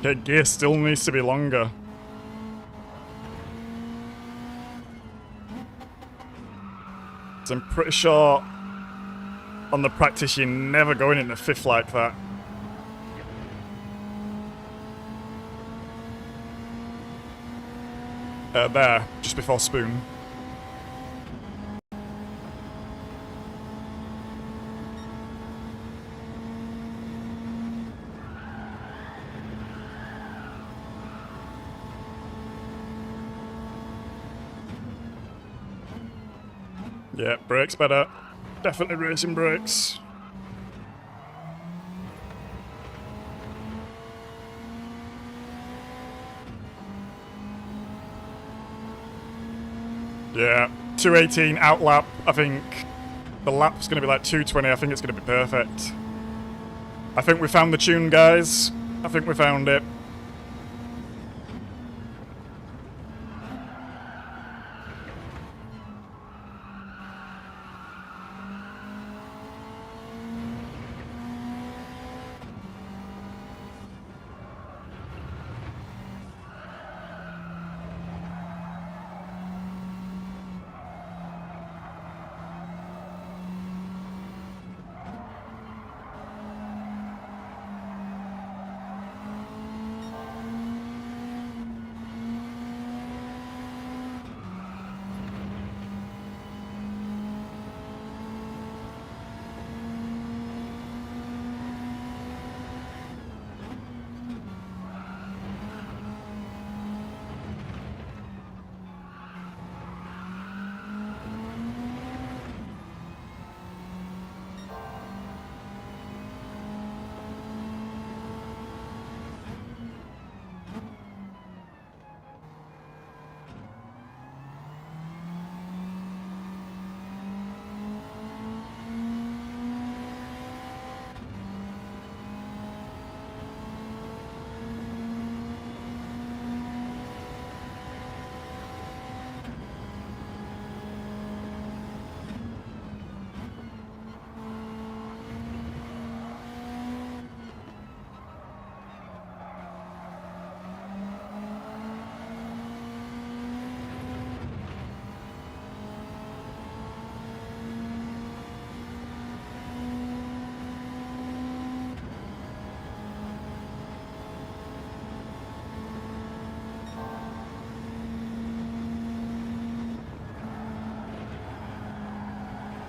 Okay, gear still needs to be longer. So I'm pretty sure on the practice you're never going into fifth like that. There, just before spoon. Yeah, brakes better. Definitely racing brakes. Yeah, 218 out lap. I think the lap's going to be like 220. I think it's going to be perfect. I think we found the tune, guys. I think we found it.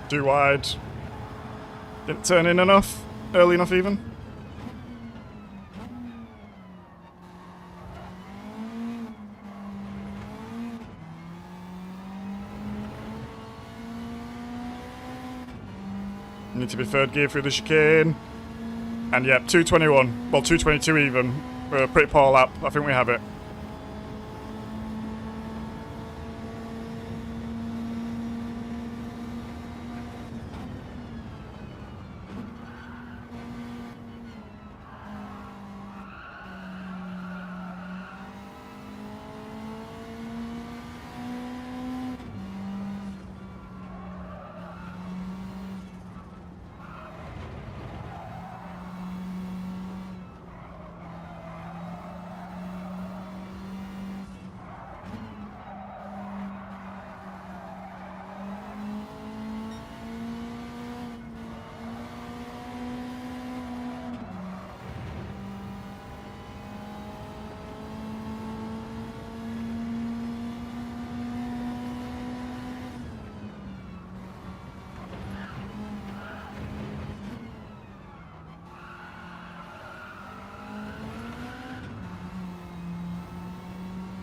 Too wide. Didn't turn in enough. Early enough even. Need to be third gear through the chicane. And yep, 221. Well, 222 even. Pretty poor lap. I think we have it.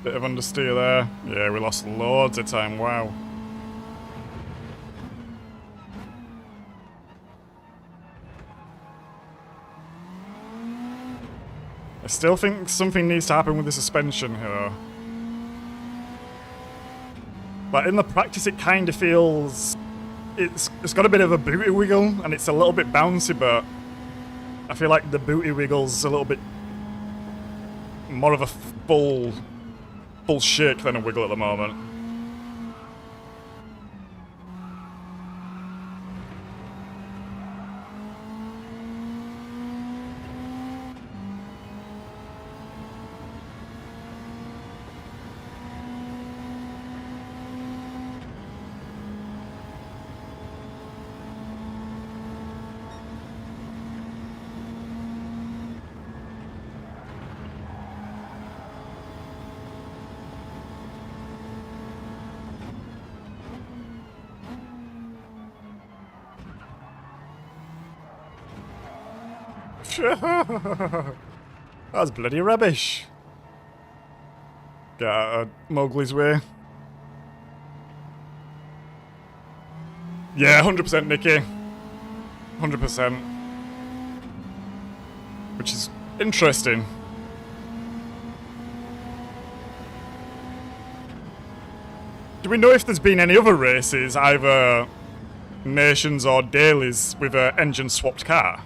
Bit of understeer there. Yeah, we lost loads of time, wow. I still think something needs to happen with the suspension here. But in the practice it kind of feels... It's got a bit of a booty wiggle, and it's a little bit bouncy, but... I feel like the booty wiggle's a little bit... more of a full shake than a wiggle at the moment. That's bloody rubbish. Get out of Mowgli's way. Yeah, 100% Nicky. 100%. Which is interesting. Do we know if there's been any other races, either nations or dailies, with an engine swapped car?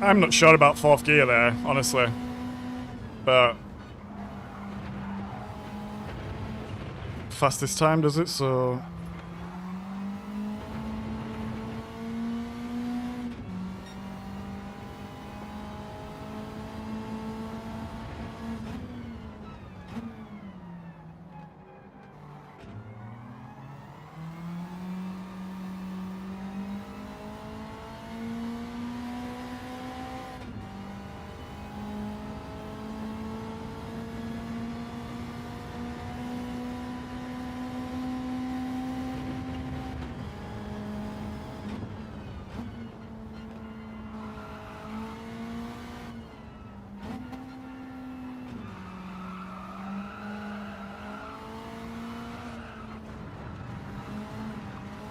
I'm not sure about fourth gear there, honestly. But fastest time does it, so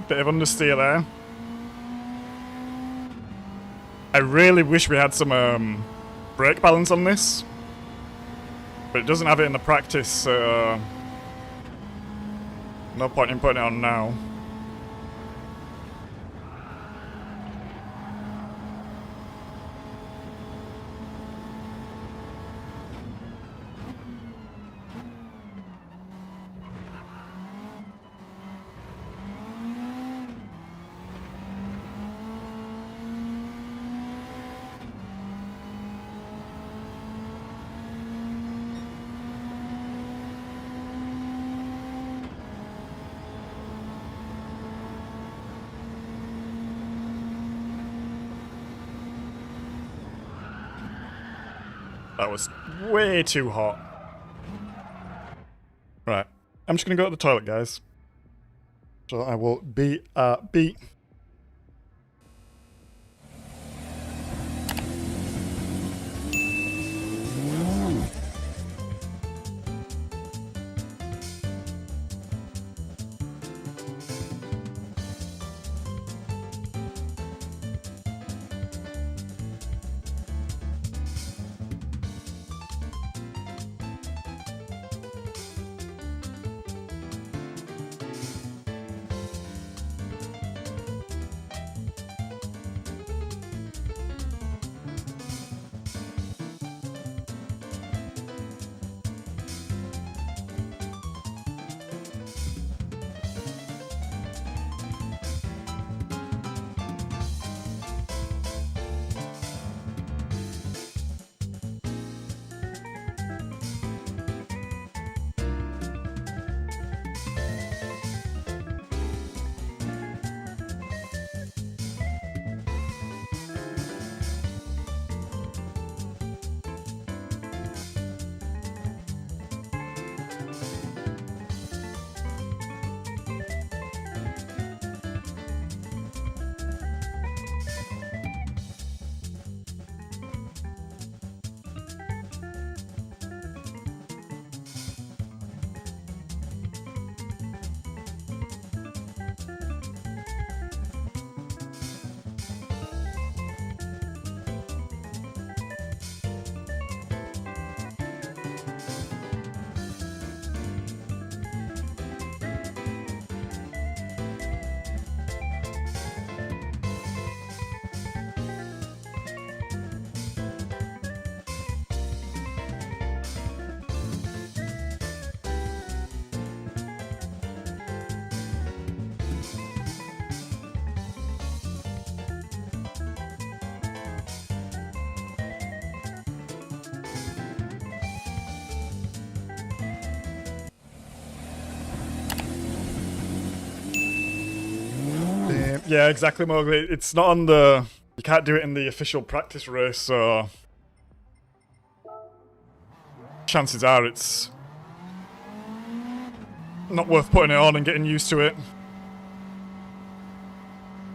bit of understeer there. I really wish we had some brake balance on this, but it doesn't have it in the practice, so no point in putting it on now. That was way too hot. Right, I'm just gonna go to the toilet, guys. So I will be beat. Yeah, exactly, Mowgli. It's not on the... You can't do it in the official practice race, so... Chances are it's... not worth putting it on and getting used to it.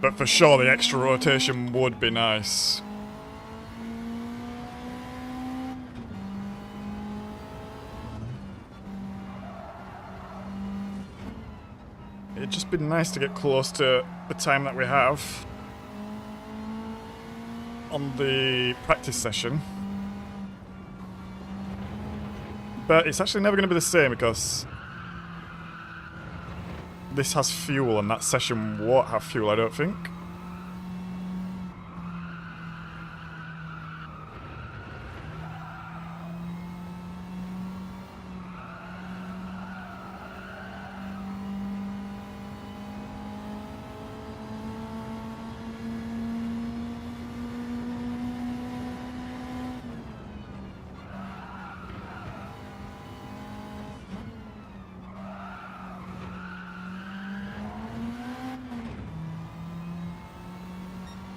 But for sure, the extra rotation would be nice. It'd just be nice to get close to the time that we have on the practice session. But it's actually never going to be the same because this has fuel and that session won't have fuel, I don't think.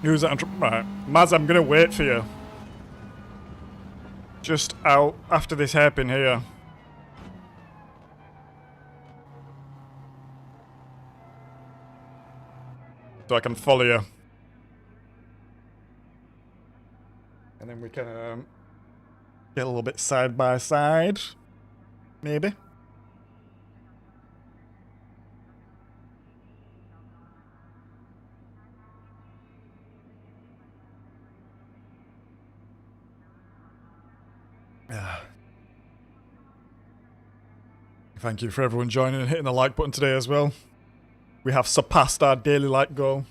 Who's that? Right. Maz, I'm gonna wait for you. Just out after this hairpin here. So I can follow you. And then we can get a little bit side by side. Maybe. Thank you for everyone joining and hitting the like button today as well. We have surpassed our daily like goal.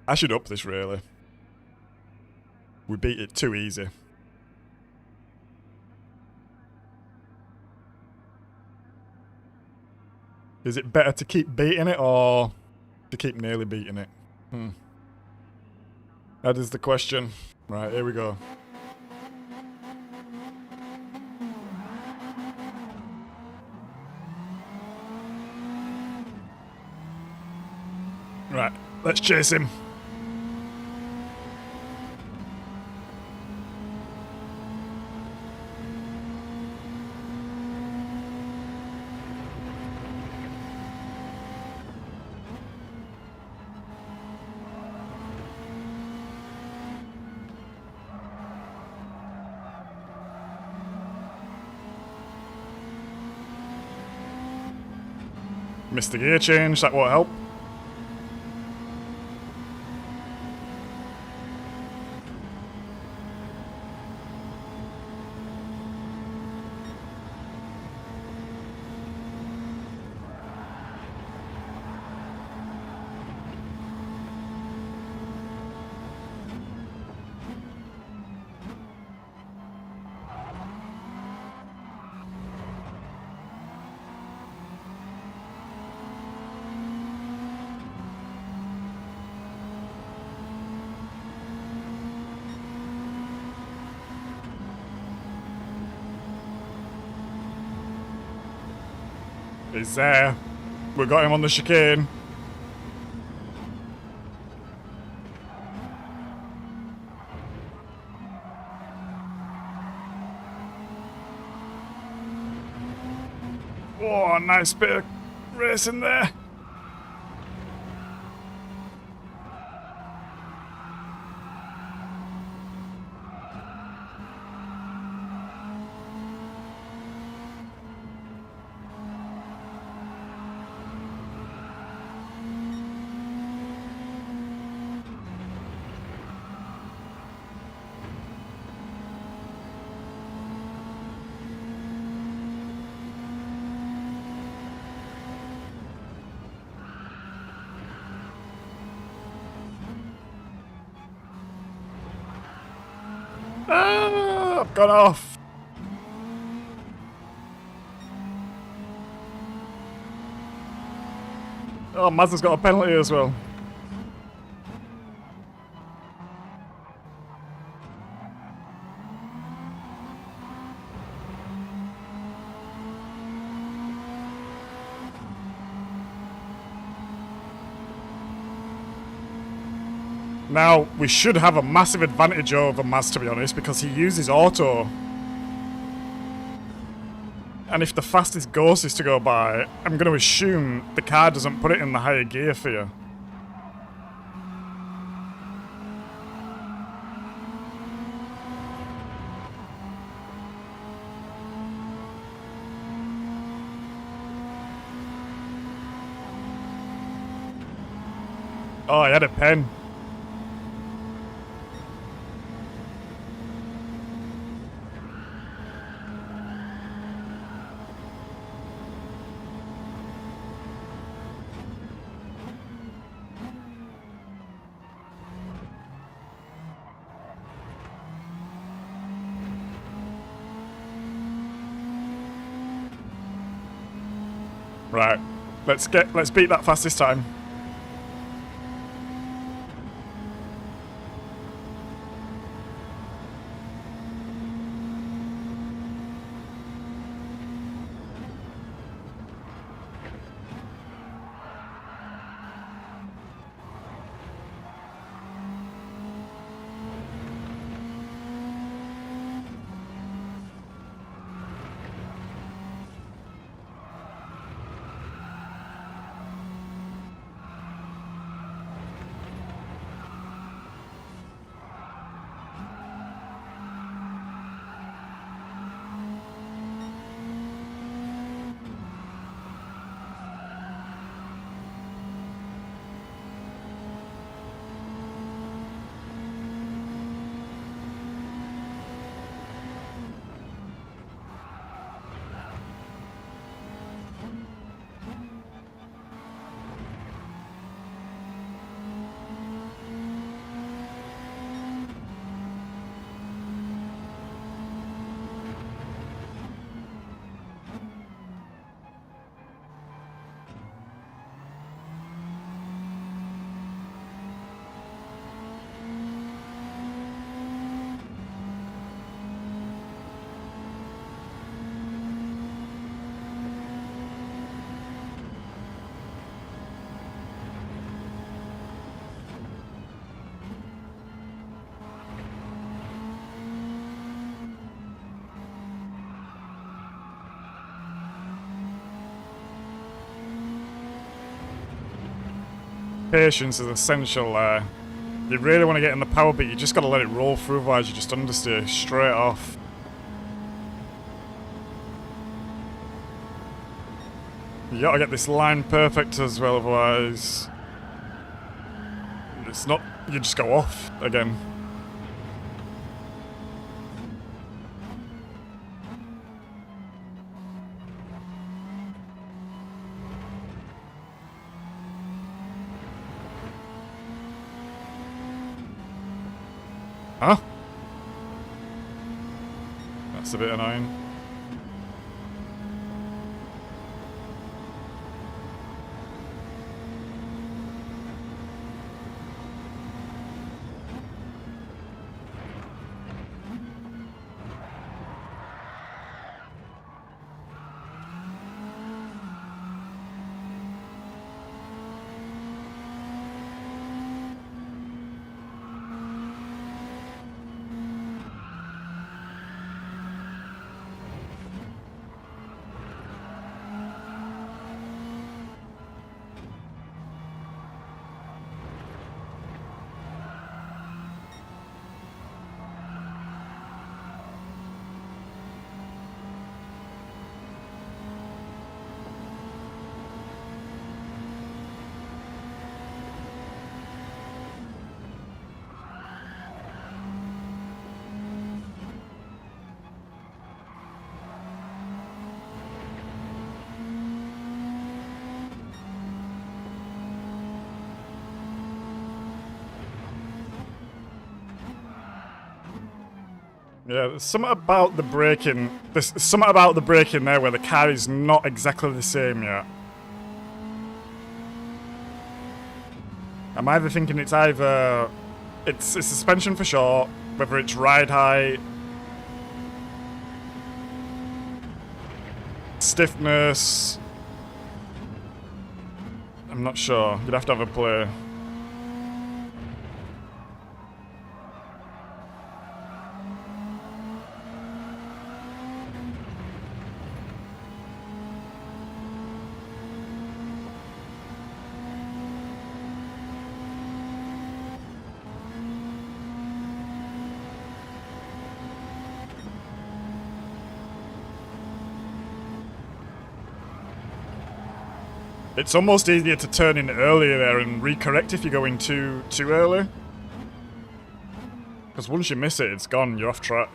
I should up this really. We beat it too easy. Is it better to keep beating it or to keep nearly beating it? That is the question. Right, here we go. Right, let's chase him. Missed the gear change, that won't help. He's there. We got him on the chicane. Oh, nice bit of racing there. Ah, I've gone off. Oh, Mazda's got a penalty as well. Now, we should have a massive advantage over Maz, to be honest, because he uses auto. And if the fastest ghost is to go by, I'm going to assume the car doesn't put it in the higher gear for you. Oh, I had a pen. Right, let's beat that fastest time. Patience is essential there. You really want to get in the power, but you just got to let it roll through, otherwise you just understeer straight off. You got to get this line perfect as well, otherwise it's not, you just go off again. Huh? That's a bit annoying. Yeah, there's something about the braking. There's something about the braking there where the car is not exactly the same yet. I'm either thinking it's suspension for sure, whether it's ride height, stiffness. I'm not sure. You'd have to have a play. It's almost easier to turn in earlier there and recorrect if you're going too early. Because once you miss it, it's gone, you're off track.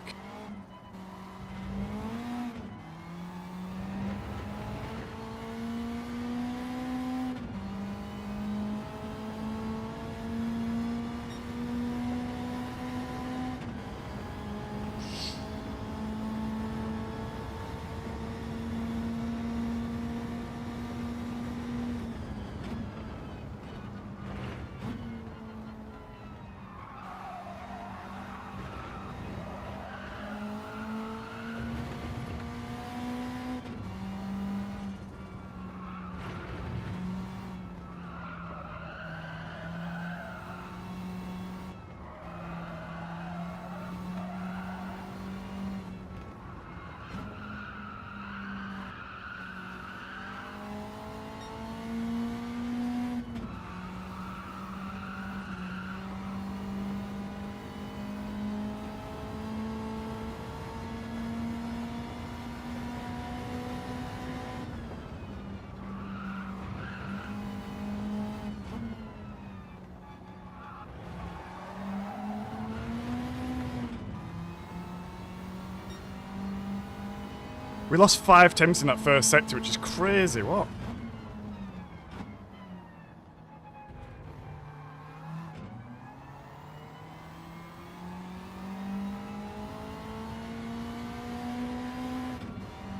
We lost 5 attempts in that first sector, which is crazy. What?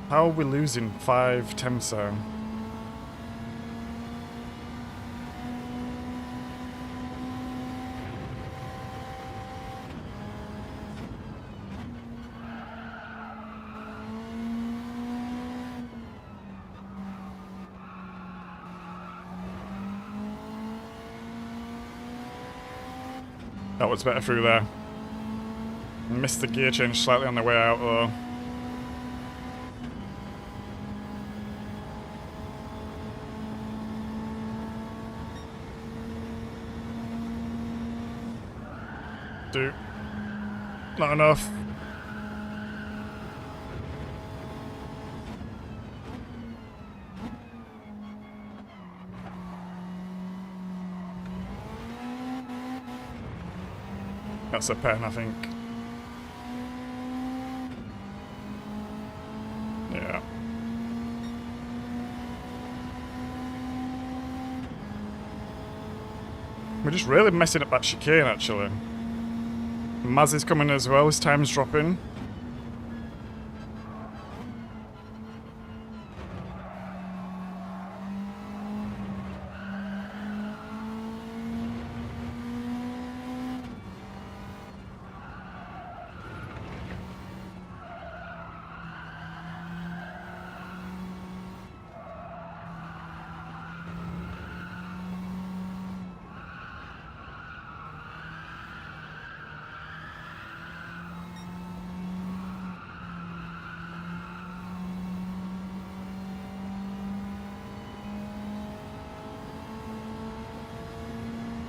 How are we losing 5 attempts there? That was better through there. Missed the gear change slightly on the way out though. Not enough. That's a pen, I think. Yeah. We're just really messing up that chicane, actually. Maz is coming as well, his time's dropping.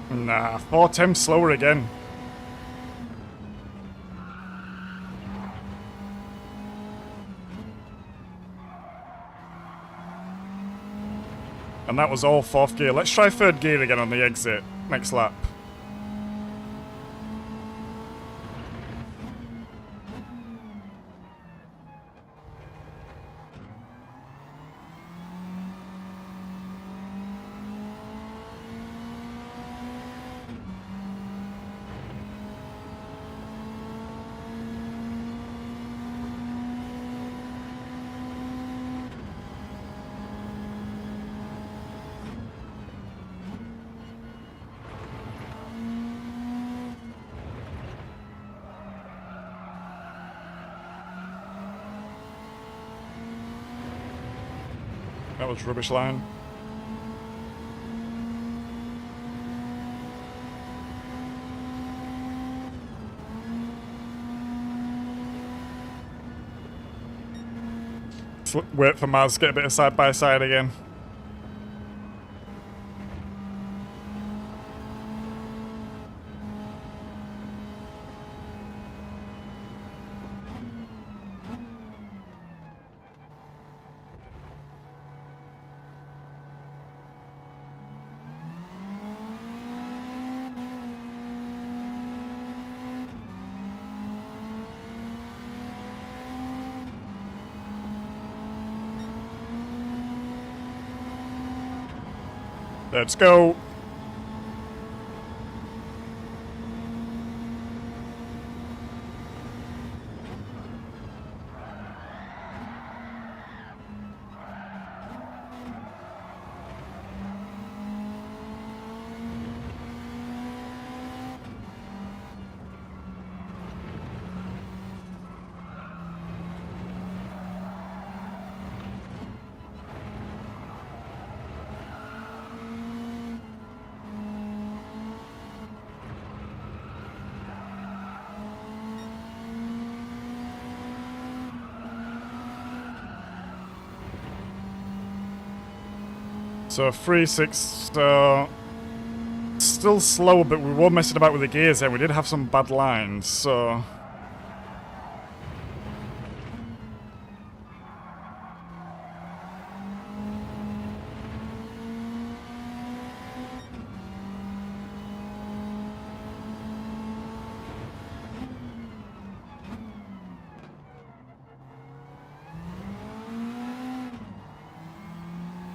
Nah, 4 attempts slower again. And that was all 4th gear. Let's try 3rd gear again on the exit, next lap. That was rubbish line. Let's wait for Maz to get a bit of side by side again. Let's go. So 3.6, so still slow, but we were messing about with the gears there. We did have some bad lines, so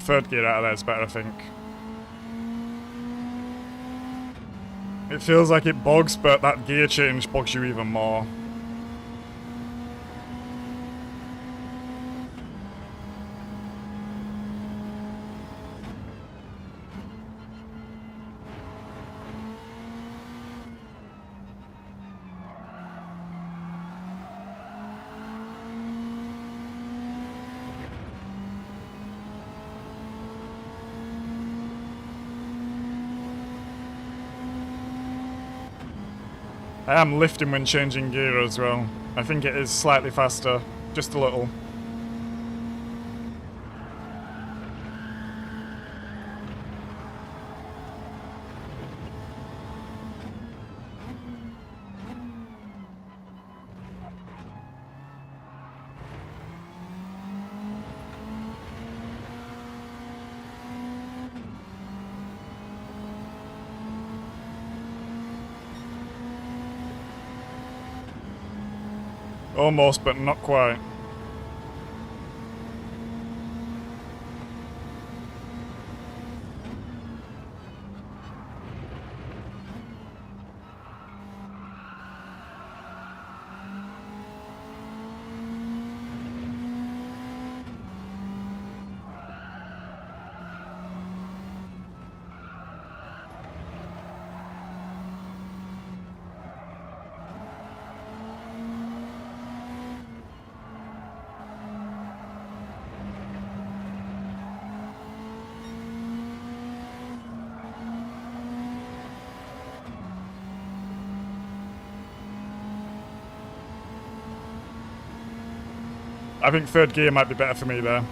third gear out of there is better, I think. It feels like it bogs, but that gear change bogs you even more. I am lifting when changing gear as well. I think it is slightly faster, just a little. Almost, but not quite. I think third gear might be better for me there.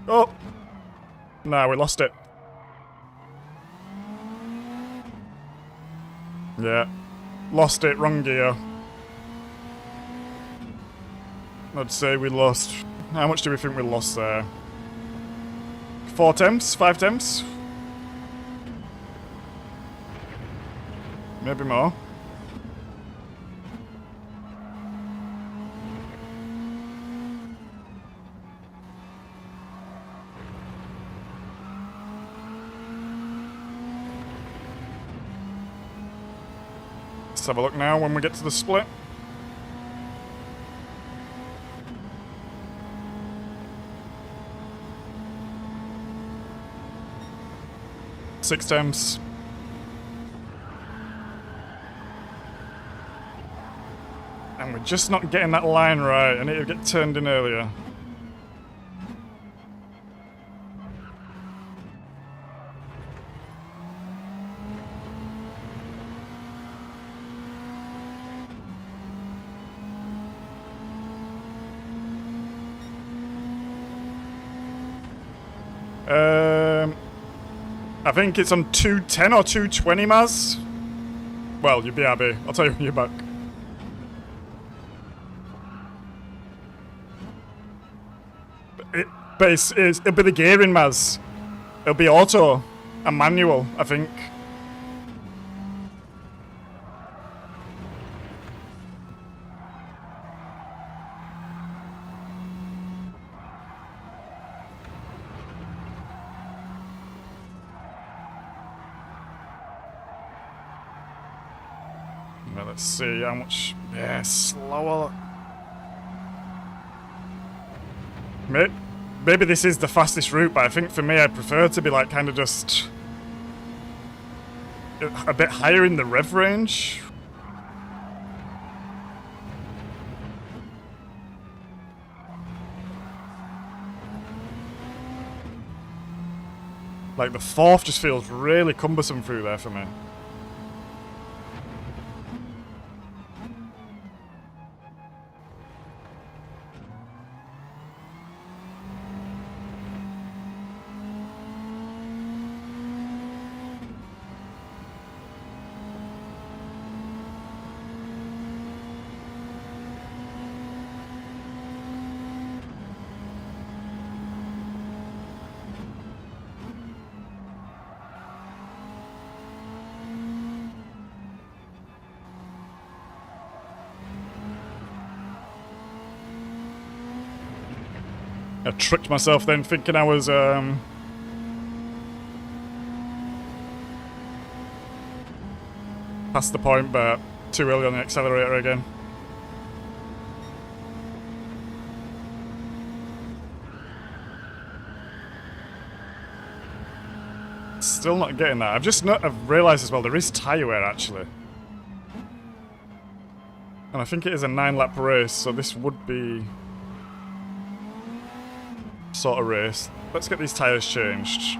Oh! No, we lost it. Yeah. Lost it, wrong gear. I'd say we lost... How much do we think we lost there? 4 temps? 5 temps? Maybe more. Let's have a look now when we get to the split. Six temps. And we're just not getting that line right. I need to get turned in earlier. I think it's on 210 or 220, Maz. Well, you'll be happy. I'll tell you when you're back. But it'll be the gearing, Maz. It'll be auto and manual, I think. Well, let's see how much. Yeah, slower. Maybe this is the fastest route, but I think for me, I prefer to be like kind of just a bit higher in the rev range. Like the fourth just feels really cumbersome through there for me. I tricked myself then thinking I was past the point, but too early on the accelerator again. Still not getting that. I've realised as well there is tyre wear actually. And I think it is a 9-lap race, so this would be sort of race. Let's get these tyres changed.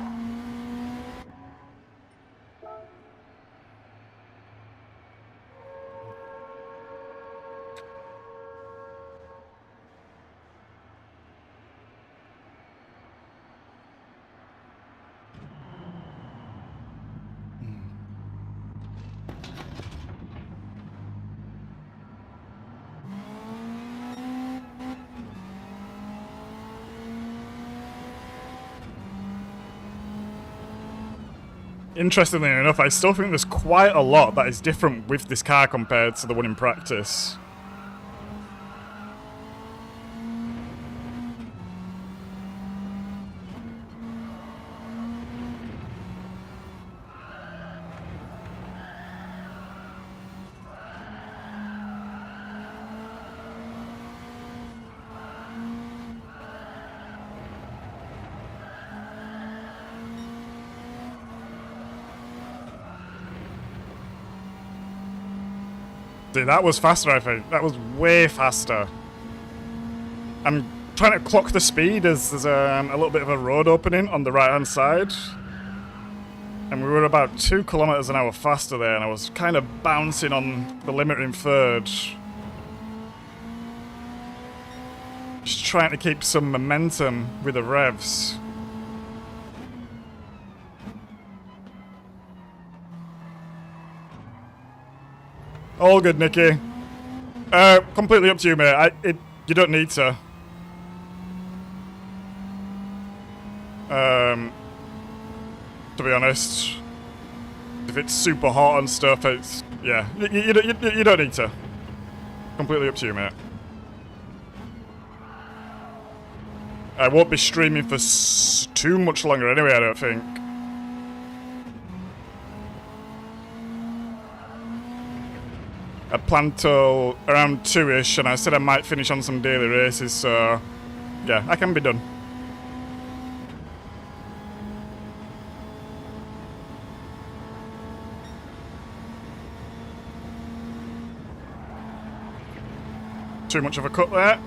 Interestingly enough, I still think there's quite a lot that is different with this car compared to the one in practice. Dude, that was faster, I think. That was way faster. I'm trying to clock the speed as there's a little bit of a road opening on the right-hand side. And we were about 2 kilometers an hour faster there, and I was kind of bouncing on the limiter in third. Just trying to keep some momentum with the revs. All good, Nicky. Completely up to you, mate. You don't need to. To be honest, if it's super hot and stuff, it's yeah. You don't need to. Completely up to you, mate. I won't be streaming for too much longer anyway, I don't think. I planned till around 2-ish, and I said I might finish on some daily races, so yeah, I can be done. Too much of a cut there.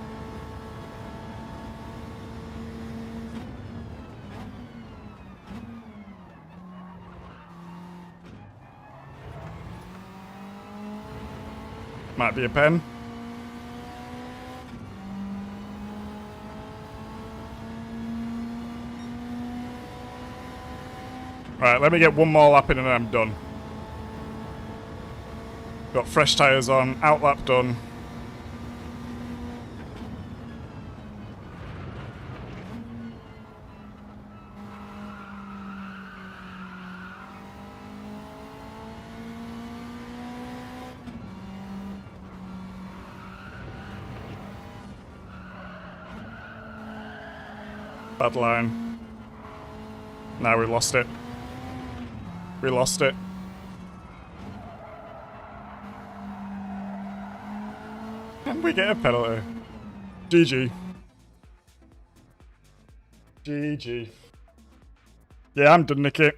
Might be a pen. Right, let me get one more lap in and then I'm done. Got fresh tyres on, out lap done. Bad line. Now we lost it. We lost it. And we get a penalty. GG. GG. Yeah, I'm done, Nikki.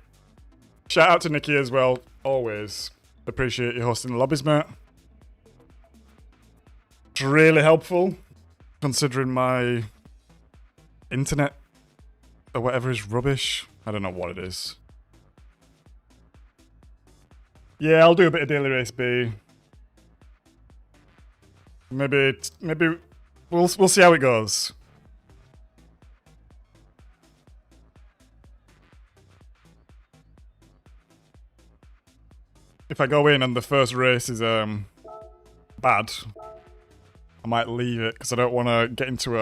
Shout out to Nikki as well. Always appreciate you hosting the lobbies, mate. It's really helpful, considering my internet or whatever is rubbish. I don't know what it is. Yeah, I'll do a bit of daily race B. Maybe we'll see how it goes. If I go in and the first race is bad, I might leave it because I don't want to get into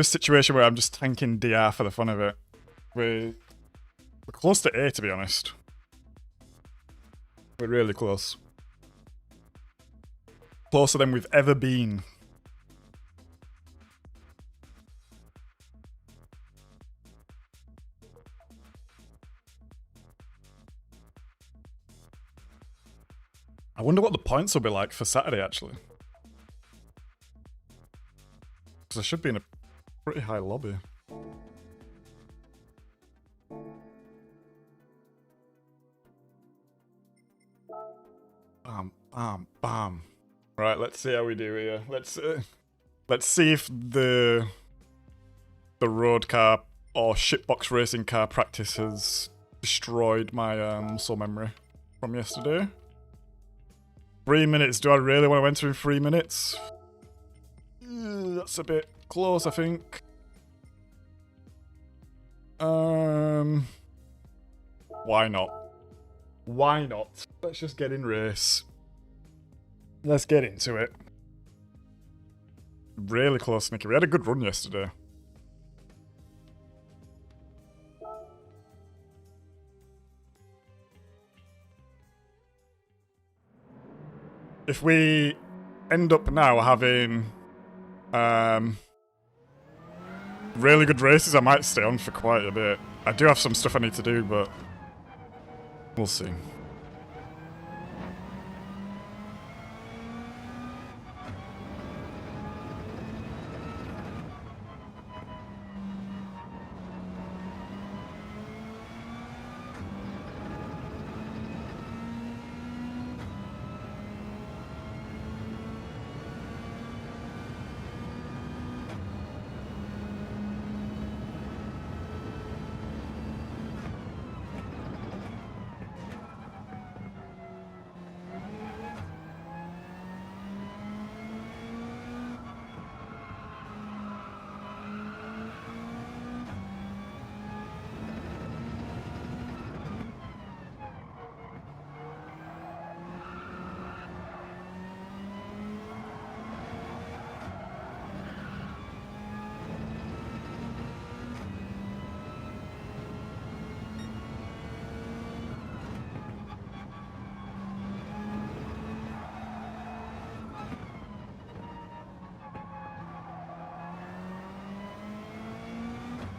a situation where I'm just tanking DR for the fun of it. We're close to A, to be honest. We're really close. Closer than we've ever been. I wonder what the points will be like for Saturday, actually. Because I should be in a pretty high lobby. Bam. Right, let's see how we do here. Let's see if the road car or shitbox racing car practice has destroyed my muscle memory from yesterday. 3 minutes. Do I really want to enter in 3 minutes? That's a bit close, I think. Why not? Why not? Let's just get in race. Let's get into it. Really close, Nicky. We had a good run yesterday. If we end up now having really good races, I might stay on for quite a bit. I do have some stuff I need to do, but we'll see.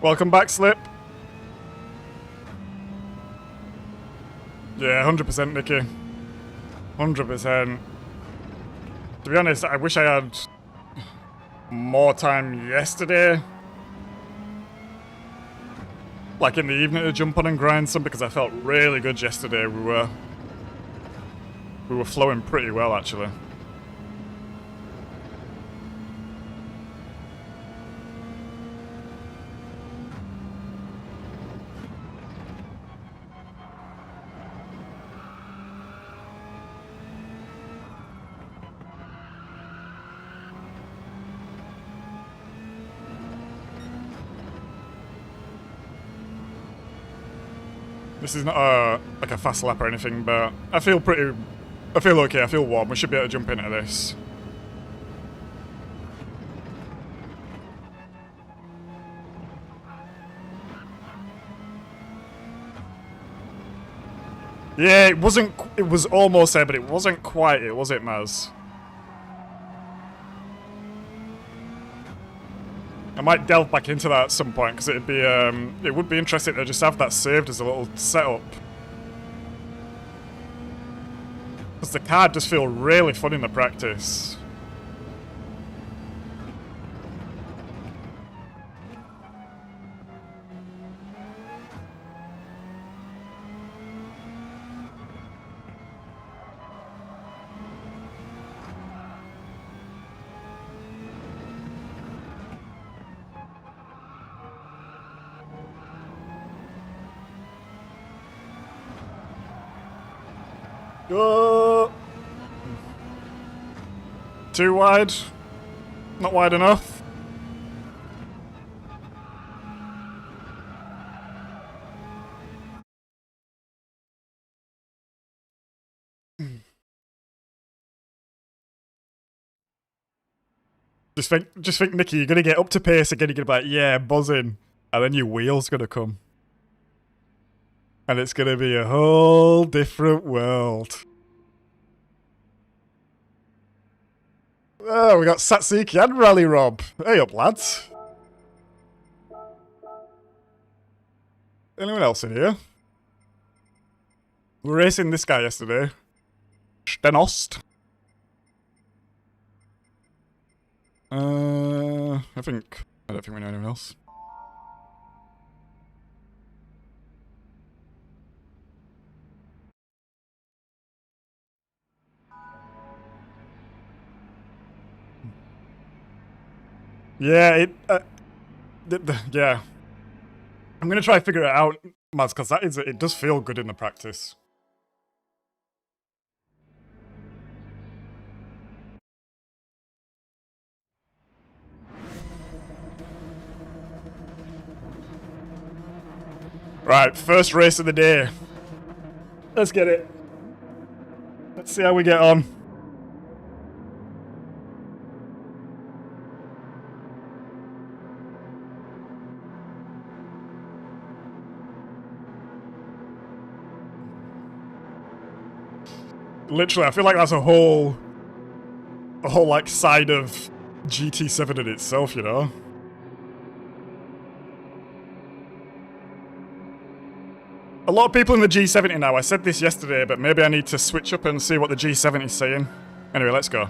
Welcome back, Slip. Yeah, 100%, Nicky. 100%. To be honest, I wish I had more time yesterday. Like in the evening to jump on and grind some, because I felt really good yesterday. We were flowing pretty well, actually. This is not like a fast lap or anything, but I feel okay, I feel warm. We should be able to jump into this. Yeah, it was almost there, but it wasn't quite it, was it, Maz? I might delve back into that at some point because it'd be it would be interesting to just have that saved as a little setup. Because the car does feel really fun in the practice. Go! Too wide? Not wide enough? Just think, Nicky, you're gonna get up to pace again, you're gonna be like, yeah, buzzing. And then your wheel's gonna come. And it's gonna be a whole different world. Oh, we got Satsuki and Rally Rob. Hey up, lads. Anyone else in here? We were racing this guy yesterday. Stenost. I don't think we know anyone else. Yeah, yeah. I'm gonna try to figure it out, Maz, because it does feel good in the practice. Right, first race of the day. Let's get it. Let's see how we get on. Literally, I feel like that's a whole like side of GT7 in itself, you know? A lot of people in the G70 now, I said this yesterday, but maybe I need to switch up and see what the G70 is saying. Anyway, let's go.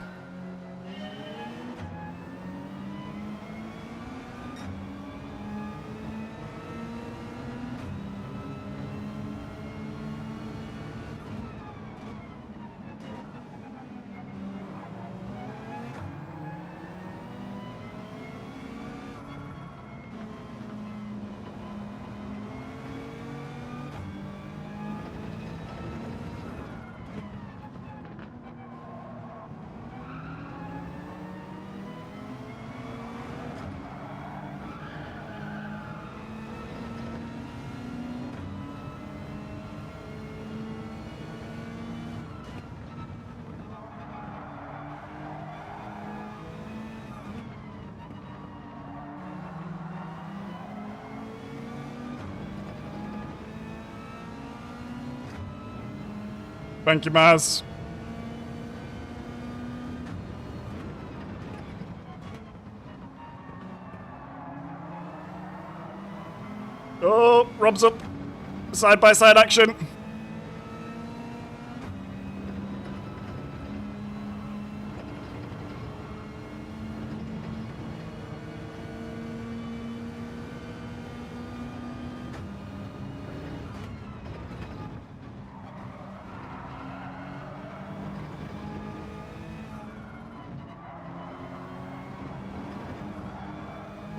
Thank you, Maz. Oh, Rob's up. Side-by-side action.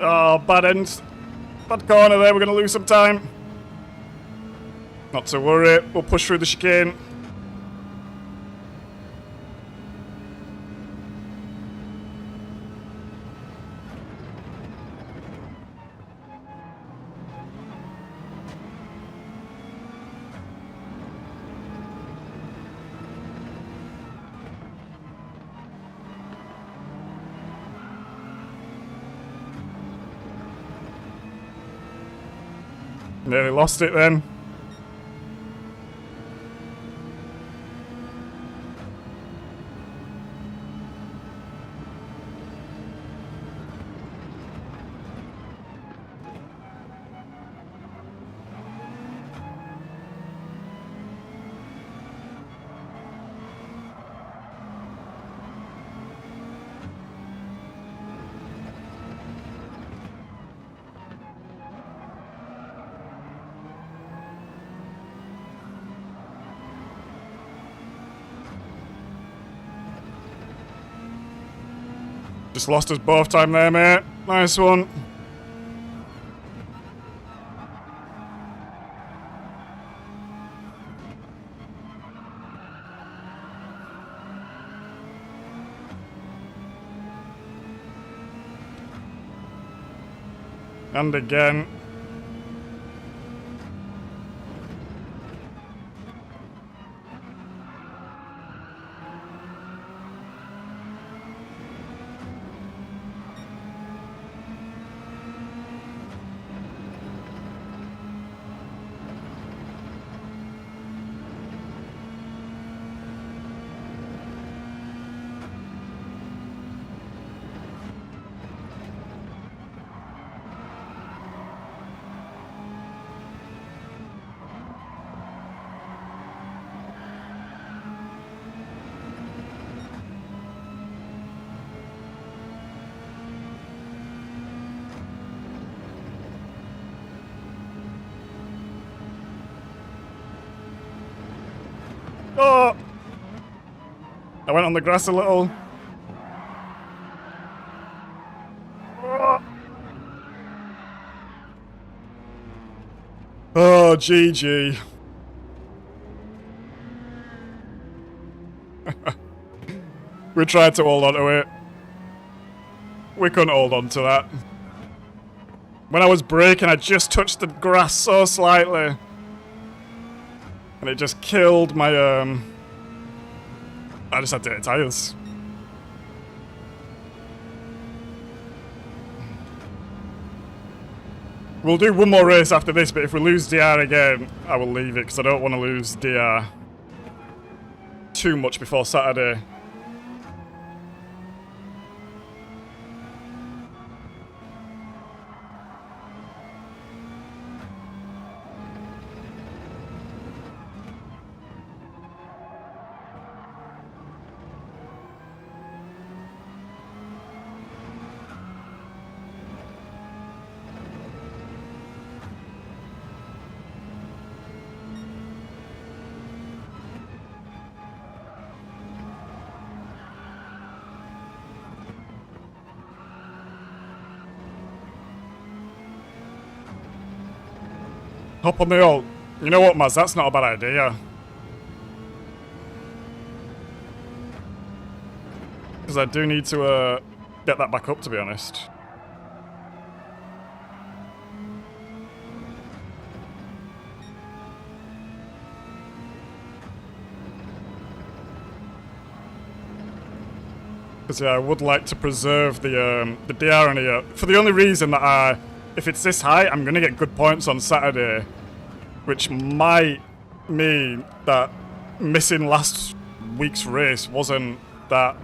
Oh, bad end. Bad corner there, we're going to lose some time. Not to worry, we'll push through the chicane. Nearly lost it then. Just lost us both time there, mate. Nice one. And again. Oh! I went on the grass a little. Oh, GG. We tried to hold on to it. We couldn't hold on to that. When I was braking, I just touched the grass so slightly. And it just killed my, I just had to hit tires. We'll do one more race after this, but if we lose DR again, I will leave it, because I don't want to lose DR too much before Saturday. Hop on the ult. You know what, Maz? That's not a bad idea. Because I do need to get that back up, to be honest. Because yeah, I would like to preserve the DR in here. For the only reason that if it's this high, I'm going to get good points on Saturday. Which might mean that missing last week's race wasn't that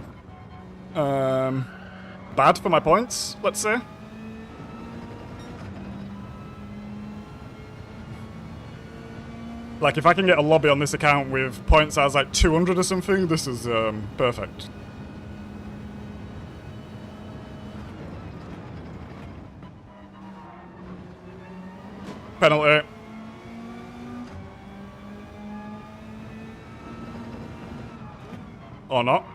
bad for my points, let's say. Like, if I can get a lobby on this account with points as like 200 or something, this is perfect. Penalty. Or not.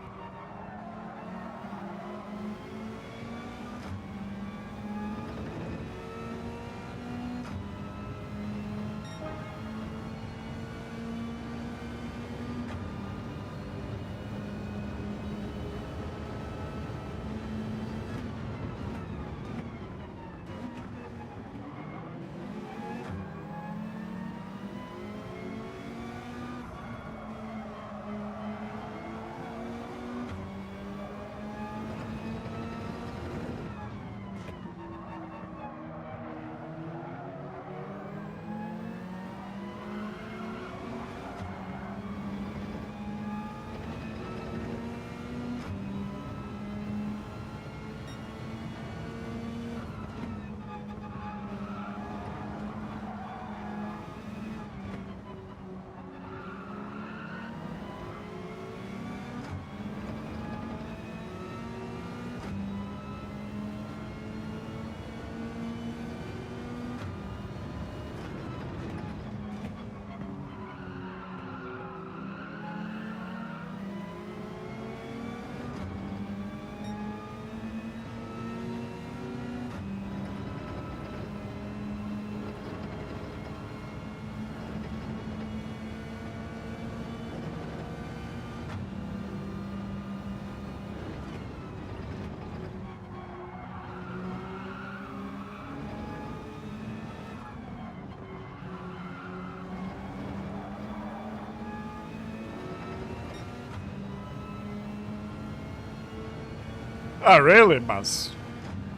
Oh, really, Maz?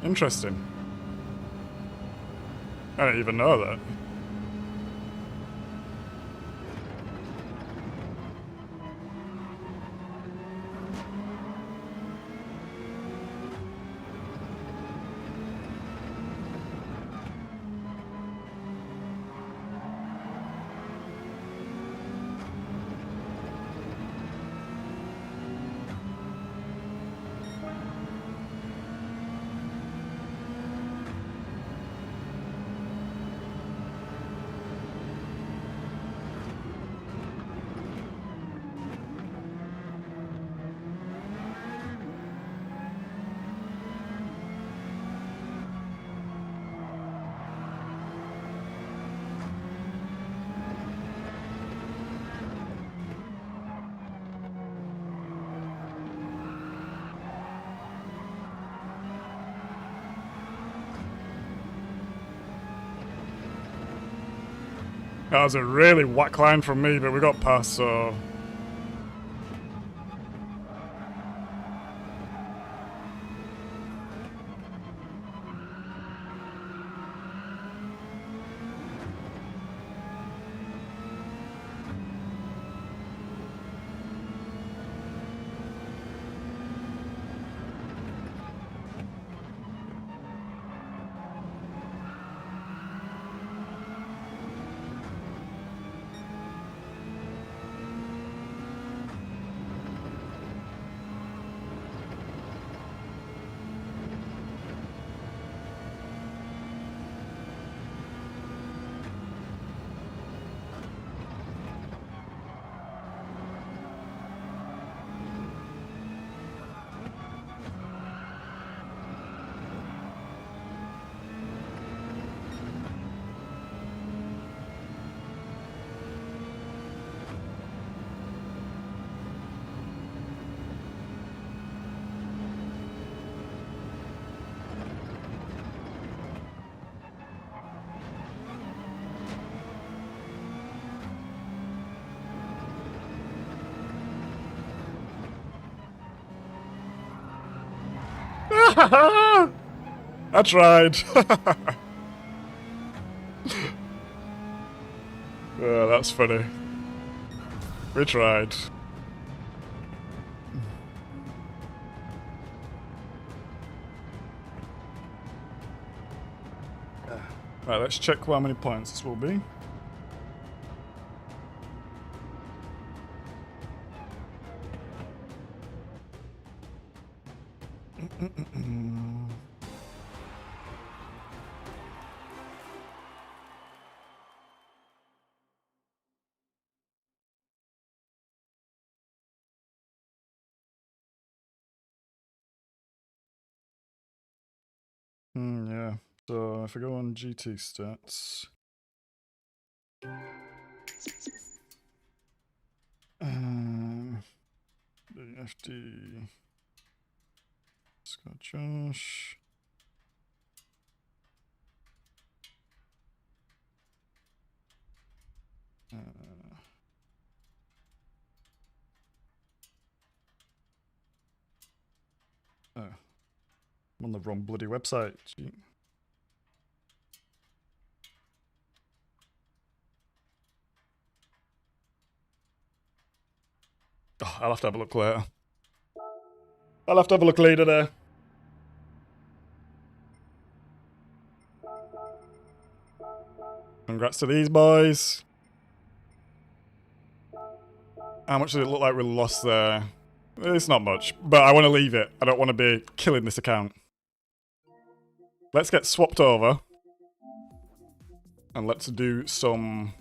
Interesting. I didn't even know that. That was a really whack line from me, but we got past, so... I tried. Oh, that's funny. We tried. Right, let's check how many points this will be. Yeah, so if I go on GT stats... FD... Scott Josh... oh, I'm on the wrong bloody website. Gee. Oh, I'll have to have a look later. I'll have to have a look later there. Congrats to these boys. How much does it look like we lost there? It's not much, but I want to leave it. I don't want to be killing this account. Let's get swapped over. And let's do some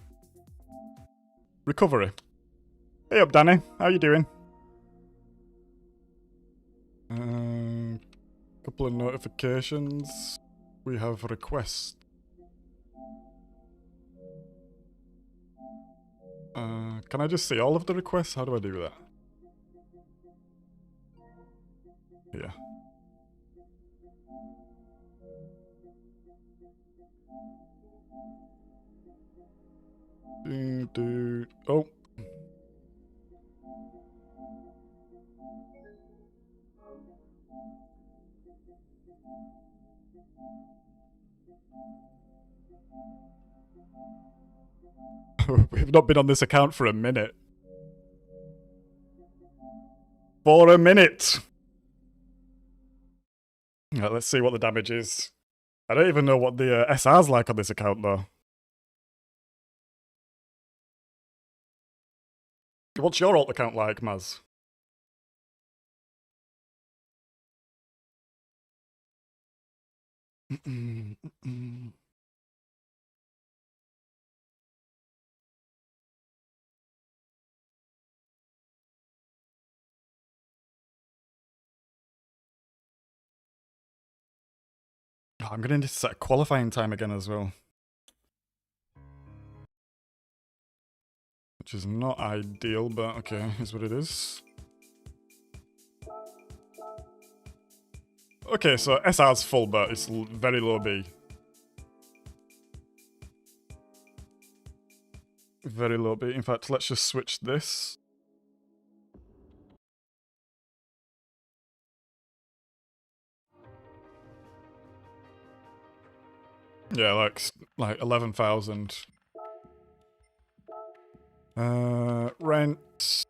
recovery. Hey up, Danny. How you doing? Couple of notifications. We have a request. Can I just see all of the requests? How do I do that? Yeah. Oh. We've not been on this account for a minute. For a minute! Right, let's see what the damage is. I don't even know what the SR's like on this account, though. What's your alt account like, Maz? Oh, I'm gonna need to set a qualifying time again as well. Which is not ideal, but okay, is what it is. Okay, so SR's full, but it's very low B. Very low B. In fact, let's just switch this. Yeah, like 11,000. Rent.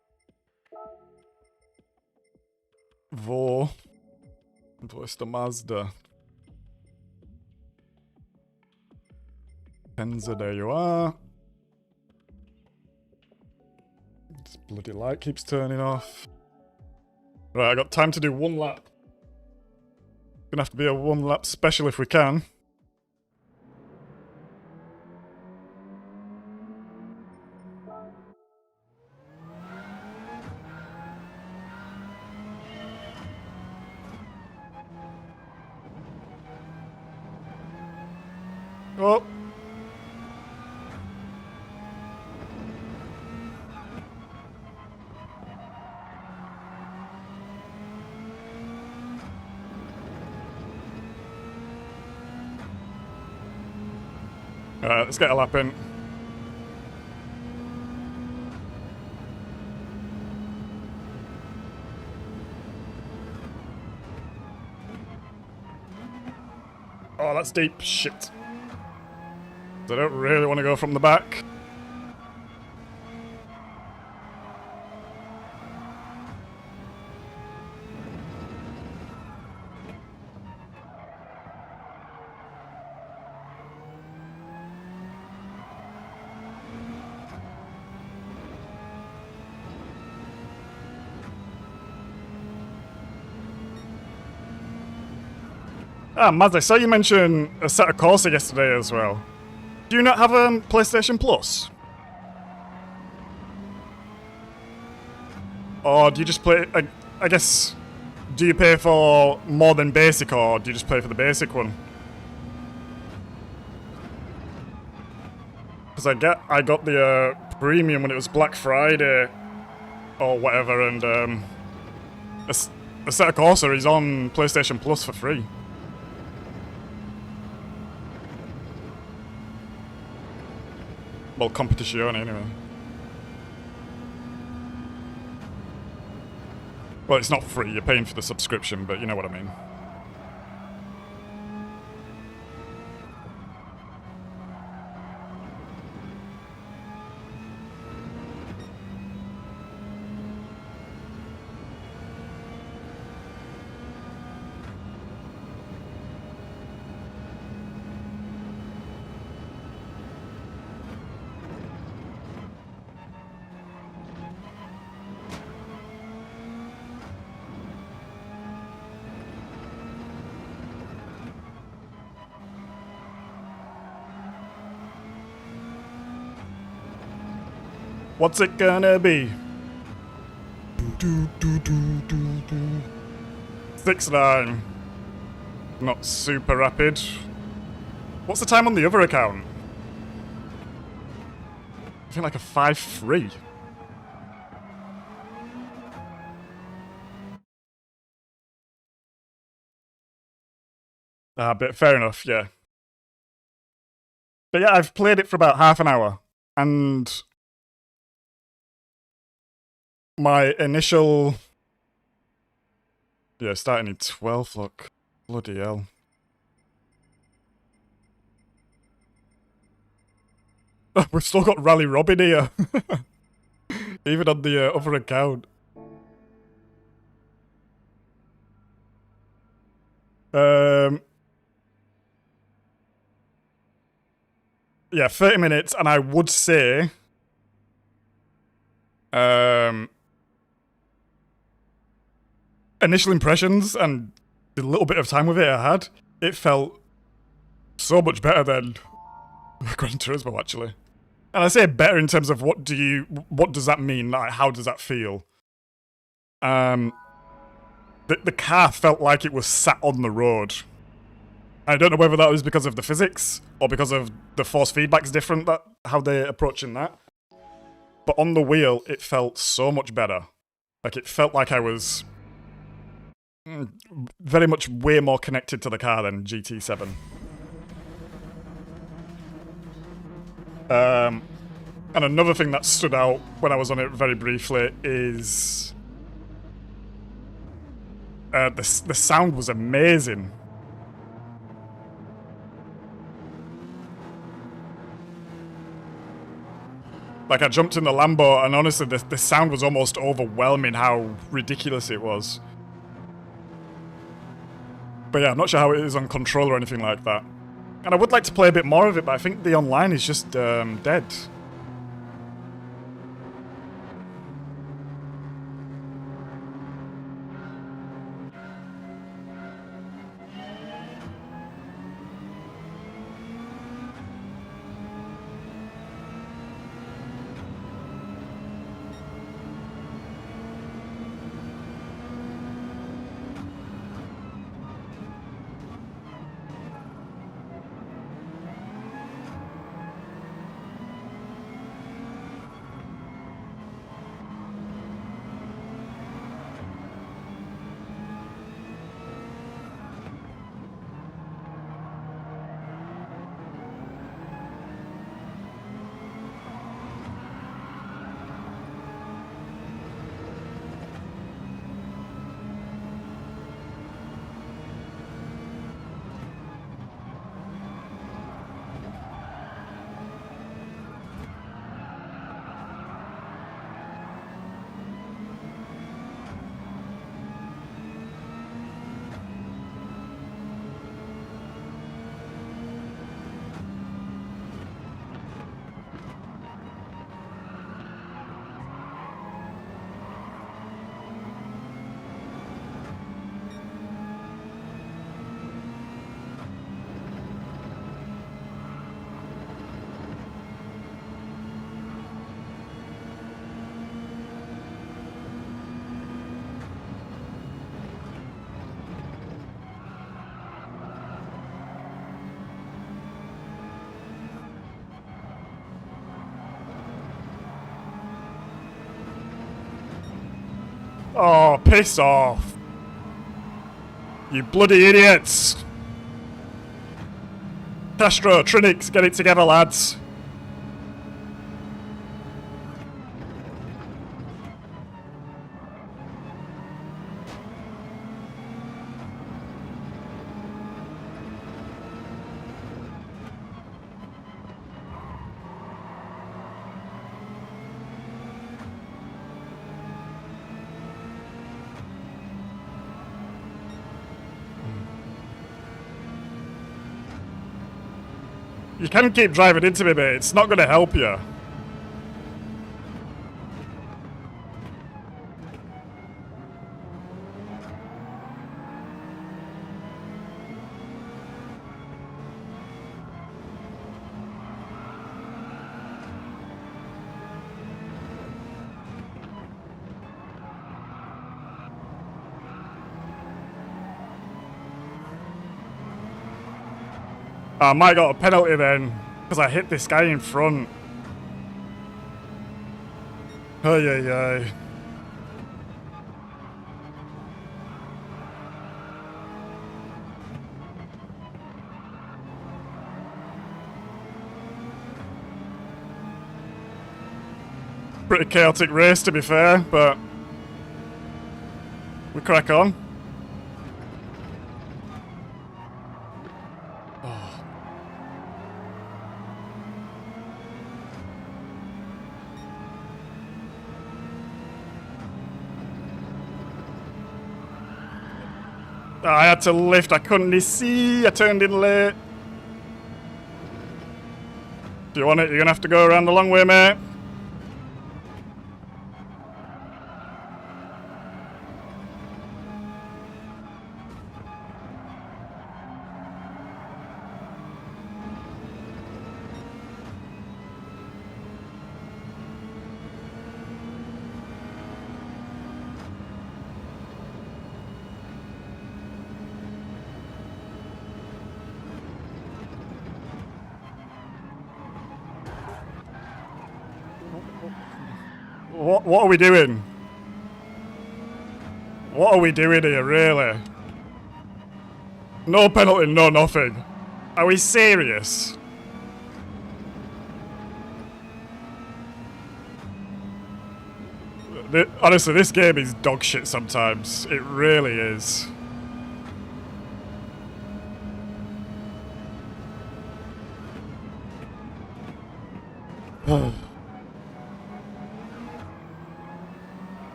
Wo ist der Mazda? Tenza, there you are. This bloody light keeps turning off. Right, I got time to do one lap. Gonna have to be a one lap special if we can. Oh! Alright, let's get a lap in. Oh, that's deep. Shit. I don't really want to go from the back. Ah, Maz, I saw you mention a set of Corsa yesterday as well. Do you not have a PlayStation Plus? Or do you just play... I guess... Do you pay for more than basic, or do you just pay for the basic one? Because I got the premium when it was Black Friday, or whatever, and a set of Corsa is on PlayStation Plus for free. Well, competition anyway. Well, it's not free, you're paying for the subscription, but you know what I mean. What's it gonna be? 6.9. Not super rapid. What's the time on the other account? I think like a 5.3. But fair enough, yeah. But yeah, I've played it for about half an hour, and my initial... Yeah, starting in 12th, look. Bloody hell. We've still got Rally Robin here. Even on the other account. Yeah, 30 minutes, and I would say initial impressions and the little bit of time with it I had, it felt so much better than Gran Turismo, actually. And I say better in terms of what does that mean? Like, how does that feel? The car felt like it was sat on the road. I don't know whether that was because of the physics or because of the force feedback's different, how they're approaching that. But on the wheel, it felt so much better. Like, it felt like I was very much way more connected to the car than GT7. And another thing that stood out when I was on it very briefly is the sound was amazing. Like, I jumped in the Lambo, and honestly, the sound was almost overwhelming how ridiculous it was. But yeah, I'm not sure how it is on control or anything like that. And I would like to play a bit more of it, but I think the online is just dead. Oh, piss off. You bloody idiots. Castro, Trinix, get it together, lads. You can keep driving into me, mate. It's not going to help you. I might got a penalty then, because I hit this guy in front. Ay, ay, ay. Pretty chaotic race, to be fair, but we crack on. I had to lift, I couldn't see, I turned in late. Do you want it? You're gonna have to go around the long way, mate. What are we doing? What are we doing here, really? No penalty, no nothing. Are we serious? Honestly, this game is dog shit sometimes. It really is.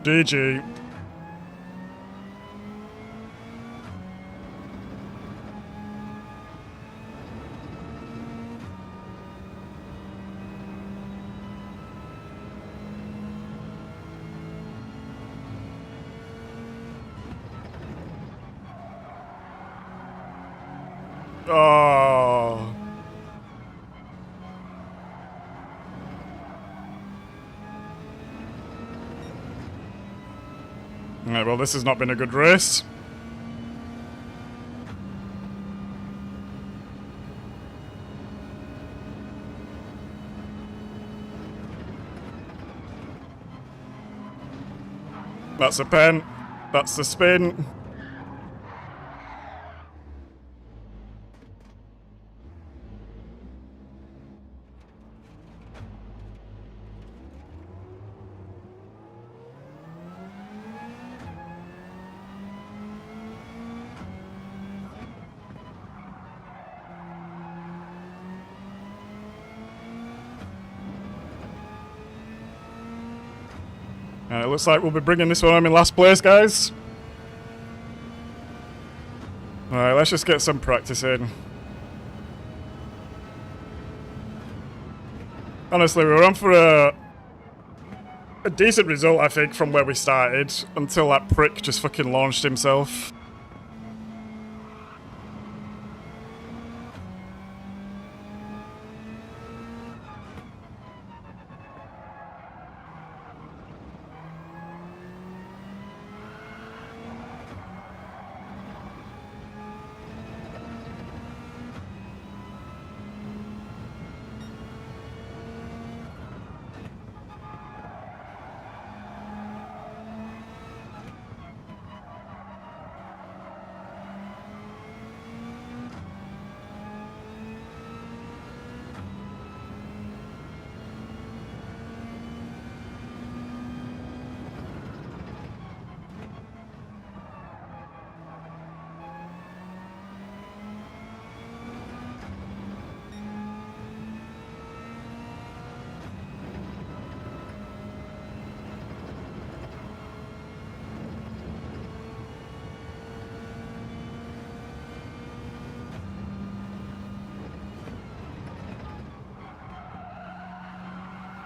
GG. Oh. Alright, well, this has not been a good race. That's a pen. That's the spin. It looks like we'll be bringing this one home in last place, guys. Alright, let's just get some practice in. Honestly, we were on for a decent result, I think, from where we started, until that prick just fucking launched himself.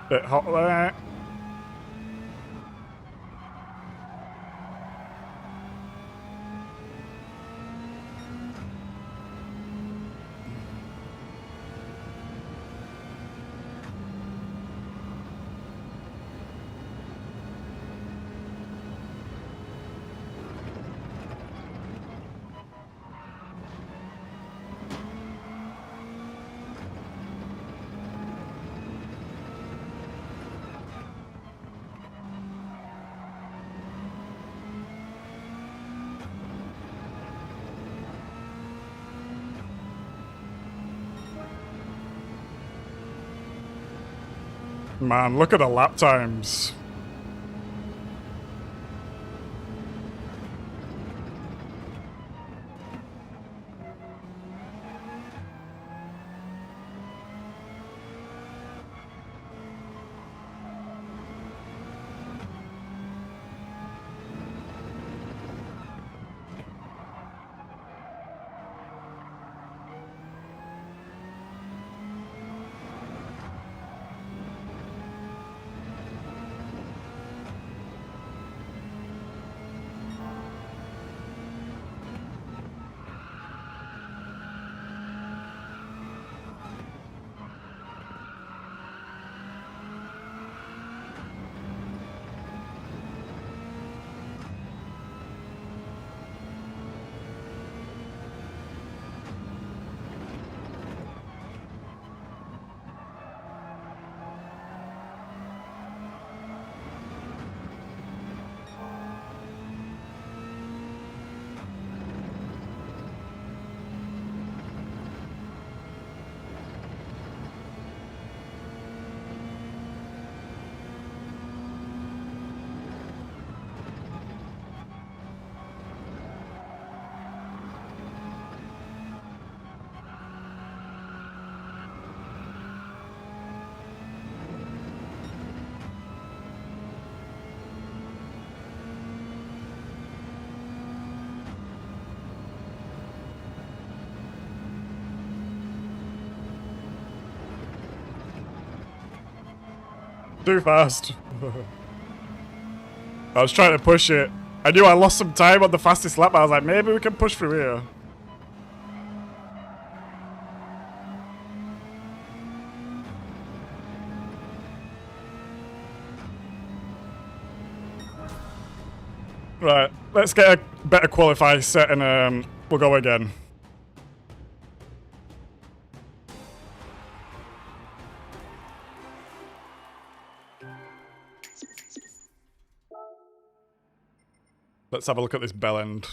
Bit hot there. Man, look at the lap times. Too fast. I was trying to push it. I knew I lost some time on the fastest lap, but I was like, maybe we can push through here. Right, let's get a better qualify set and we'll go again. Let's have a look at this bell end.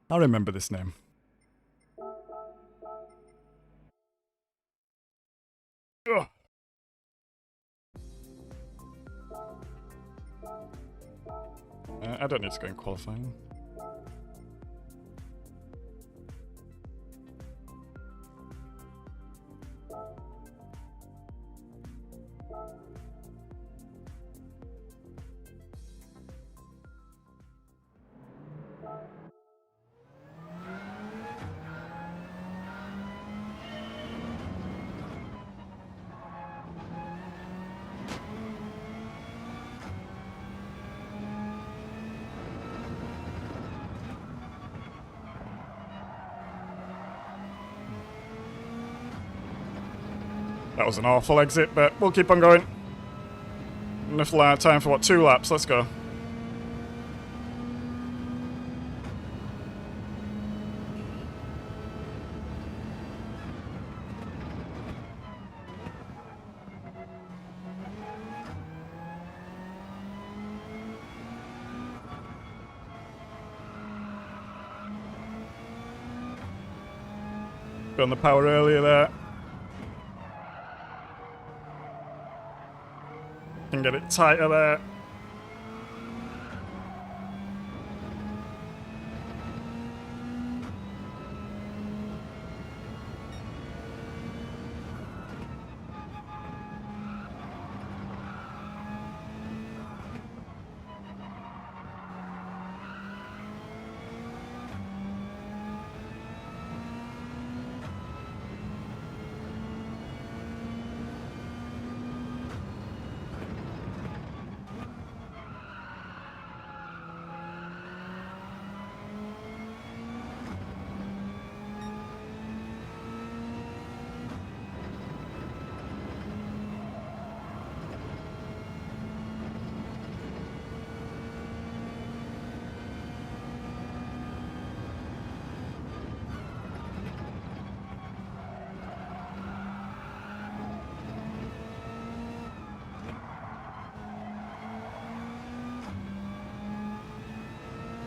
I remember this name. Ugh. I don't need to go in qualifying. That was an awful exit, but we'll keep on going. Enough time for what, 2 laps? Let's go. Got on the power earlier there. Can get it tighter there.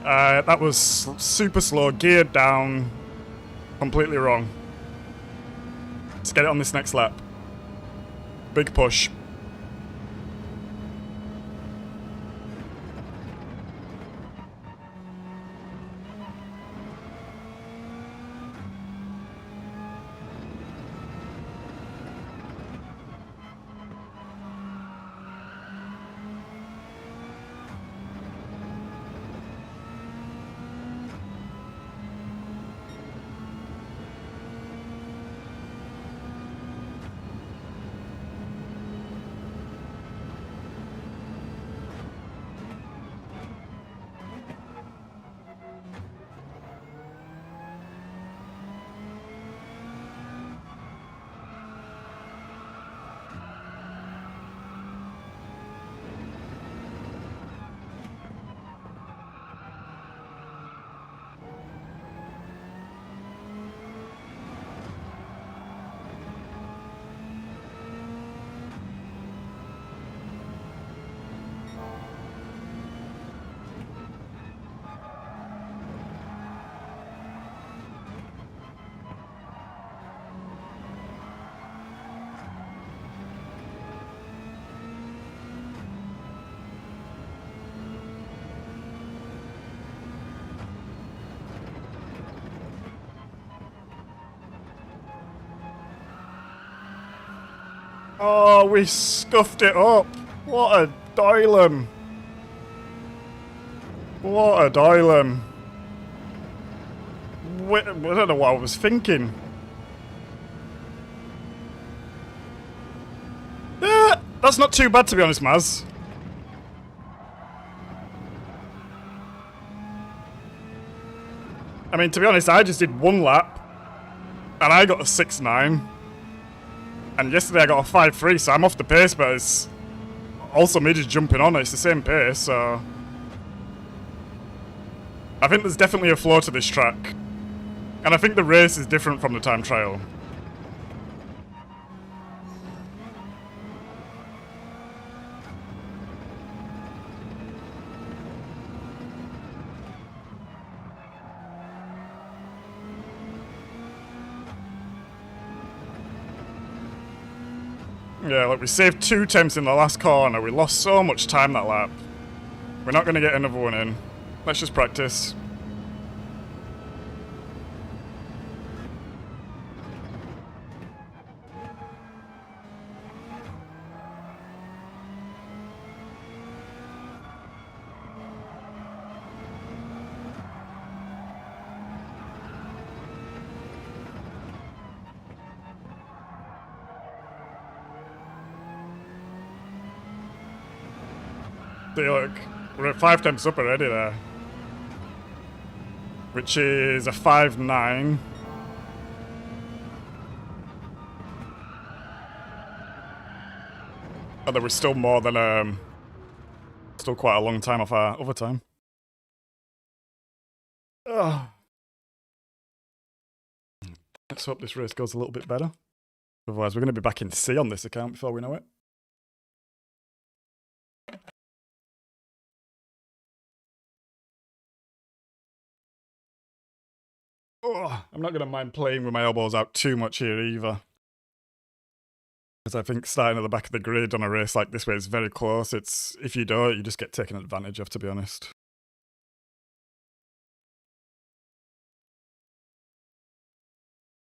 That was super slow, geared down, completely wrong. Let's get it on this next lap. Big push. Oh, we scuffed it up. What a doylem. What a doylem. I don't know what I was thinking. That's not too bad, to be honest, Maz. I mean, to be honest, I just did one lap, and I got a 6.9. And yesterday I got a 5.3, so I'm off the pace, but it's also me just jumping on it. It's the same pace, so I think there's definitely a flow to this track. And I think the race is different from the time trial. Yeah, look, we saved 2 attempts in the last corner. We lost so much time that lap. We're not going to get another one in. Let's just practice. See, look, we're at 5 attempts up already there. Which is a 5.9. Oh, there was still more than, still quite a long time off our overtime. Oh. Let's hope this race goes a little bit better. Otherwise, we're going to be back in C on this account before we know it. Oh, I'm not going to mind playing with my elbows out too much here either. Because I think starting at the back of the grid on a race like this way is very close. It's, if you don't, you just get taken advantage of, to be honest.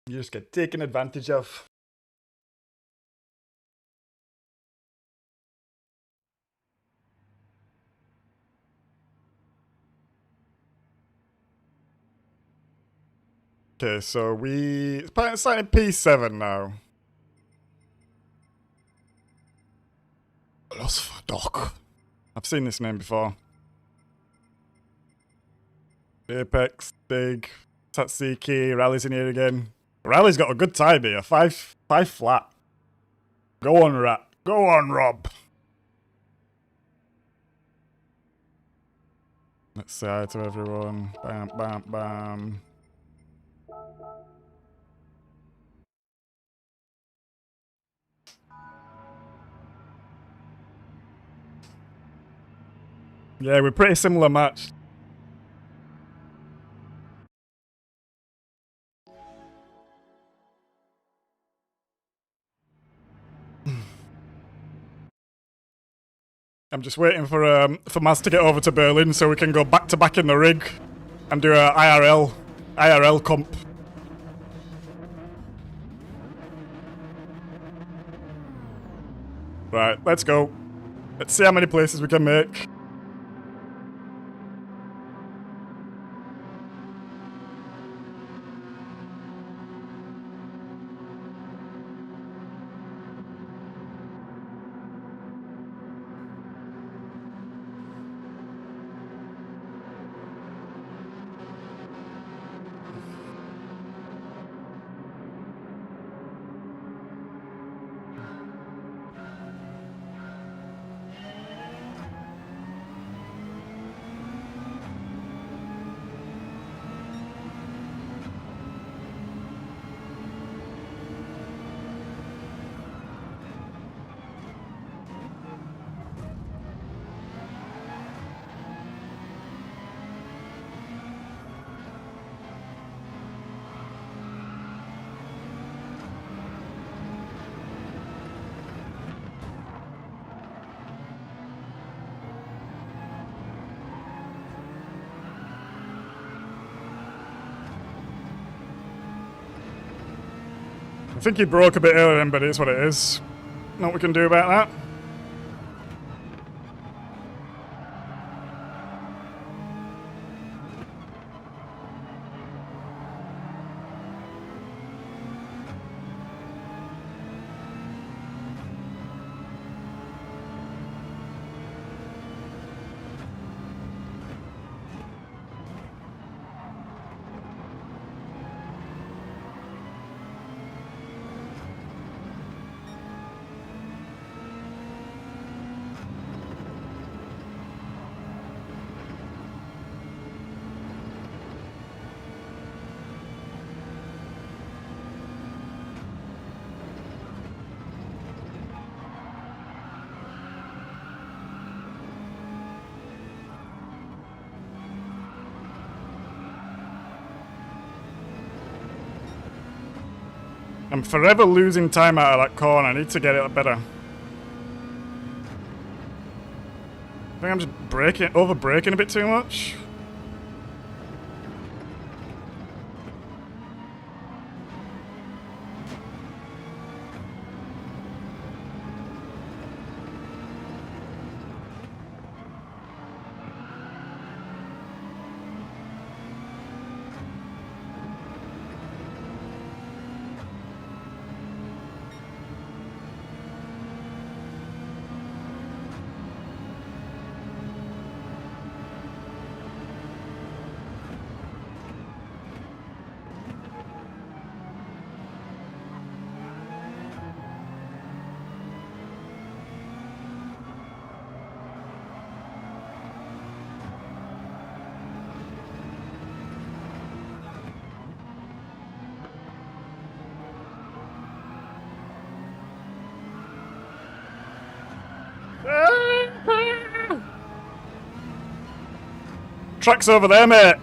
You just get taken advantage of. Okay, so it's starting P7 now. Doc. I've seen this name before. Apex, Big, Tatsiki, Rally's in here again. Rally's got a good time here, 5 flat. Go on, Rat. Go on, Rob. Let's say hi to everyone. Bam, bam, bam. Yeah, we're pretty similar match. I'm just waiting for Maz to get over to Berlin so we can go back to back in the rig and do a IRL comp. Right, let's go. Let's see how many places we can make. I think he broke a bit earlier then, but it is what it is. Not what we can do about that. I'm forever losing time out of that corner. I need to get it better. I think I'm just over braking a bit too much. Track's over there, mate.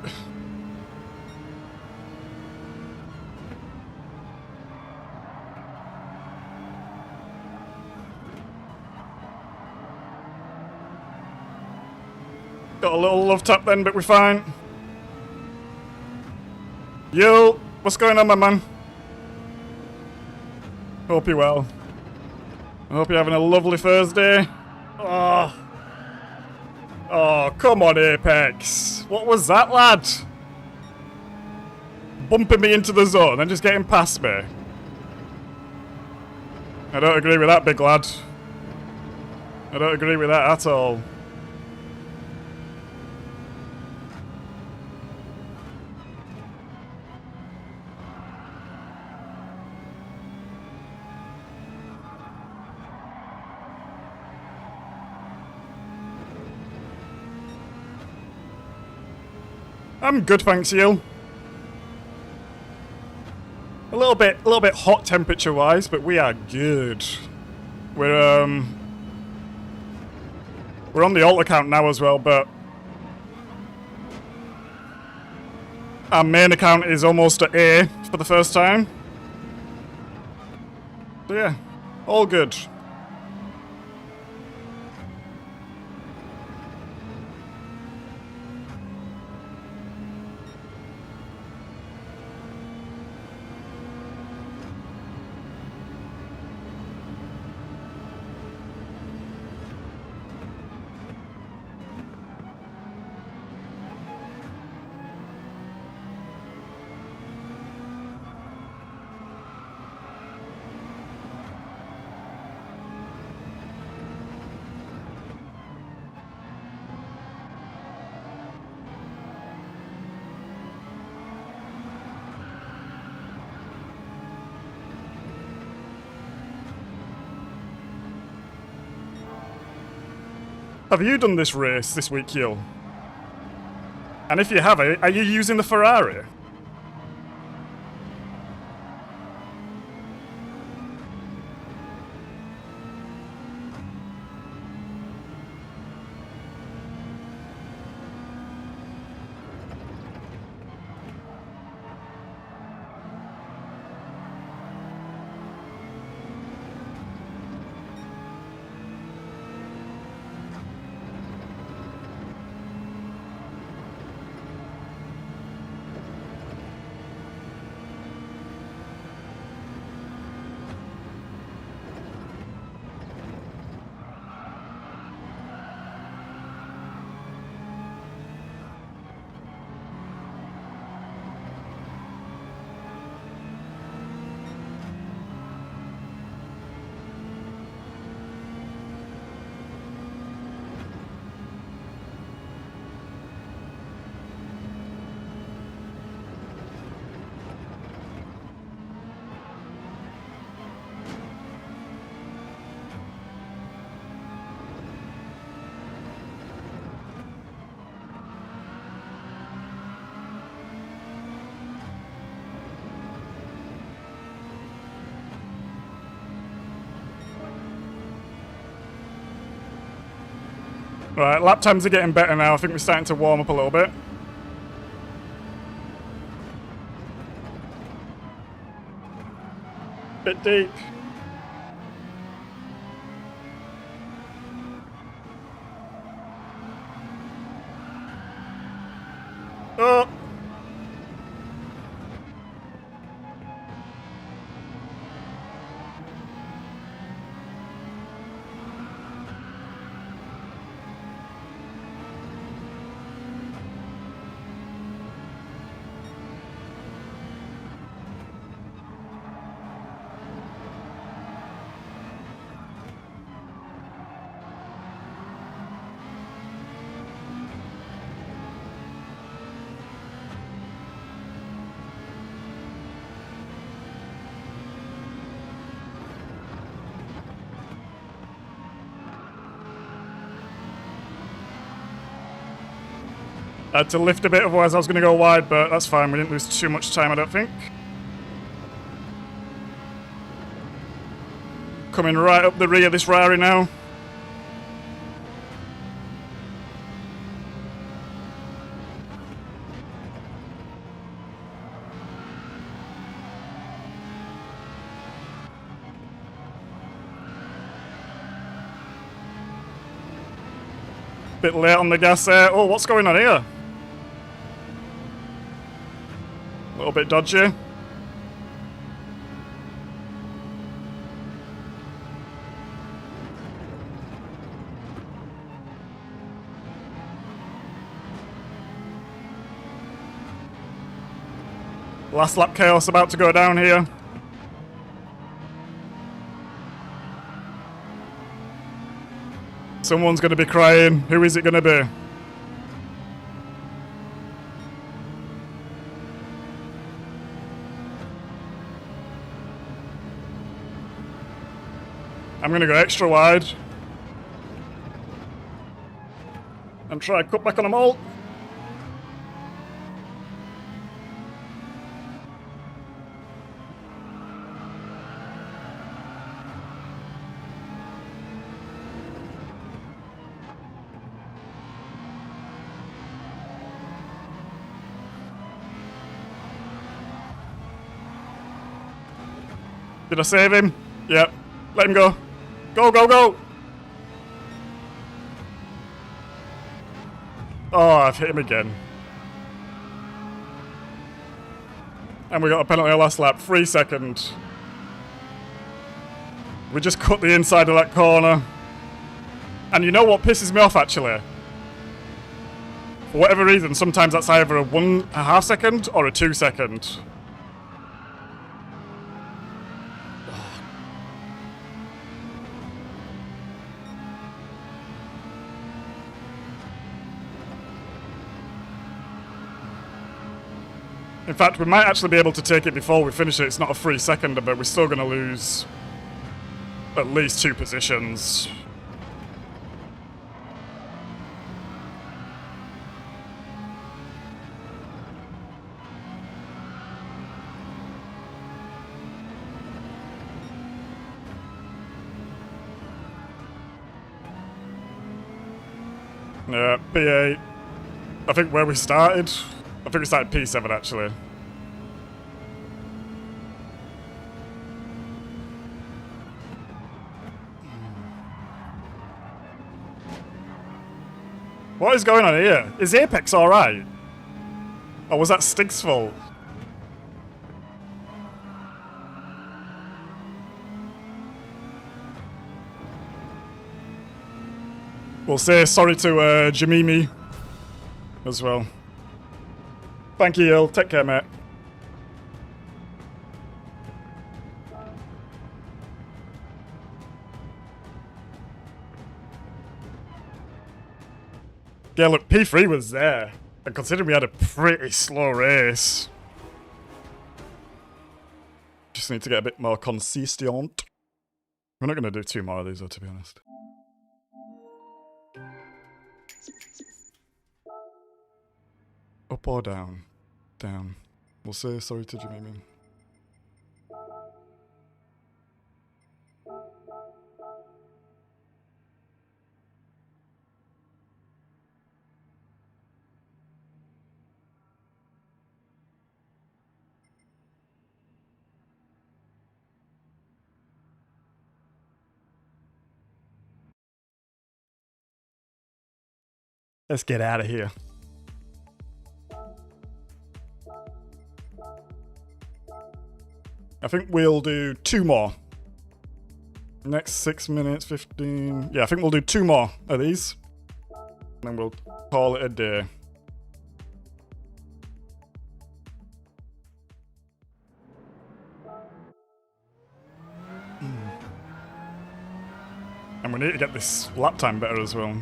Got a little love tap then, but we're fine. Yo, what's going on, my man? Hope you're well. I hope you're having a lovely Thursday. Oh, come on, Apex. What was that, lad? Bumping me into the zone and just getting past me. I don't agree with that, big lad. I don't agree with that at all. I'm good, thanks, you. A little bit hot temperature-wise, but we are good. We're on the alt account now as well, but our main account is almost at A for the first time. So yeah, all good. Have you done this race this week, Yul? And if you have, are you using the Ferrari? Right, lap times are getting better now. I think we're starting to warm up a little bit. Bit deep. Oh! I had to lift a bit, otherwise I was going to go wide, but that's fine. We didn't lose too much time, I don't think. Coming right up the rear of this Rari now. Bit late on the gas there. Oh, what's going on here? A little bit dodgy. Last lap chaos about to go down here. Someone's going to be crying. Who is it going to be? I'm going to go extra wide and try to cut back on them all. Did I save him? Yep. Let him go. Go, go, go! Oh, I've hit him again. And we got a penalty on last lap. 3 seconds. We just cut the inside of that corner. And you know what pisses me off, actually? For whatever reason, sometimes that's either a 1.5 second or a 2 second. In fact, we might actually be able to take it before we finish it. It's not a 3 seconder, but we're still going to lose at least 2 positions. Yeah, P8. I think where we started. I think we started P7 actually. What is going on here? Is Apex alright? Or was that Stig's fault? We'll say sorry to Jamimi as well. Thank you, Yul. Take care, mate. Yeah, look, P3 was there. And considering we had a pretty slow race. Just need to get a bit more consistent. We're not going to do 2 more of these though, to be honest. Up or down? Down. We'll say sorry to Jamimi. Let's get out of here. I think we'll do 2 more. Next 6 minutes, 15. Yeah, I think we'll do 2 more of these. And then we'll call it a day. And we need to get this lap time better as well.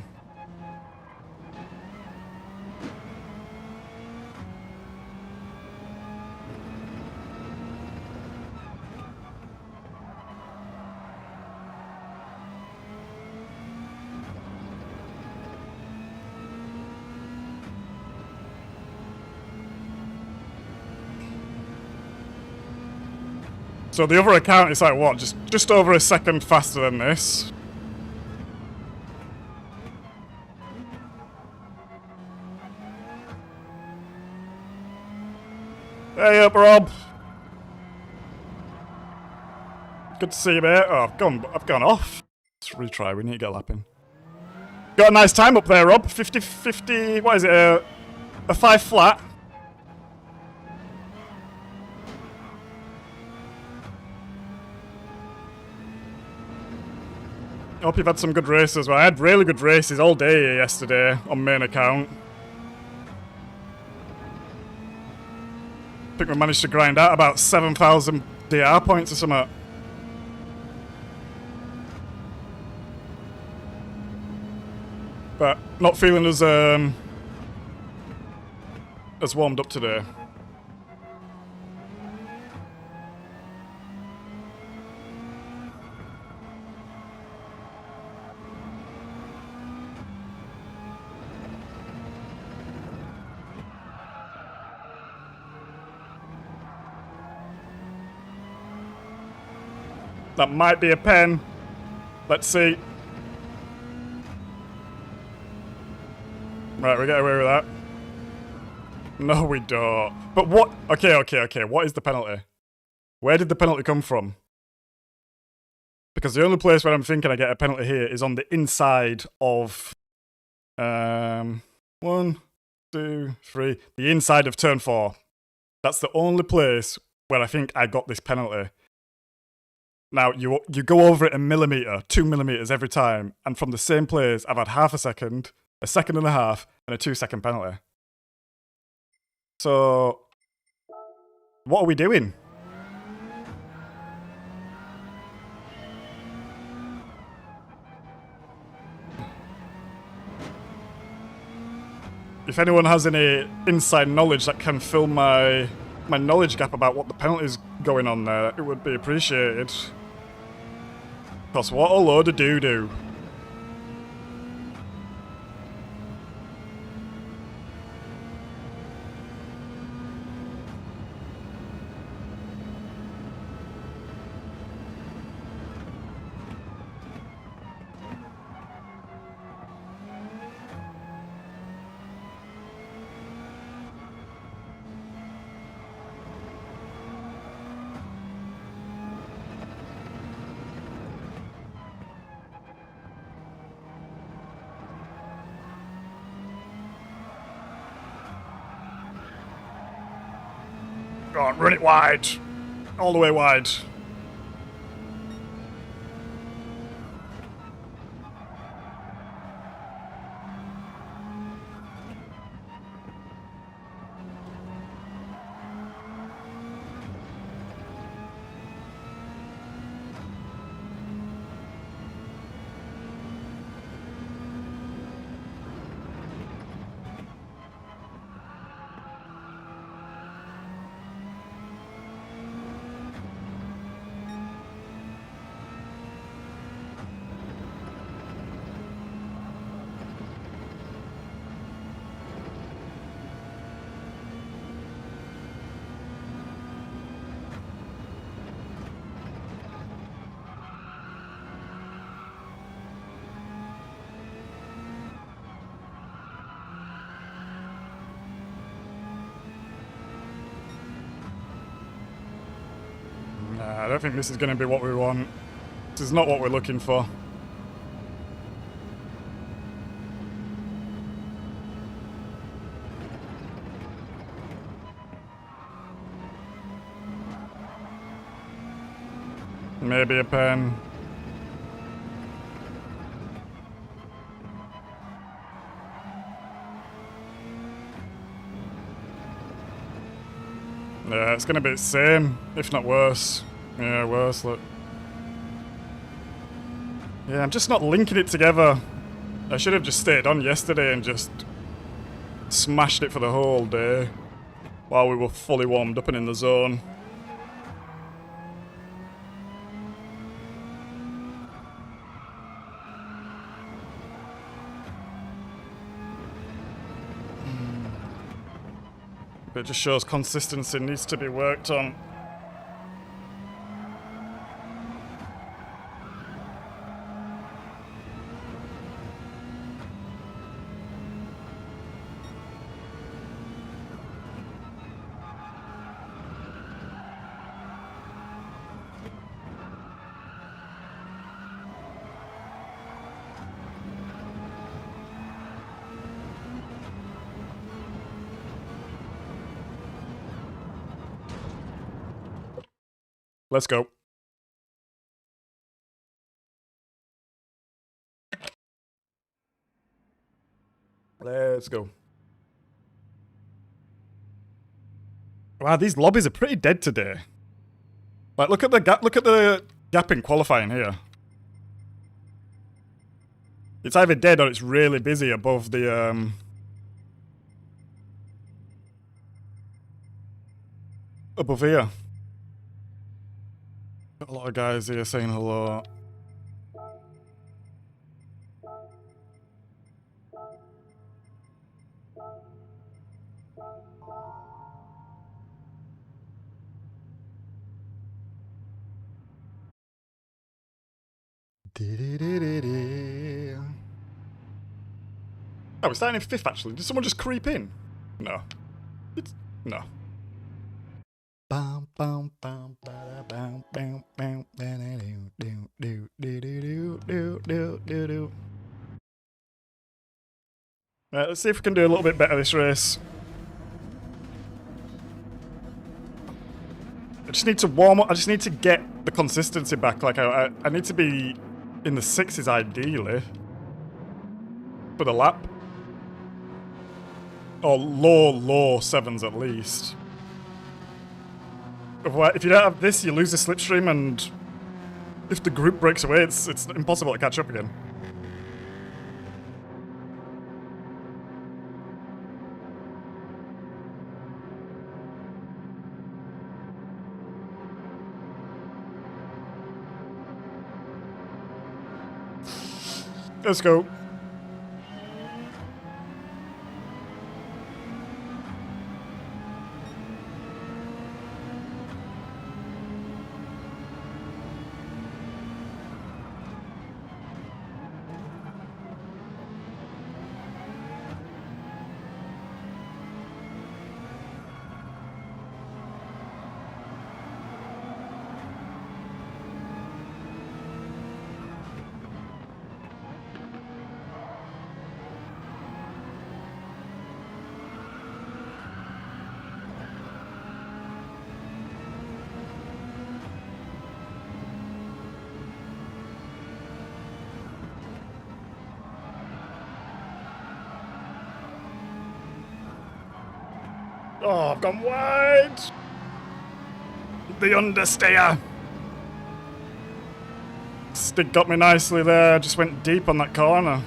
So the other account is like what, just over a second faster than this. Hey up, Rob. Good to see you, mate. Oh, I've gone off. Let's retry. We need to get lapping. Got a nice time up there, Rob. 50. What is it? A 5 flat. I hope you've had some good races. Well, I had really good races all day yesterday on main account. I think we managed to grind out about 7,000 DR points or something. But not feeling as warmed up today. That might be a pen. Let's see. Right, we get away with that. No, we don't. But what? Okay. What is the penalty? Where did the penalty come from? Because the only place where I'm thinking I get a penalty here is on the inside of... 1, 2, 3. The inside of turn 4. That's the only place where I think I got this penalty. Now, you go over it a millimetre, 2 millimetres every time, and from the same place, I've had half a second, a second and a half, and a 2-second penalty. So, what are we doing? If anyone has any inside knowledge that can fill my knowledge gap about what the penalty's going on there, it would be appreciated. Because what a load of doo-doo. Go on, run it wide. All the way wide. Nah, I don't think this is going to be what we want. This is not what we're looking for. Maybe a pen. Yeah, it's gonna be the same, if not worse. Yeah, worse, look. Yeah, I'm just not linking it together. I should have just stayed on yesterday and just smashed it for the whole day while we were fully warmed up and in the zone. But it just shows consistency needs to be worked on. Let's go. Let's go. Wow, these lobbies are pretty dead today. Like, look at the gap in qualifying here. It's either dead or it's really busy above the above here. Got a lot of guys here saying hello. Oh, we're starting in 5th actually. Did someone just creep in? No. No. Right, let's see if we can do a little bit better this race. I just need to warm up. I just need to get the consistency back. Like, I need to be in the 6s ideally for the lap. Or low 7s at least. If you don't have this, you lose the slipstream, and if the group breaks away, it's impossible to catch up again. Let's go. Oh, I've gone wide. The understeer. Stick got me nicely there. Just went deep on that corner.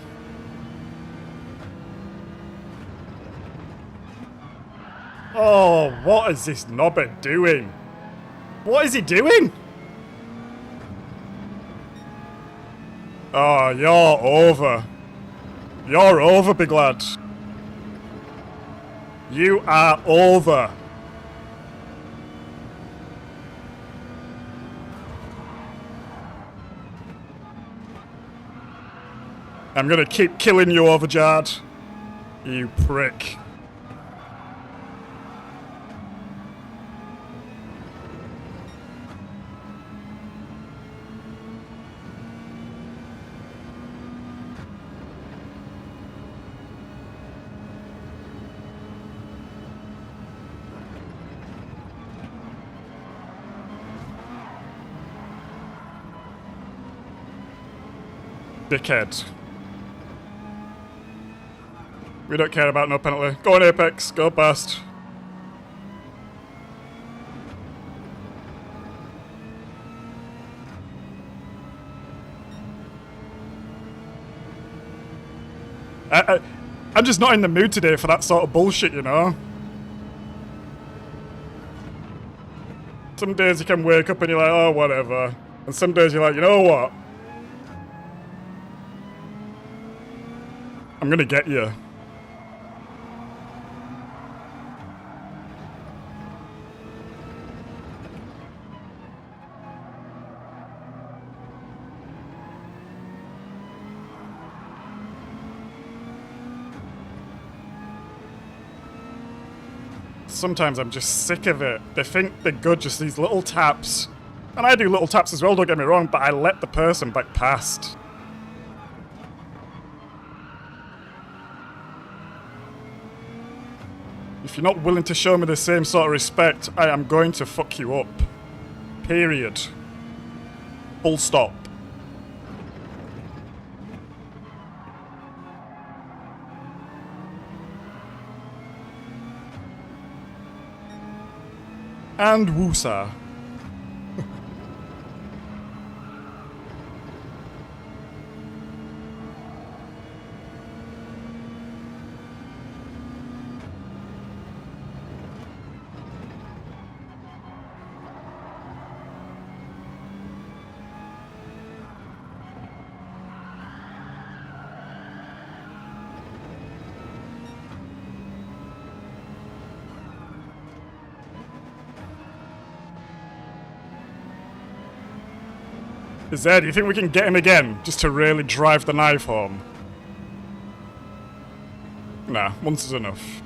Oh, what is this knobber doing? What is he doing? Oh, you're over. You're over, big lad. You are over. I'm gonna keep killing you, Overjard. You prick. Dickhead. We don't care about no penalty. Go on, Apex. Go past. I'm just not in the mood today for that sort of bullshit, you know? Some days you can wake up and you're like, oh, whatever. And some days you're like, you know what? I'm gonna get you. Sometimes I'm just sick of it. They think they're good, just these little taps. And I do little taps as well, don't get me wrong, but I let the person back past. If you're not willing to show me the same sort of respect, I am going to fuck you up. Period. Full stop. And woosah. Zed, do you think we can get him again, just to really drive the knife home? Nah, once is enough.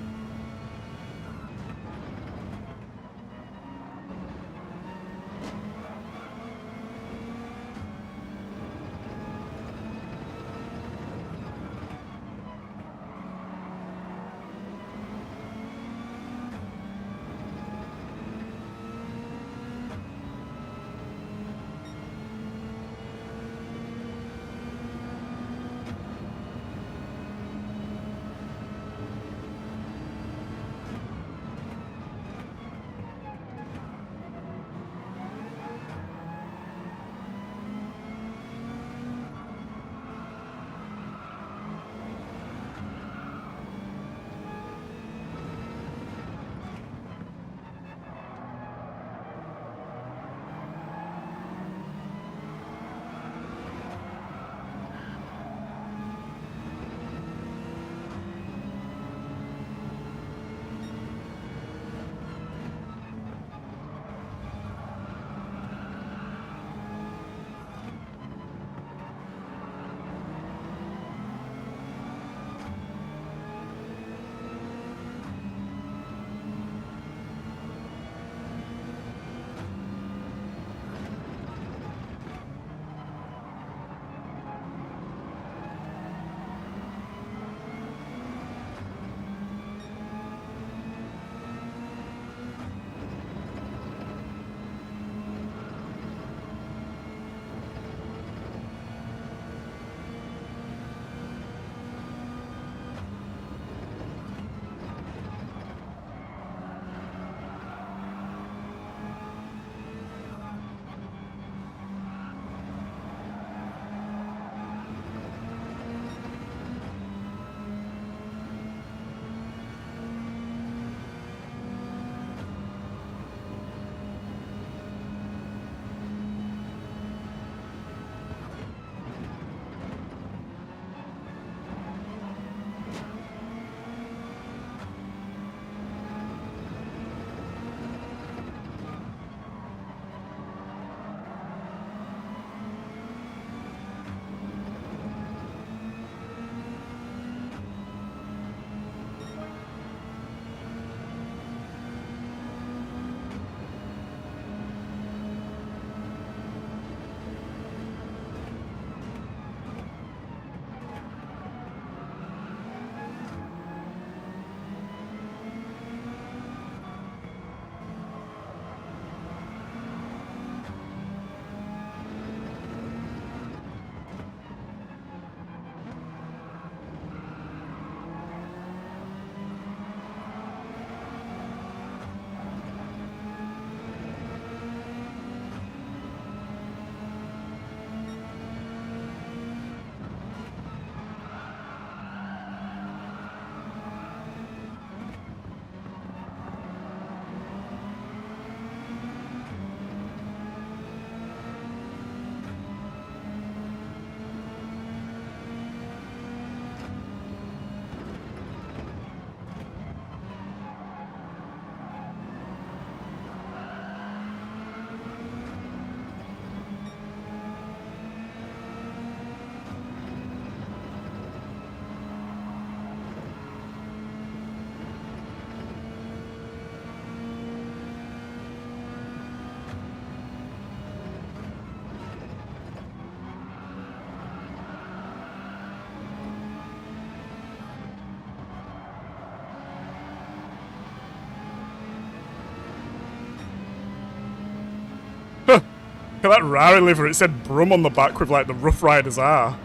Look at that Rari livery, it said Brum on the back with like the Rough Riders R.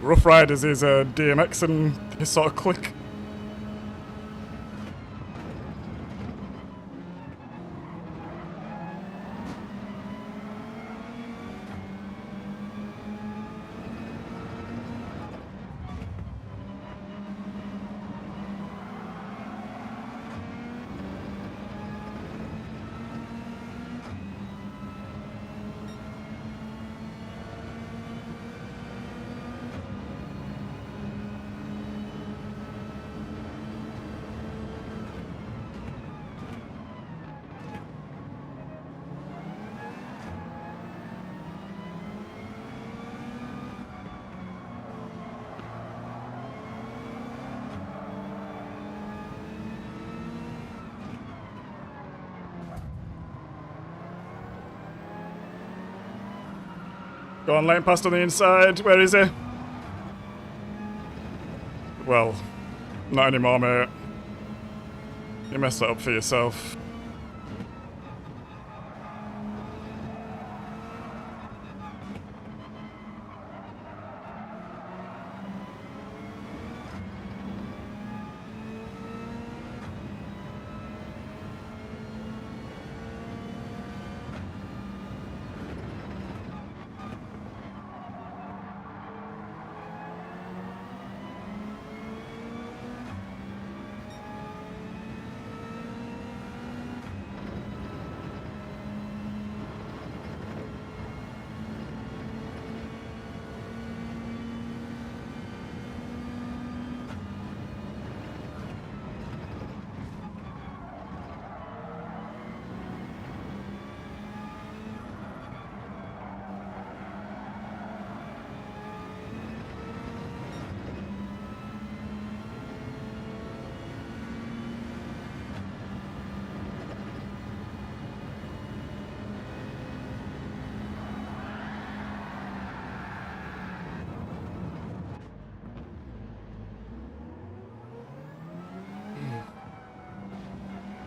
Rough Riders is DMX and his sort of clique. Go on, lane past on the inside. Where is he? Well, not anymore, mate. You messed that up for yourself.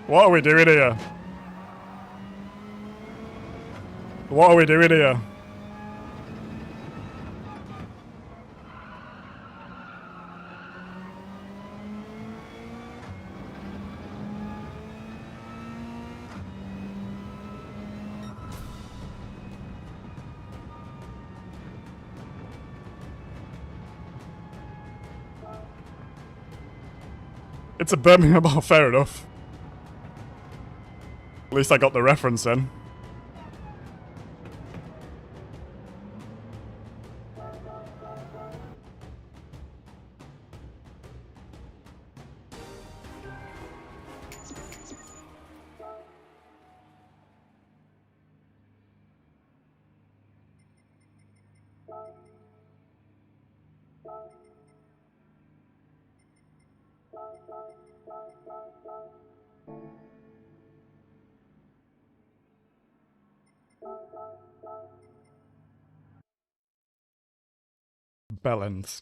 What are we doing here? What are we doing here? It's a Birmingham ball, fair enough. At least I got the reference then. Bellends.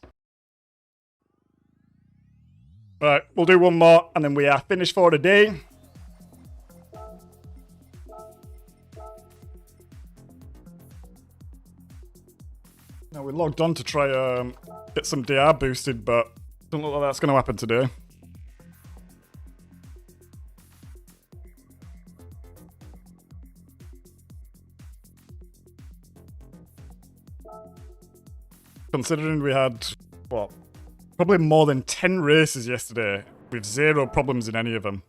Right, we'll do one more and then we are finished for the day. Now we logged on to try get some DR boosted, but don't look like that's going to happen today. Considering we had, what, probably more than 10 races yesterday with 0 problems in any of them.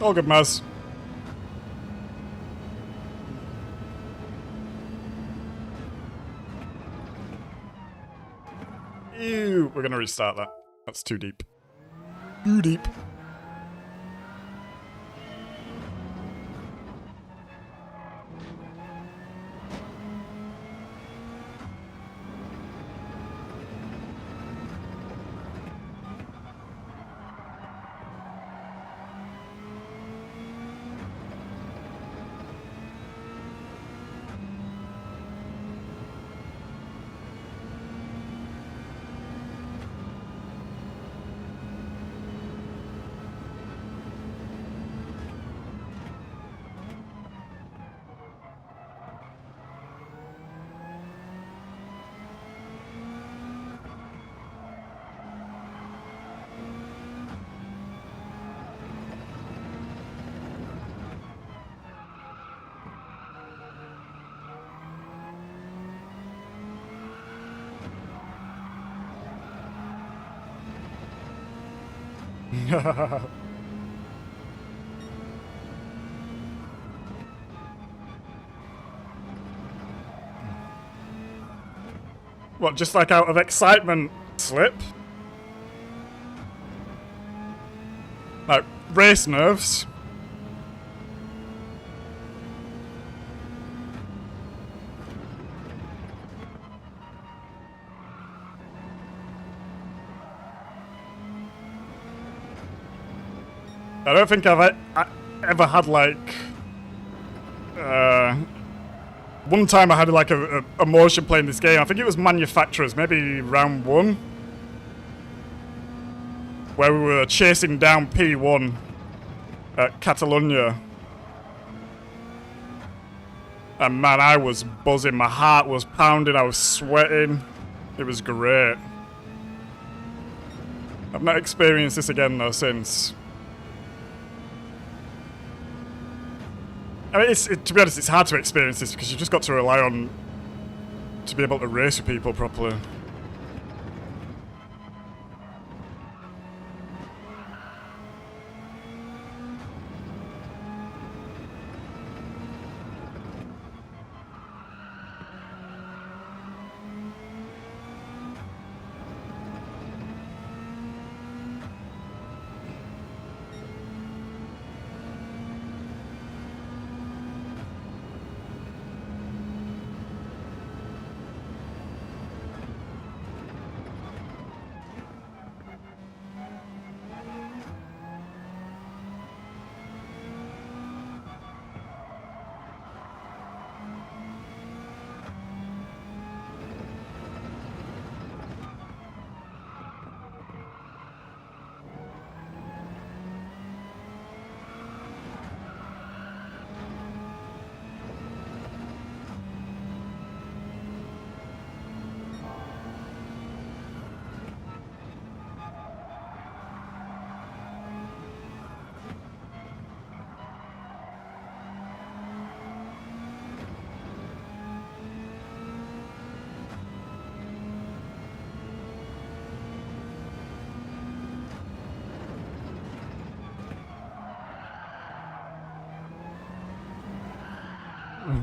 All good, Maz. Ew, we're gonna restart that. That's too deep. Too deep. What, just like out of excitement, slip? Like, race nerves? I don't think I've ever had like one time I had like a motion playing this game. I think it was manufacturers, maybe round 1, where we were chasing down P1 at Catalonia. And man, I was buzzing, my heart was pounding, I was sweating. It was great. I've not experienced this again though since. I mean, to be honest, it's hard to experience this because you've just got to rely on to be able to race with people properly.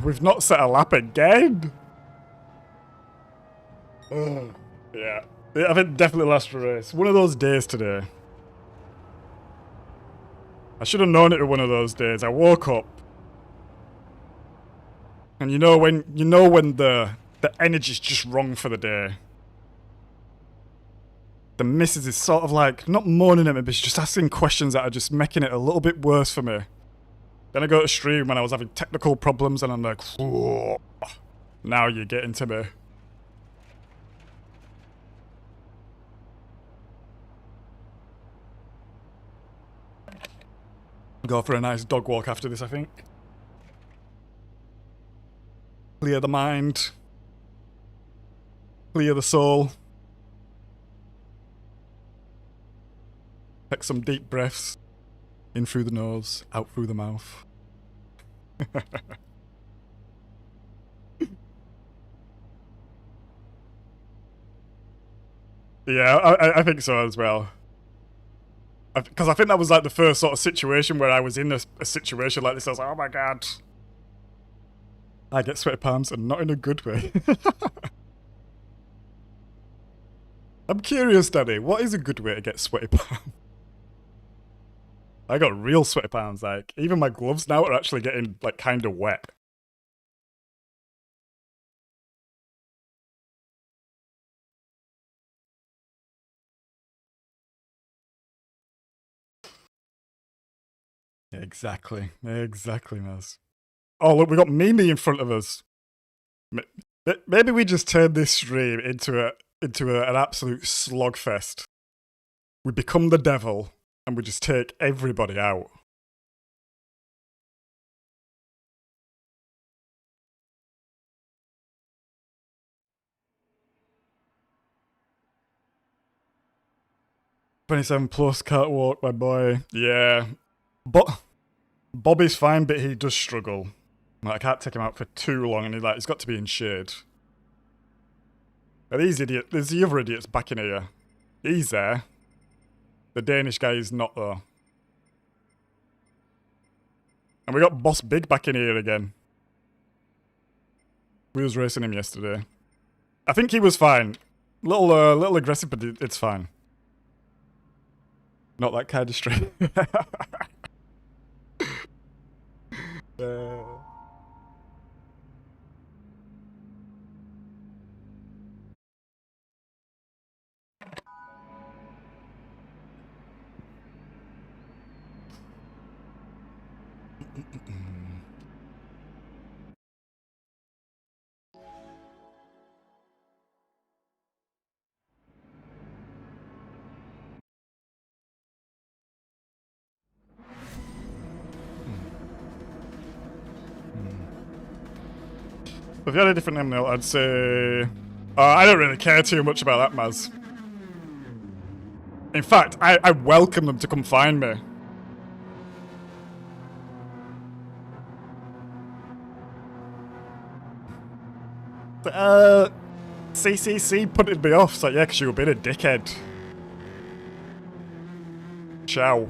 We've not set a lap again? Oh, yeah. I think definitely last race. One of those days today. I should have known it was one of those days. I woke up. And you know when the energy's just wrong for the day. The missus is sort of like, not moaning at me, but she's just asking questions that are just making it a little bit worse for me. Then I go to stream when I was having technical problems and I'm like, whoa, now you're getting to me. Go for a nice dog walk after this, I think. Clear the mind. Clear the soul. Take some deep breaths. In through the nose, out through the mouth. Yeah, I think so as well. Because I think that was like the first sort of situation where I was in a situation like this. I was like, oh my god. I get sweaty palms and not in a good way. I'm curious, Danny, what is a good way to get sweaty palms? I got real sweaty palms, like, even my gloves now are actually getting, like, kind of wet. Exactly, Maz. Oh, look, we got Mimi in front of us. Maybe we just turn this stream into an absolute slogfest. We become the devil, and we just take everybody out. +27 can't walk, my boy. Yeah. But Bobby's fine, but he does struggle. Like, I can't take him out for too long, and he's got to be in shade. Are these idiots? There's the other idiots back in here. He's there. The Danish guy is not, though. And we got Boss Big back in here again. We was racing him yesterday. I think he was fine. Little aggressive, but it's fine. Not that kind of straight. If you had a different name, I'd say... I don't really care too much about that, Maz. In fact, I welcome them to come find me. CCC putted me off, so yeah, because you were being a dickhead. Ciao.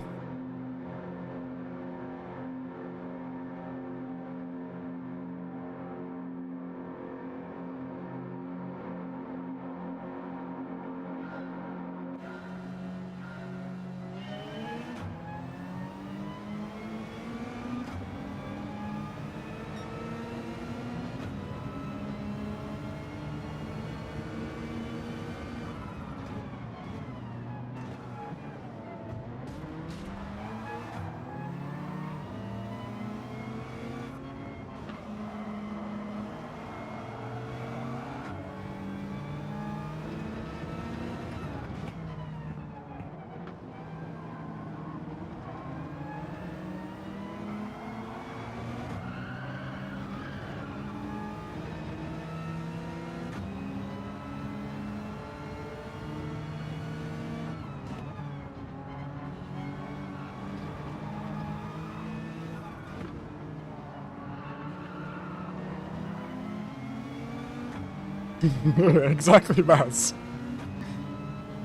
Exactly, Maz.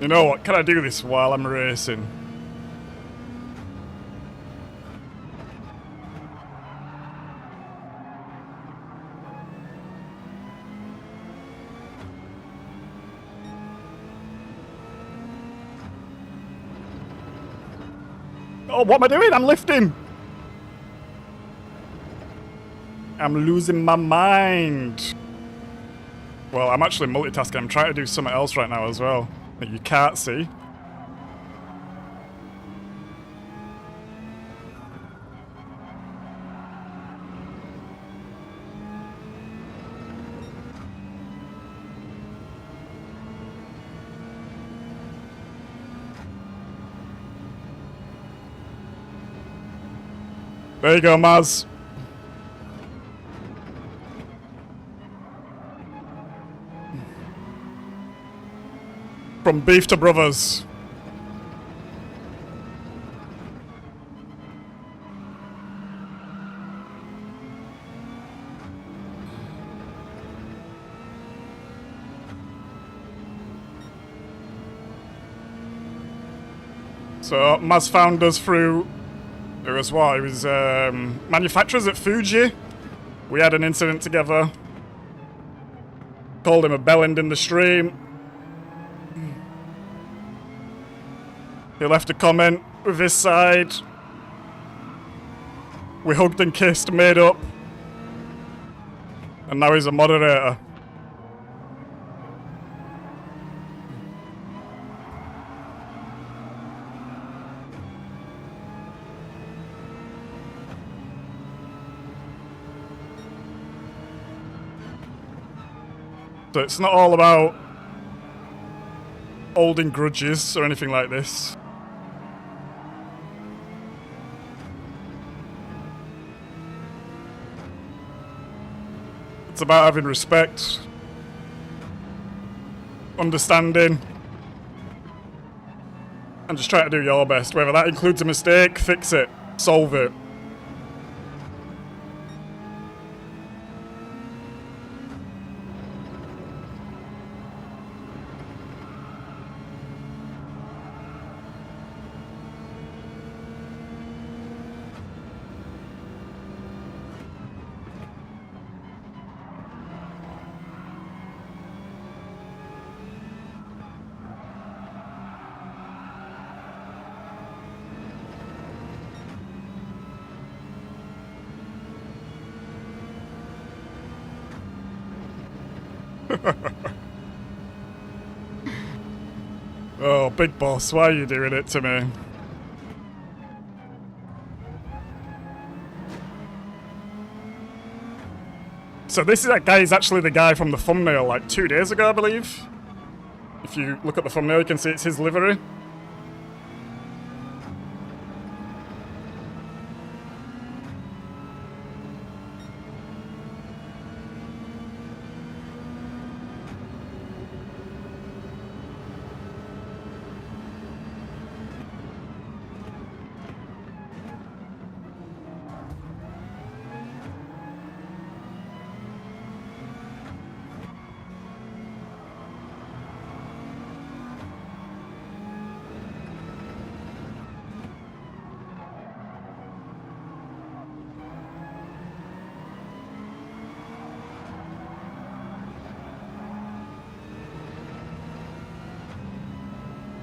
You know what? Can I do this while I'm racing? Oh, what am I doing? I'm lifting! I'm losing my mind. Well, I'm actually multitasking. I'm trying to do something else right now as well that you can't see. There you go, Maz. From beef to brothers. So Maz found us through, it was what? It was manufacturers at Fuji. We had an incident together. Called him a bellend in the stream. He left a comment with his side. We hugged and kissed, made up. And now he's a moderator. So it's not all about holding grudges or anything like this. It's about having respect, understanding, and just trying to do your best. Whether that includes a mistake, fix it, solve it. Oh, big boss, why are you doing it to me? So that guy is actually the guy from the thumbnail like 2 days ago, I believe. If you look at the thumbnail, you can see it's his livery.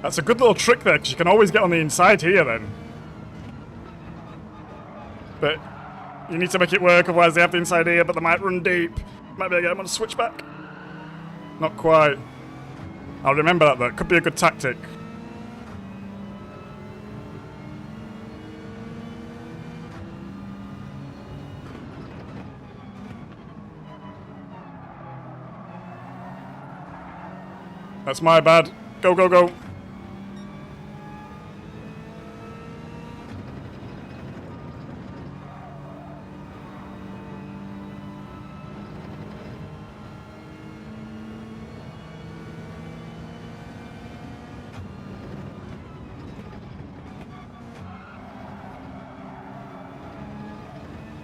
That's a good little trick there, because you can always get on the inside here then. But you need to make it work, otherwise they have the inside here, but they might run deep. Might be able to get them on a switchback. Not quite. I'll remember that though, it could be a good tactic. That's my bad. Go, go, go.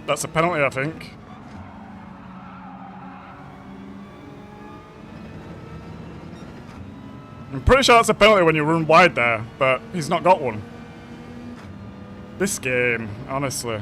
That's a penalty, I think. I'm pretty sure that's a penalty when you run wide there, but he's not got one. This game, honestly.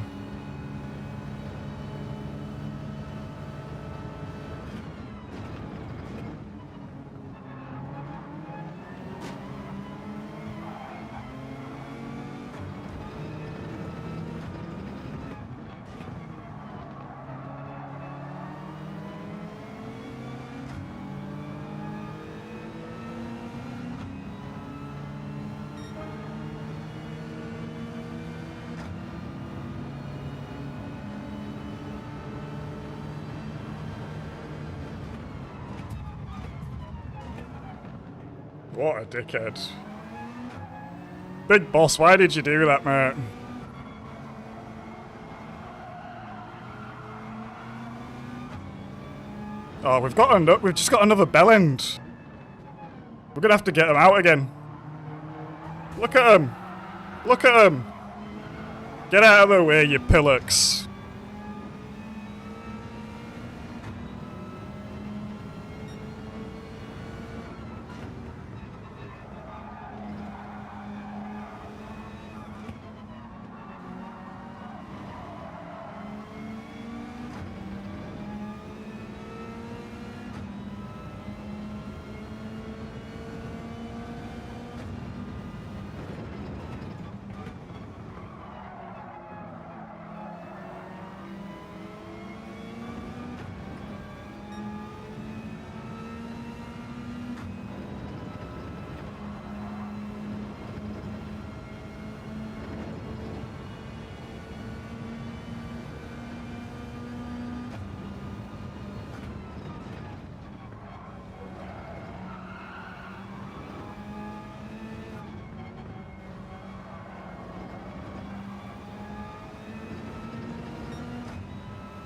What a dickhead. Big boss, why did you do that, mate? Oh, we've just got another bell end. We're gonna have to get them out again. Look at them. Look at them. Get out of the way, you pillocks.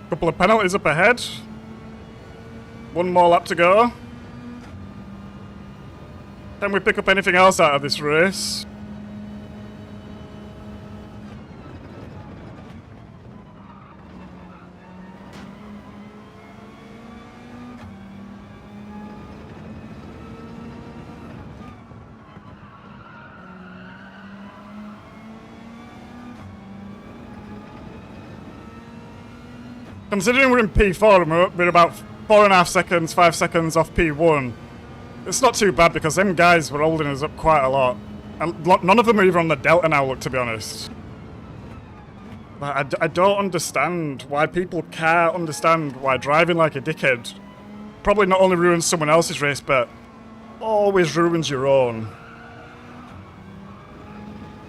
Couple of penalties up ahead. One more lap to go. Can we pick up anything else out of this race? Considering we're in P4 and we're about 4.5 seconds, 5 seconds off P1, it's not too bad because them guys were holding us up quite a lot. And none of them are even on the Delta now, look, to be honest. I don't understand why people can't understand why driving like a dickhead probably not only ruins someone else's race, but always ruins your own.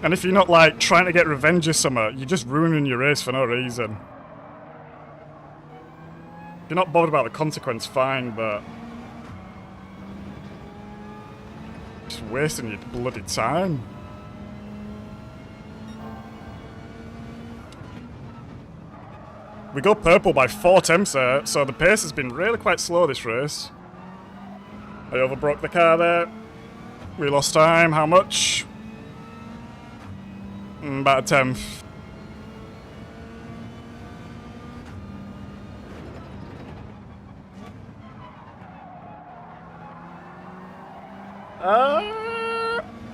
And if you're not, like, trying to get revenge or something, you're just ruining your race for no reason. If you're not bothered about the consequence, fine, but... just wasting your bloody time. We go purple by 4 attempts there, so the pace has been really quite slow this race. I overbroke the car there. We lost time, how much? About a tenth.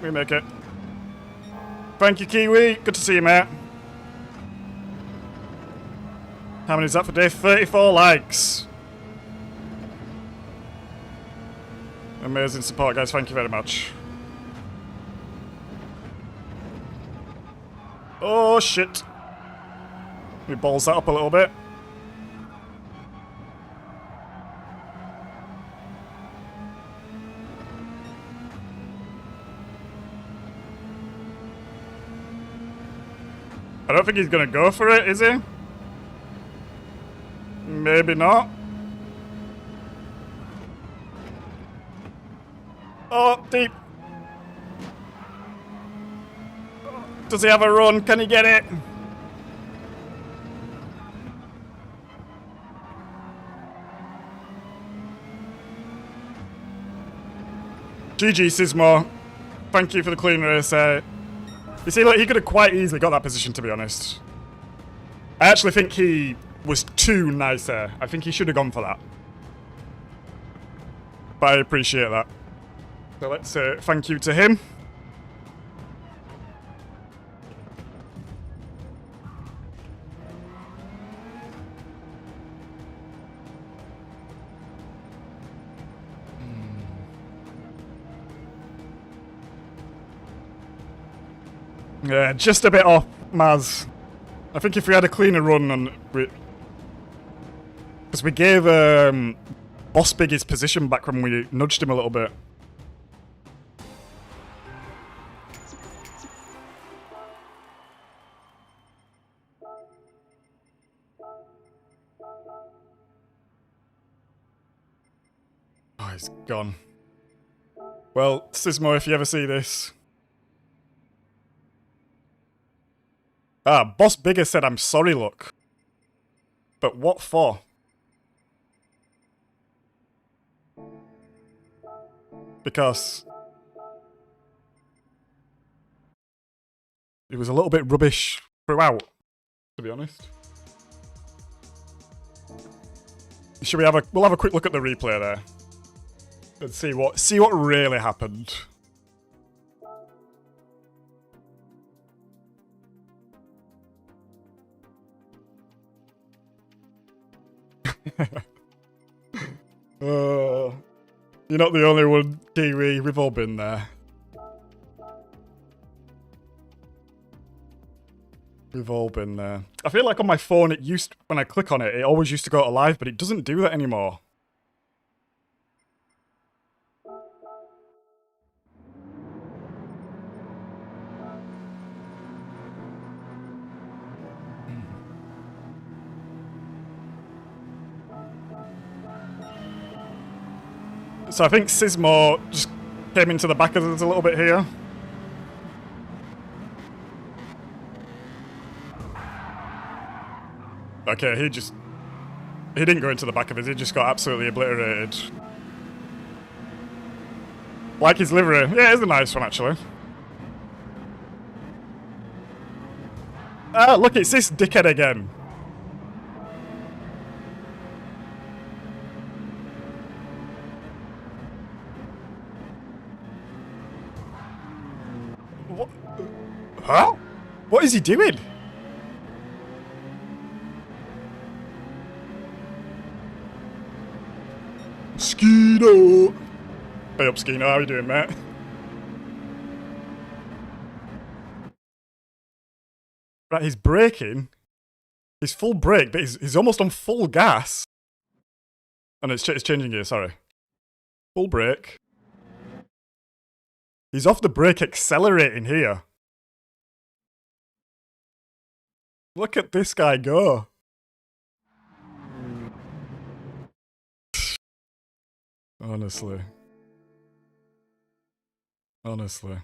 We make it. Thank you, Kiwi. Good to see you, mate. How many is that for day? 34 likes. Amazing support, guys. Thank you very much. Oh, shit. Let me balls that up a little bit. I don't think he's gonna go for it, is he? Maybe not. Oh, deep. Does he have a run? Can he get it? GG, Sismo. Thank you for the clean race. You see, look, he could have quite easily got that position, to be honest. I actually think he was too nice there. I think he should have gone for that. But I appreciate that. So let's say thank you to him. Yeah, just a bit off, Maz. I think if we had a cleaner run and we... because we gave Boss Big his position back when we nudged him a little bit. Oh, he's gone. Well, Sismo, if you ever see this... Boss Bigger said I'm sorry, look. But what for? Because... it was a little bit rubbish throughout, to be honest. Should we have a... we'll have a quick look at the replay there. Let's see what really happened. You're not the only one, Kiwi. We've all been there. We've all been there. I feel like on my phone, it used, when I click on it, it always used to go to live, but it doesn't do that anymore. So I think Sismo just came into the back of us a little bit here. Okay, he didn't go into the back of us, he just got absolutely obliterated. Like his livery. Yeah, it's a nice one, actually. Ah, look, it's this dickhead again. What? Huh? What is he doing? Skino! Hey up, Skino, how you doing, mate? Right, he's braking. He's full brake, but he's almost on full gas. Oh, no, it's changing gear, sorry. Full brake. He's off the brake accelerating here. Look at this guy go. Honestly. Honestly.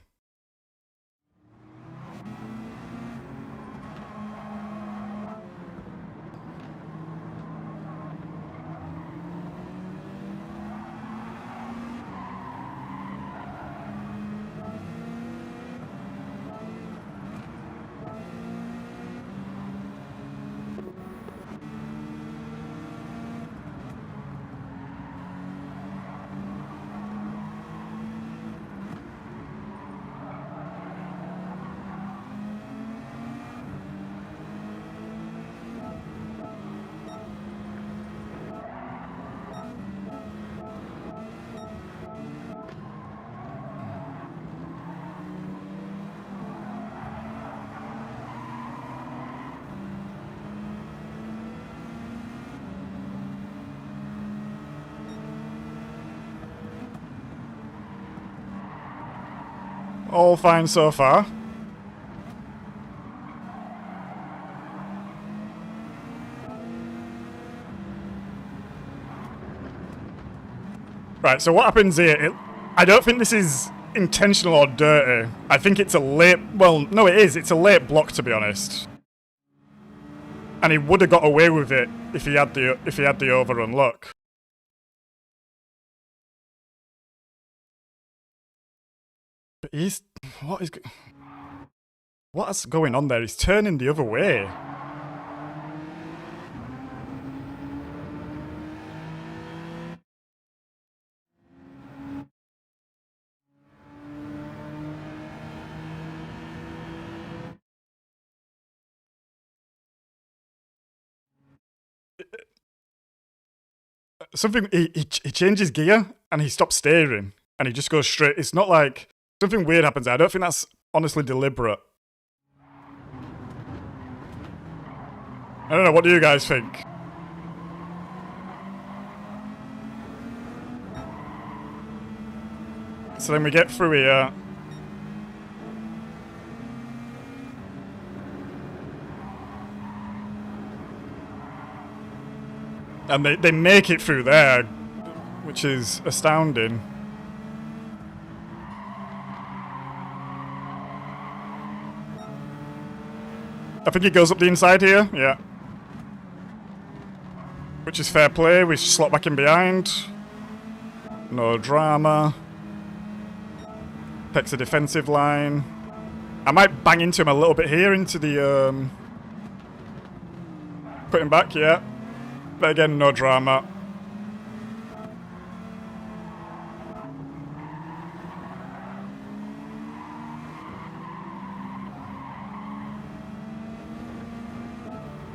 All fine so far. Right, so what happens here, I don't think this is intentional or dirty. I think it's a late, well, no it is, it's a late block to be honest. And he would have got away with it if he had the overrun luck. But what's going on there? He's turning the other way. Something, he changes gear and he stops steering and he just goes straight. It's not like something weird happens there. I don't think that's honestly deliberate. I don't know, what do you guys think? So then we get through here. And they make it through there, which is astounding. I think it goes up the inside here, yeah. Which is fair play, we slot back in behind. No drama. Takes a defensive line. I might bang into him a little bit here, into the... Put him back, yeah. But again, no drama.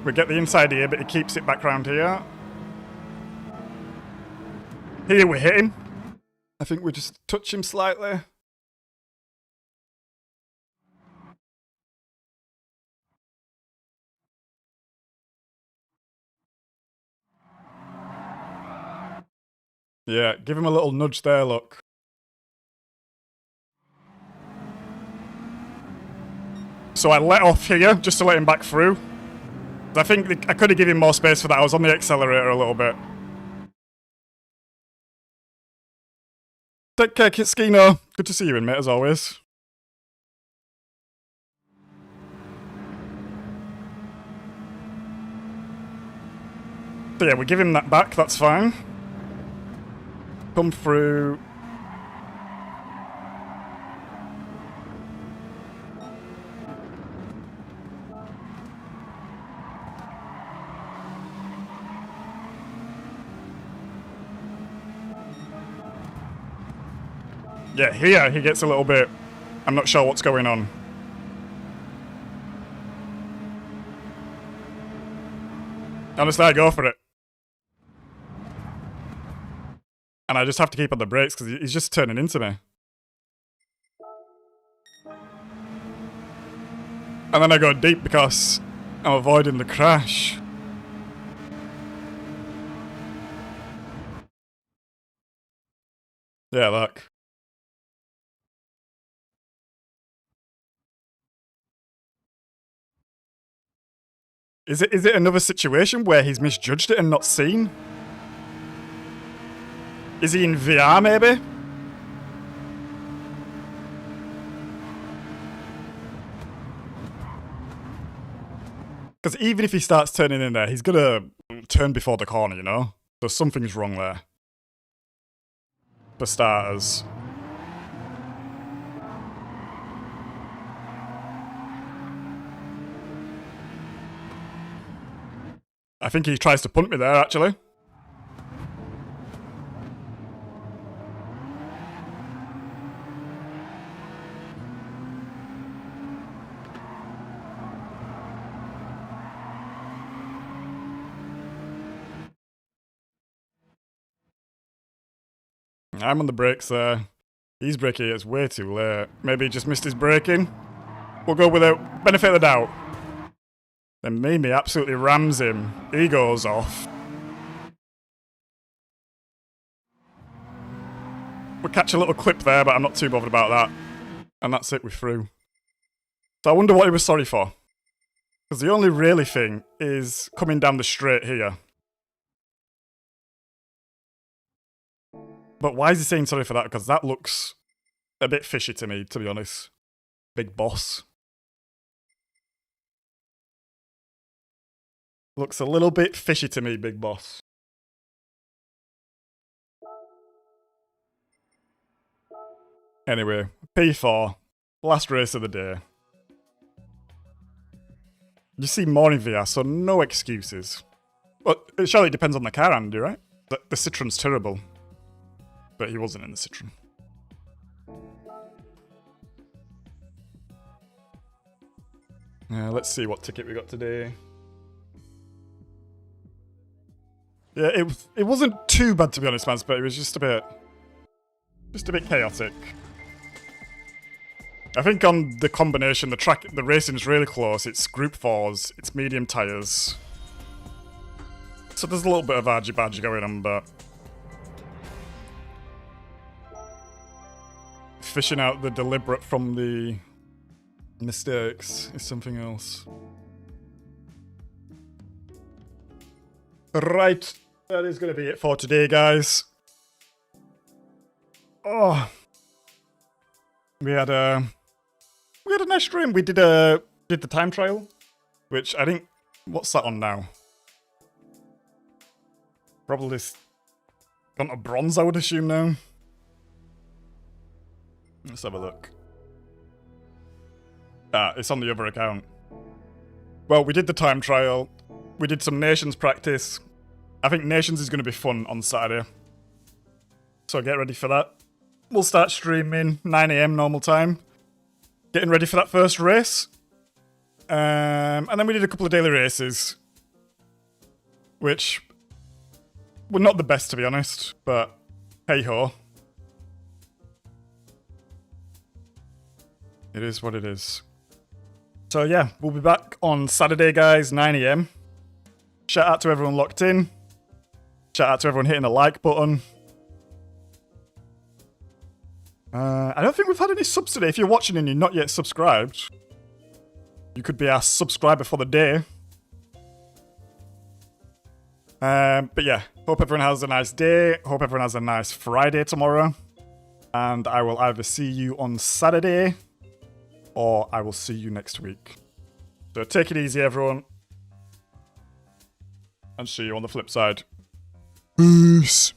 We get the inside here, but he keeps it back round here. Here we hit him. I think we just touch him slightly. Yeah, give him a little nudge there, look. So I let off here, just to let him back through. I think I could have given him more space for that. I was on the accelerator a little bit. Take care, Kitskino. Good to see you in, mate, as always. So yeah, we give him that back, that's fine. Come through. Yeah, here he gets a little bit... I'm not sure what's going on. Honestly, I go for it. And I just have to keep on the brakes because he's just turning into me. And then I go deep because I'm avoiding the crash. Yeah, look. Is it another situation where he's misjudged it and not seen? Is he in VR maybe? Because even if he starts turning in there, he's gonna turn before the corner, you know? So something's wrong there. For starters. I think he tries to punt me there, actually. I'm on the brakes there. He's braking it's way too late. Maybe he just missed his braking. We'll go with a benefit of the doubt. Then Mimi absolutely rams him. He goes off. We'll catch a little clip there, but I'm not too bothered about that. And that's it, we're through. So I wonder what he was sorry for. Because the only really thing is coming down the straight here. But why is he saying sorry for that? Because that looks a bit fishy to me, to be honest. Big boss. Looks a little bit fishy to me, big boss. Anyway, P4. Last race of the day. You see more in VR, so no excuses. But it surely depends on the car, Andy, right? The Citroen's terrible. But he wasn't in the Citroen. Let's see what ticket we got today. Yeah, it wasn't too bad to be honest, man, but it was just a bit chaotic. I think on the combination, the racing's really close. It's Group 4s, it's medium tyres. So there's a little bit of argy-bargy going on, but fishing out the deliberate from the mistakes is something else. Right, that is going to be it for today, guys. Oh, we had a nice stream. We did the time trial, which I think, what's that on now? Probably gone to bronze, I would assume now. Let's have a look. Ah, it's on the other account. Well, we did the time trial. We did some Nations practice. I think Nations is going to be fun on Saturday. So get ready for that. We'll start streaming 9 AM normal time. Getting ready for that first race. And then we did a couple of daily races. Which were not the best, to be honest. But hey-ho. It is what it is. So yeah, we'll be back on Saturday, guys, 9 AM. Shout out to everyone locked in. Shout out to everyone hitting the like button. I don't think we've had any subs today. If you're watching and you're not yet subscribed, you could be our subscriber for the day. But yeah, hope everyone has a nice day. Hope everyone has a nice Friday tomorrow. And I will either see you on Saturday or I will see you next week. So take it easy, everyone. And see you on the flip side. Peace.